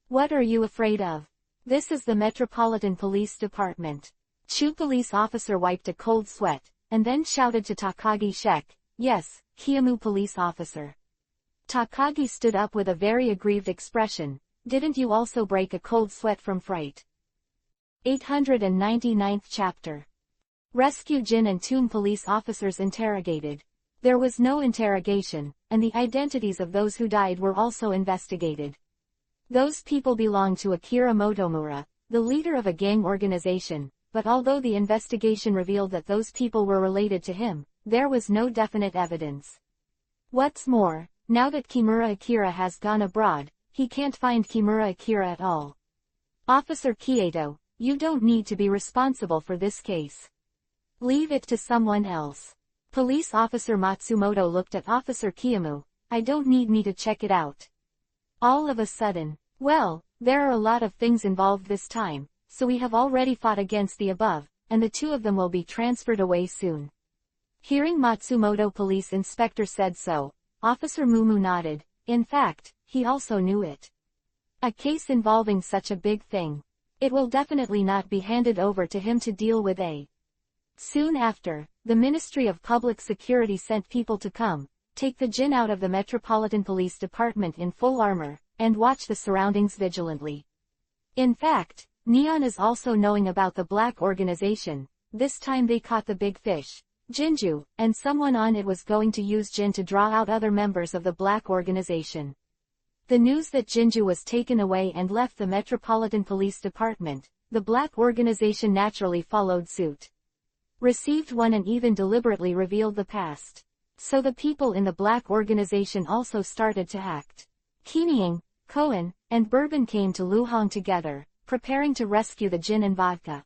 What are you afraid of? This is the Metropolitan Police Department. Chu police officer wiped a cold sweat, and then shouted to Takagi Shek, yes, Kiyomu police officer. Takagi stood up with a very aggrieved expression, didn't you also break a cold sweat from fright? 899th chapter. Rescue Jin and Toon police officers interrogated. There was no interrogation, and the identities of those who died were also investigated. Those people belonged to Akira Motomura, the leader of a gang organization, but although the investigation revealed that those people were related to him, there was no definite evidence. What's more, now that Kimura Akira has gone abroad, he can't find Kimura Akira at all. Officer Kieto, you don't need to be responsible for this case. Leave it to someone else. Police Officer Matsumoto looked at Officer Kiyomu, I don't need me to check it out. All of a sudden, well, there are a lot of things involved this time, so we have already fought against the above, and the two of them will be transferred away soon. Hearing Matsumoto police inspector said so, Officer Mumu nodded, in fact, he also knew it. A case involving such a big thing. It will definitely not be handed over to him to deal with. Soon after, the Ministry of Public Security sent people to come, take the Jin out of the Metropolitan Police Department in full armor, and watch the surroundings vigilantly. In fact, Neon is also knowing about the black organization. This time they caught the big fish, Jinju, and someone on it was going to use Jin to draw out other members of the black organization. The news that Jinju was taken away and left the Metropolitan Police Department, the black organization naturally followed suit. Received one and even deliberately revealed the past. So the people in the black organization also started to act. Kinying, Koen, and Bourbon came to Luhong together, preparing to rescue the Jin and vodka.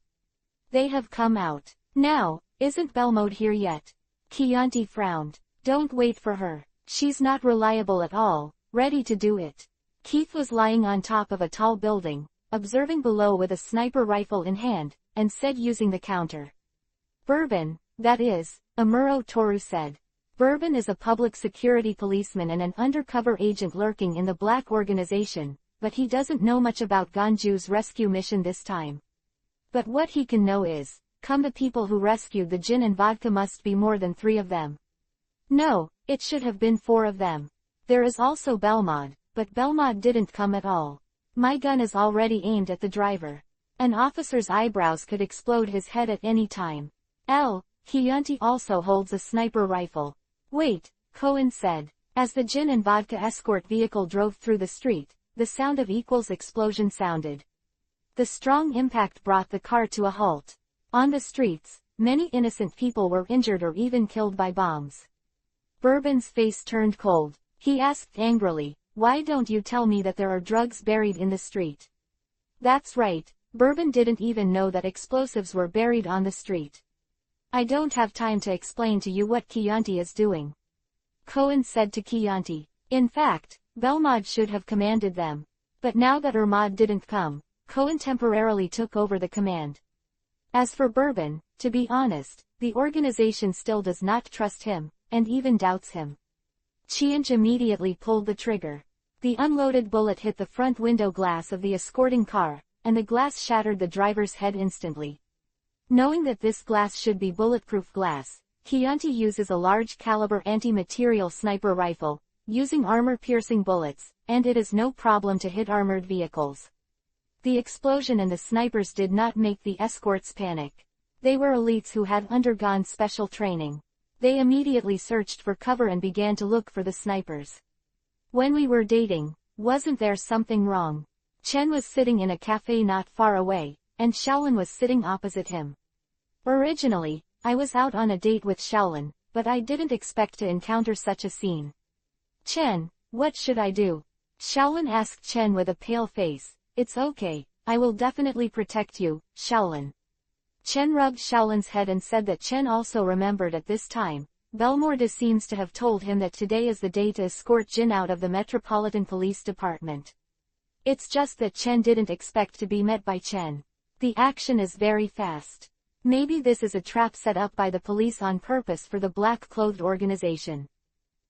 They have come out. Now, isn't Belmode here yet? Chianti frowned. Don't wait for her. She's not reliable at all, ready to do it. Keith was lying on top of a tall building, observing below with a sniper rifle in hand, and said using the counter. Bourbon, that is, Amuro Toru said. Bourbon is a public security policeman and an undercover agent lurking in the black organization, but he doesn't know much about Ganju's rescue mission this time. But what he can know is, come the people who rescued the Jin and vodka must be more than 3 of them. No, it should have been 4 of them. There is also Belmode, but Belmode didn't come at all. My gun is already aimed at the driver. An officer's eyebrows could explode his head at any time. Chianti also holds a sniper rifle. Wait, Koen said. As the Jin and vodka escort vehicle drove through the street, the sound of equals explosion sounded. The strong impact brought the car to a halt. On the streets, many innocent people were injured or even killed by bombs. Bourbon's face turned cold. He asked angrily, why don't you tell me that there are drugs buried in the street? That's right, Bourbon didn't even know that explosives were buried on the street. I don't have time to explain to you what Chianti is doing. Koen said to Chianti. In fact, Belmode should have commanded them. But now that Ermod didn't come, Koen temporarily took over the command. As for Bourbon, to be honest, the organization still does not trust him, and even doubts him. Chianti immediately pulled the trigger. The unloaded bullet hit the front window glass of the escorting car, and the glass shattered the driver's head instantly. Knowing that this glass should be bulletproof glass, Chianti uses a large-caliber anti-material sniper rifle, using armor-piercing bullets, and it is no problem to hit armored vehicles. The explosion and the snipers did not make the escorts panic. They were elites who had undergone special training. They immediately searched for cover and began to look for the snipers. When we were dating, wasn't there something wrong? Chen was sitting in a cafe not far away, and Shaolin was sitting opposite him. Originally, I was out on a date with Shaolin, but I didn't expect to encounter such a scene. Chen, what should I do? Shaolin asked Chen with a pale face. It's okay, I will definitely protect you, Shaolin. Chen rubbed Shaolin's head and said that Chen also remembered at this time. Belmorde seems to have told him that today is the day to escort Jin out of the Metropolitan Police Department. It's just that Chen didn't expect to be met by Chen. The action is very fast. Maybe this is a trap set up by the police on purpose for the black-clothed organization.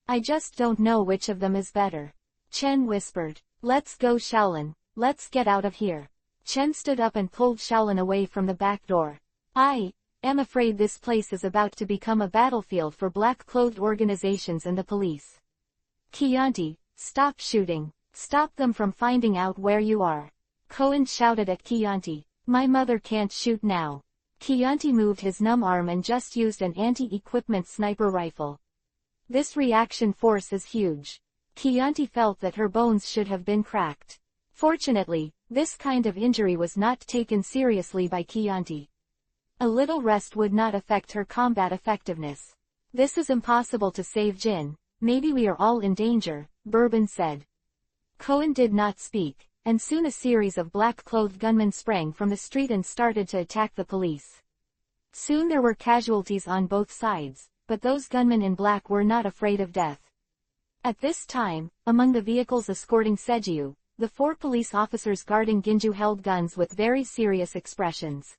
I just don't know which of them is better. Chen whispered. Let's go, Shaolin. Let's get out of here. Chen stood up and pulled Shaolin away from the back door. I am afraid this place is about to become a battlefield for black-clothed organizations and the police. Chianti, stop shooting. Stop them from finding out where you are. Cohen shouted at Chianti. My mother can't shoot now. Chianti moved his numb arm and just used an anti-equipment sniper rifle. This reaction force is huge. Chianti felt that her bones should have been cracked. Fortunately, this kind of injury was not taken seriously by Chianti. A little rest would not affect her combat effectiveness. This is impossible to save Jin. Maybe we are all in danger, Bourbon said. Cohen did not speak, and soon a series of black-clothed gunmen sprang from the street and started to attack the police. Soon there were casualties on both sides, but those gunmen in black were not afraid of death. At this time, among the vehicles escorting Sejiu, the 4 police officers guarding Ginju held guns with very serious expressions.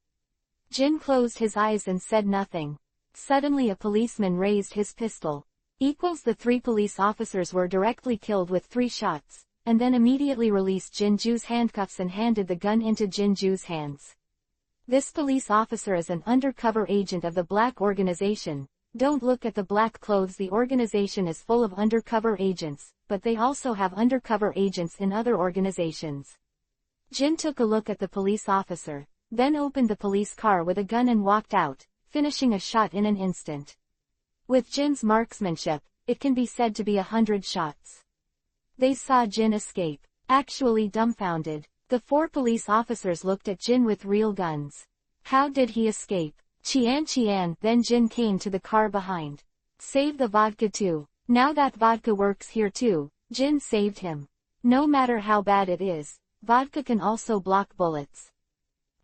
Jin closed his eyes and said nothing. Suddenly a policeman raised his pistol. The 3 police officers were directly killed with 3 shots, and then immediately released Jinju's handcuffs and handed the gun into Jinju's hands. This police officer is an undercover agent of the black organization. Don't look at the black clothes. The organization is full of undercover agents, but they also have undercover agents in other organizations. Jin took a look at the police officer, then opened the police car with a gun and walked out, finishing a shot in an instant. With Jin's marksmanship, it can be said to be 100 shots. They saw Jin escape. Actually dumbfounded, the 4 police officers looked at Jin with real guns. How did he escape? Qian. Then Jin came to the car behind. Save the vodka too. Now that vodka works here too, Jin saved him. No matter how bad it is, vodka can also block bullets.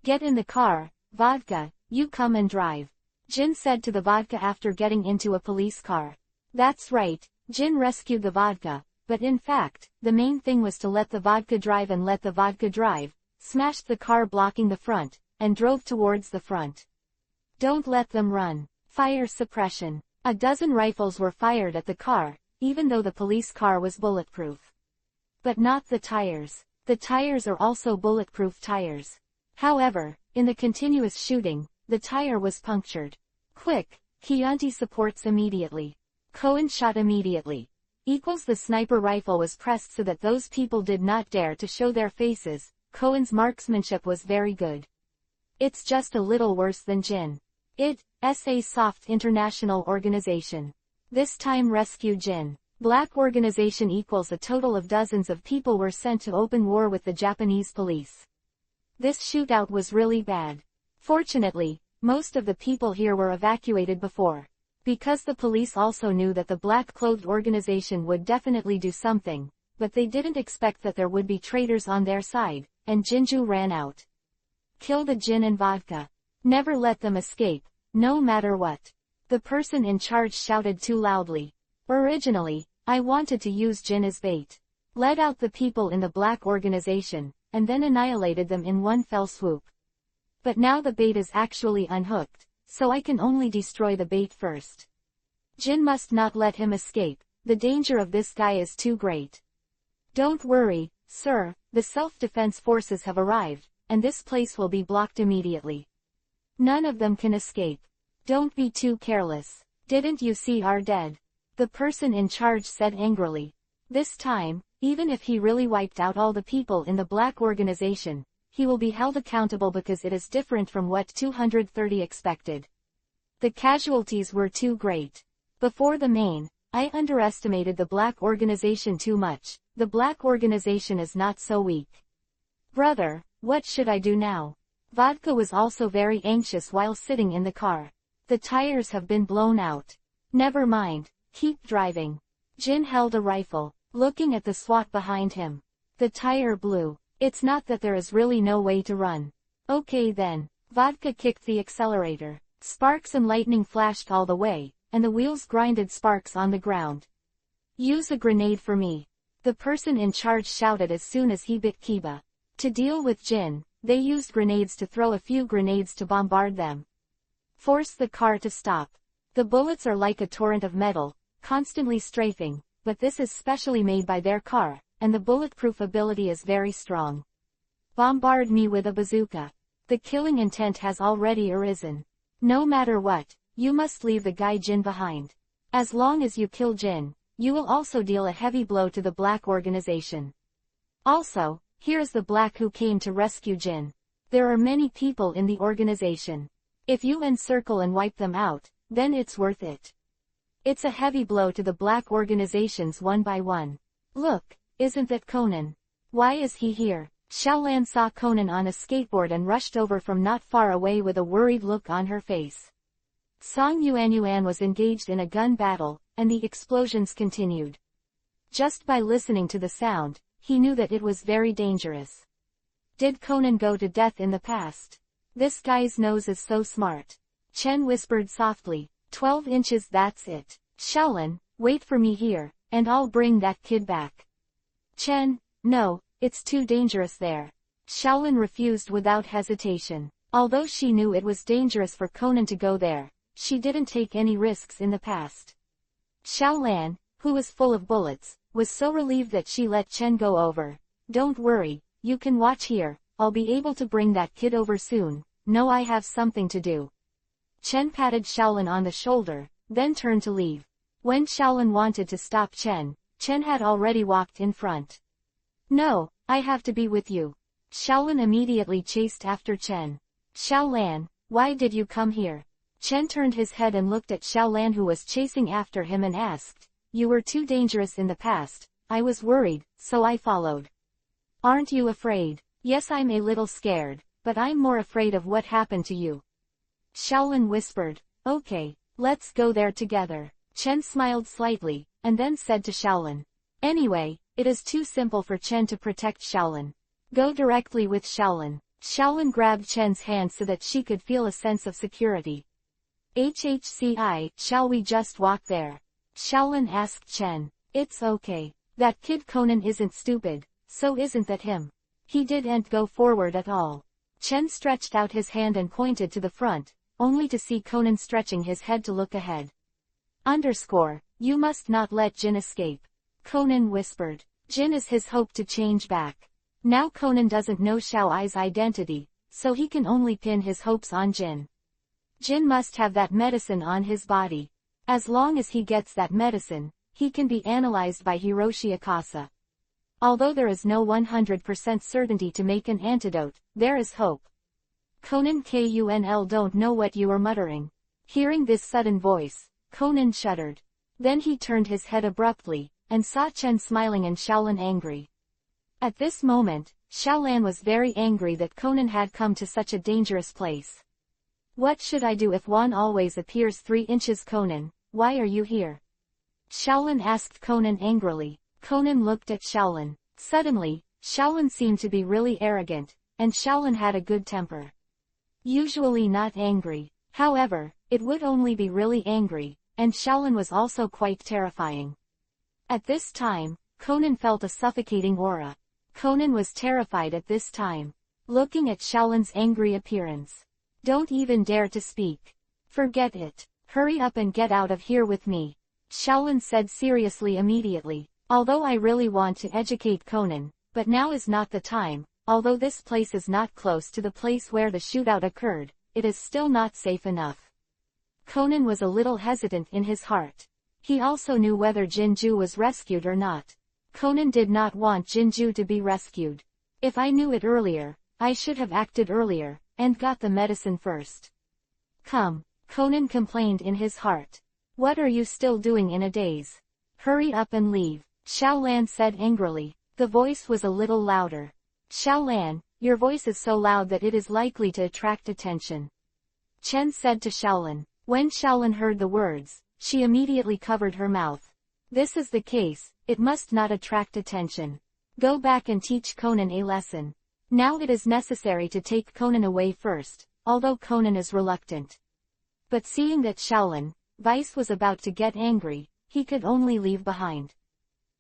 Get in the car, vodka, you come and drive. Jin said to the vodka after getting into a police car. That's right, Jin rescued the vodka, but in fact, the main thing was to let the vodka drive and let the vodka drive, smashed the car blocking the front, and drove towards the front. Don't let them run. Fire suppression. A dozen rifles were fired at the car, even though the police car was bulletproof. But not the tires. The tires are also bulletproof tires. However, in the continuous shooting, the tire was punctured. Quick, Chianti supports immediately. Cohen shot immediately. The sniper rifle was pressed so that those people did not dare to show their faces. Cohen's marksmanship was very good. It's just a little worse than Jin. It's a soft international organization. This time rescue Jin. Black organization equals a total of dozens of people were sent to open war with the Japanese police. This shootout was really bad. Fortunately, most of the people here were evacuated before. Because the police also knew that the black-clothed organization would definitely do something, but they didn't expect that there would be traitors on their side, and Jinju ran out. Kill the Jin and vodka. Never let them escape, no matter what. The person in charge shouted too loudly. Originally, I wanted to use Jin as bait. Let out the people in the black organization, and then annihilated them in one fell swoop. But now the bait is actually unhooked, so I can only destroy the bait first. Jin must not let him escape, the danger of this guy is too great. Don't worry, sir, the self-defense forces have arrived, and this place will be blocked immediately. None of them can escape. Don't be too careless. Didn't you see our dead? The person in charge said angrily. This time, even if he really wiped out all the people in the black organization, he will be held accountable because it is different from what 230 expected. The casualties were too great. Before the main, I underestimated the black organization too much. The black organization is not so weak. Brother, what should I do now? Vodka was also very anxious while sitting in the car. The tires have been blown out. Never mind, keep driving. Jin held a rifle, looking at the SWAT behind him. The tire blew. It's not that there is really no way to run. Okay then. Vodka kicked the accelerator. Sparks and lightning flashed all the way, and the wheels grinded sparks on the ground. Use a grenade for me. The person in charge shouted as soon as he bit Kiba. To deal with Jin, they used grenades to throw a few grenades to bombard them. Force the car to stop. The bullets are like a torrent of metal, constantly strafing, but this is specially made by their car, and the bulletproof ability is very strong. Bombard me with a bazooka. The killing intent has already arisen. No matter what, you must leave the guy Jin behind. As long as you kill Jin, you will also deal a heavy blow to the black organization. Also, here's the black who came to rescue Jin. There are many people in the organization. If you encircle and wipe them out, then it's worth it. It's a heavy blow to the black organizations one by one. Look, isn't that Conan? Why is he here? Xiaolan saw Conan on a skateboard and rushed over from not far away with a worried look on her face. Song Yuanyuan was engaged in a gun battle, and the explosions continued. Just by listening to the sound, he knew that it was very dangerous. Did Conan go to death in the past? This guy's nose is so smart. Chen whispered softly, 12 inches, that's it. Xiaolan, wait for me here, and I'll bring that kid back. Chen, no, it's too dangerous there. Xiaolan refused without hesitation. Although she knew it was dangerous for Conan to go there, she didn't take any risks in the past. Xiaolan, who was full of bullets, was so relieved that she let Chen go over. Don't worry, you can watch here, I'll be able to bring that kid over soon. No, I have something to do. Chen patted Xiaolan on the shoulder, then turned to leave. When Xiaolan wanted to stop Chen, Chen had already walked in front. No, I have to be with you. Xiaolan immediately chased after Chen. Xiaolan, why did you come here? Chen turned his head and looked at Xiaolan, who was chasing after him, and asked, you were too dangerous in the past. I was worried, so I followed. Aren't you afraid? Yes, I'm a little scared, but I'm more afraid of what happened to you. Xiaolan whispered, okay, let's go there together. Chen smiled slightly, and then said to Xiaolan, anyway, it is too simple for Chen to protect Xiaolan. Go directly with Xiaolan. Xiaolan grabbed Chen's hand so that she could feel a sense of security. HHCI, shall we just walk there? Xiaolan asked Chen. It's okay. That kid Conan isn't stupid, so isn't that him? He didn't go forward at all. Chen stretched out his hand and pointed to the front, only to see Conan stretching his head to look ahead. You must not let Jin escape. Conan whispered. Jin is his hope to change back. Now Conan doesn't know Xiao Ai's identity, so he can only pin his hopes on Jin. Jin must have that medicine on his body. As long as he gets that medicine, he can be analyzed by Hiroshi Akasa. Although there is no 100% certainty to make an antidote, there is hope. Conan Kunl, don't know what you are muttering. Hearing this sudden voice, Conan shuddered. Then he turned his head abruptly, and saw Chen smiling and Xiaolan angry. At this moment, Xiaolan was very angry that Conan had come to such a dangerous place. What should I do if one always appears 3 inches? Conan, why are you here? Xiaolan asked Conan angrily. Conan looked at Xiaolan. Suddenly, Xiaolan seemed to be really arrogant, and Xiaolan had a good temper. Usually not angry. However, it would only be really angry, and Xiaolan was also quite terrifying. At this time, Conan felt a suffocating aura. Conan was terrified at this time. Looking at Xiaolan's angry appearance. Don't even dare to speak. Forget it. Hurry up and get out of here with me. Xiaolan said seriously immediately. Although I really want to educate Conan, but now is not the time. Although this place is not close to the place where the shootout occurred, it is still not safe enough. Conan was a little hesitant in his heart. He also knew whether Jinju was rescued or not. Conan did not want Jinju to be rescued. If I knew it earlier, I should have acted earlier, and got the medicine first. Come, Conan complained in his heart. What are you still doing in a daze? Hurry up and leave, Xiaolan said angrily. The voice was a little louder. Xiaolan, your voice is so loud that it is likely to attract attention. Chen said to Xiaolan. When Xiaolan heard the words, she immediately covered her mouth. This is the case, it must not attract attention. Go back and teach Conan a lesson. Now it is necessary to take Conan away first, although Conan is reluctant. But seeing that Xiaolan, Vice was about to get angry, he could only leave behind.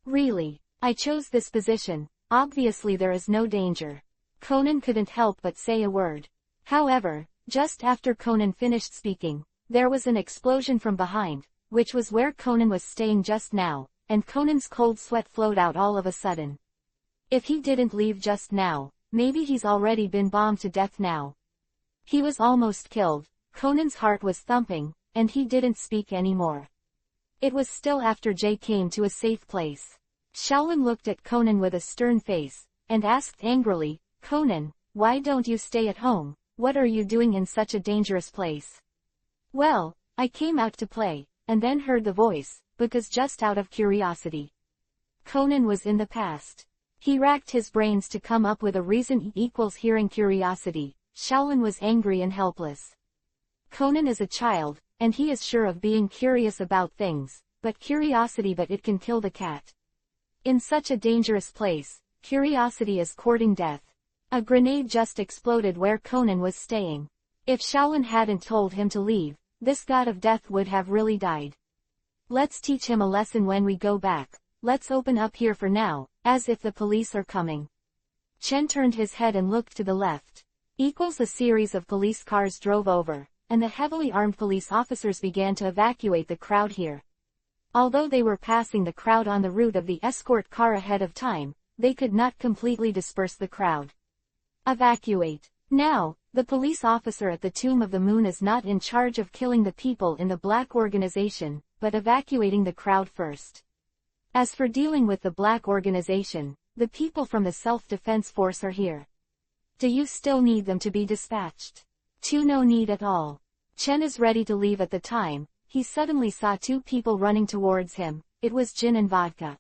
Really, I chose this position, obviously there is no danger. Conan couldn't help but say a word. However, just after Conan finished speaking, there was an explosion from behind, which was where Conan was staying just now, and Conan's cold sweat flowed out all of a sudden. If he didn't leave just now, maybe he's already been bombed to death now. He was almost killed, Conan's heart was thumping, and he didn't speak anymore. It was still after Jay came to a safe place. Shaolin looked at Conan with a stern face, and asked angrily, "Conan, why don't you stay at home? What are you doing in such a dangerous place?" "Well, I came out to play, and then heard the voice, because just out of curiosity." Conan was in the past. He racked his brains to come up with a reason equals hearing curiosity. Shaolin was angry and helpless. Conan is a child, and he is sure of being curious about things, but it can kill the cat. In such a dangerous place, curiosity is courting death. A grenade just exploded where Conan was staying. If Shaolin hadn't told him to leave, this god of death would have really died. "Let's teach him a lesson when we go back. Let's open up here for now, as if the police are coming." Chen turned his head and looked to the left. A series of police cars drove over, and the heavily armed police officers began to evacuate the crowd here. Although they were passing the crowd on the route of the escort car ahead of time, they could not completely disperse the crowd. Evacuate. Now, the police officer at the Tomb of the Moon is not in charge of killing the people in the Black Organization, but evacuating the crowd first. As for dealing with the Black Organization, the people from the Self-Defense Force are here. Do you still need them to be dispatched? No need at all. Chen is ready to leave at the time. He suddenly saw two people running towards him. It was Jin and Vodka.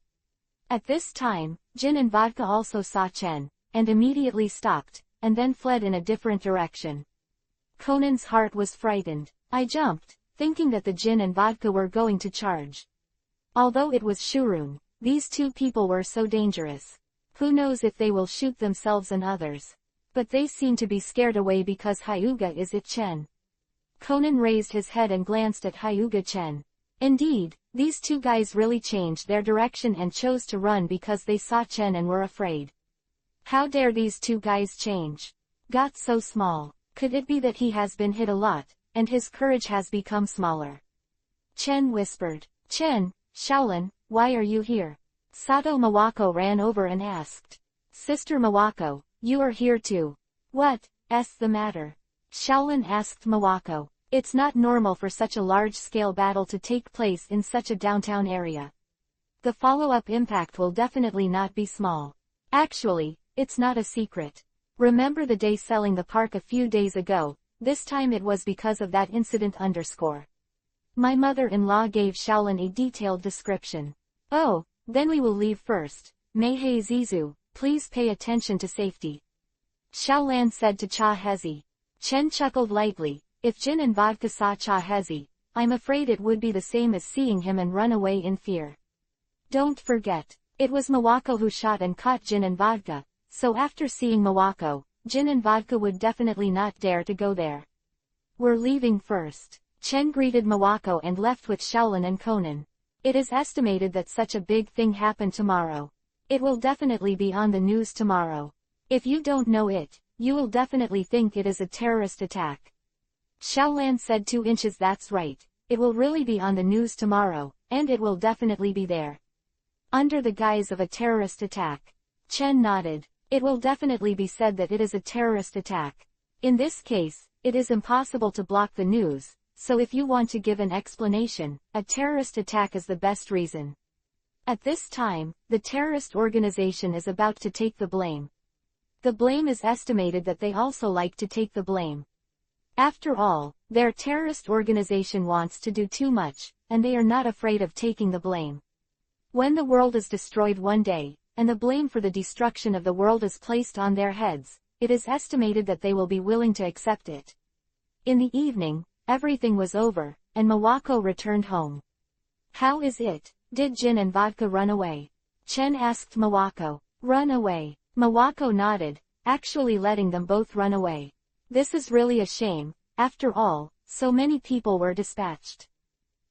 At this time, Jin and Vodka also saw Chen, and immediately stopped, and then fled in a different direction. Conan's heart was frightened. I jumped, thinking that the Jin and Vodka were going to charge. Although it was Shurun, these two people were so dangerous. Who knows if they will shoot themselves and others. But they seem to be scared away because Hyuga is it Chen. Conan raised his head and glanced at Hyuga Chen. Indeed, these two guys really changed their direction and chose to run because they saw Chen and were afraid. How dare these two guys change? Got so small. Could it be that he has been hit a lot, and his courage has become smaller? Chen whispered. "Chen, Shaolin, why are you here?" Sato Mawako ran over and asked. "Sister Mawako, you are here too. What's the matter?" Shaolin asked Mawako. "It's not normal for such a large-scale battle to take place in such a downtown area. The follow-up impact will definitely not be small. Actually, it's not a secret. Remember the day selling the park a few days ago? This time it was because of that incident _ My mother-in-law gave Shaolin a detailed description. "Oh, then we will leave first. Meihei Zizu, please pay attention to safety," Shaolin said to Cha Hezi. Chen chuckled lightly. If Jin and Vodka saw Cha Hezi, I'm afraid it would be the same as seeing him and run away in fear. Don't forget, it was Mawako who shot and caught Jin and Vodka, so after seeing Mawako, Jin and Vodka would definitely not dare to go there. "We're leaving first." Chen greeted Mawako and left with Shaolin and Conan. It is estimated that such a big thing happened tomorrow. It will definitely be on the news tomorrow. If you don't know it, you will definitely think it is a terrorist attack. Shaolin said 2 inches. That's right. It will really be on the news tomorrow, and it will definitely be there. Under the guise of a terrorist attack. Chen nodded. It will definitely be said that it is a terrorist attack. In this case, it is impossible to block the news. So if you want to give an explanation, a terrorist attack is the best reason. At this time, the terrorist organization is about to take the blame. The blame is estimated that they also like to take the blame. After all, their terrorist organization wants to do too much, and they are not afraid of taking the blame. When the world is destroyed one day, and the blame for the destruction of the world is placed on their heads, it is estimated that they will be willing to accept it. In the evening, everything was over, and Mawako returned home. "How is it? Did Jin and Vodka run away?" Chen asked Mawako. "Run away?" Mawako nodded, actually letting them both run away. This is really a shame. After all, so many people were dispatched.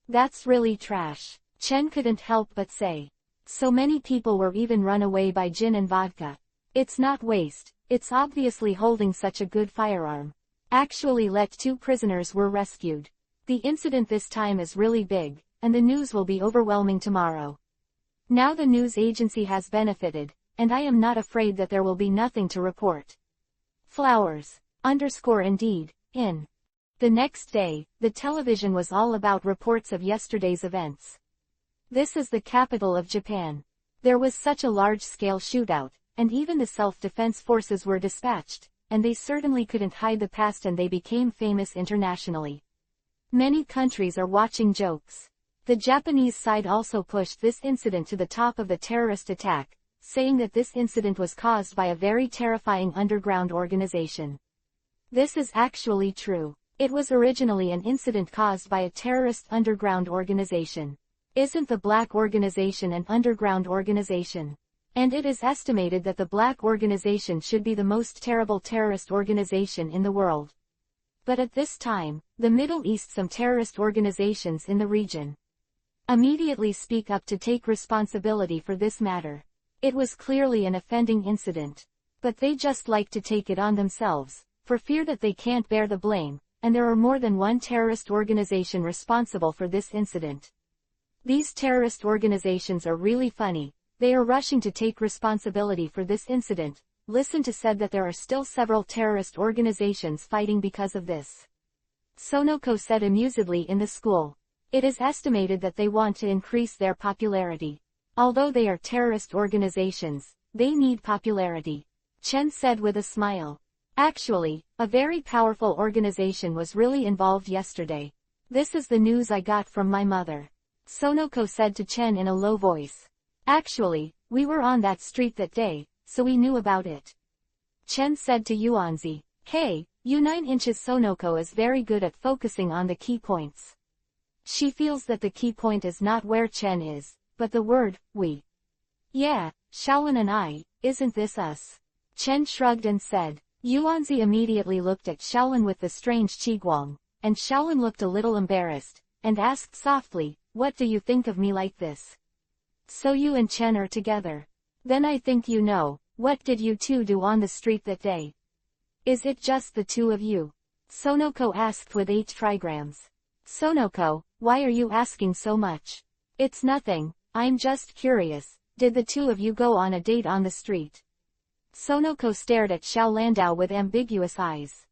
That's really trash. Chen couldn't help but say. So many people were even run away by Jin and Vodka. It's not waste, it's obviously holding such a good firearm. Actually let 2 prisoners were rescued. The incident this time is really big, and the news will be overwhelming tomorrow. Now the news agency has benefited, and I am not afraid that there will be nothing to report. Flowers. Indeed, in. The next day, the television was all about reports of yesterday's events. This is the capital of Japan. There was such a large-scale shootout, and even the self-defense forces were dispatched, and they certainly couldn't hide the past, and they became famous internationally. Many countries are watching jokes. The Japanese side also pushed this incident to the top of the terrorist attack, saying that this incident was caused by a very terrifying underground organization. This is actually true. It was originally an incident caused by a terrorist underground organization. Isn't the Black organization an underground organization? And it is estimated that the Black organization should be the most terrible terrorist organization in the world. But at this time, the Middle East, some terrorist organizations in the region immediately speak up to take responsibility for this matter. It was clearly an offending incident. But they just like to take it on themselves, for fear that they can't bear the blame, and there are more than one terrorist organization responsible for this incident. These terrorist organizations are really funny. They are rushing to take responsibility for this incident. Listen to said that there are still several terrorist organizations fighting because of this. Sonoko said amusedly in the school. It is estimated that they want to increase their popularity. Although they are terrorist organizations, they need popularity. Chen said with a smile. Actually, a very powerful organization was really involved yesterday. This is the news I got from my mother. Sonoko said to Chen in a low voice. Actually, we were on that street that day, so we knew about it. Chen said to Yuanzi. Hey, you 9 inches. Sonoko is very good at focusing on the key points. She feels that the key point is not where Chen is, but the word, we. Yeah, Shaolin and I, isn't this us? Chen shrugged and said. Yuanzi immediately looked at Shaolin with the strange qiguang, and Shaolin looked a little embarrassed, and asked softly, what do you think of me like this? So you and Chen are together. Then I think you know, what did you two do on the street that day? Is it just the two of you? Sonoko asked with 8 trigrams. Sonoko, why are you asking so much? It's nothing, I'm just curious, did the two of you go on a date on the street? Sonoko stared at Xiao Landau with ambiguous eyes.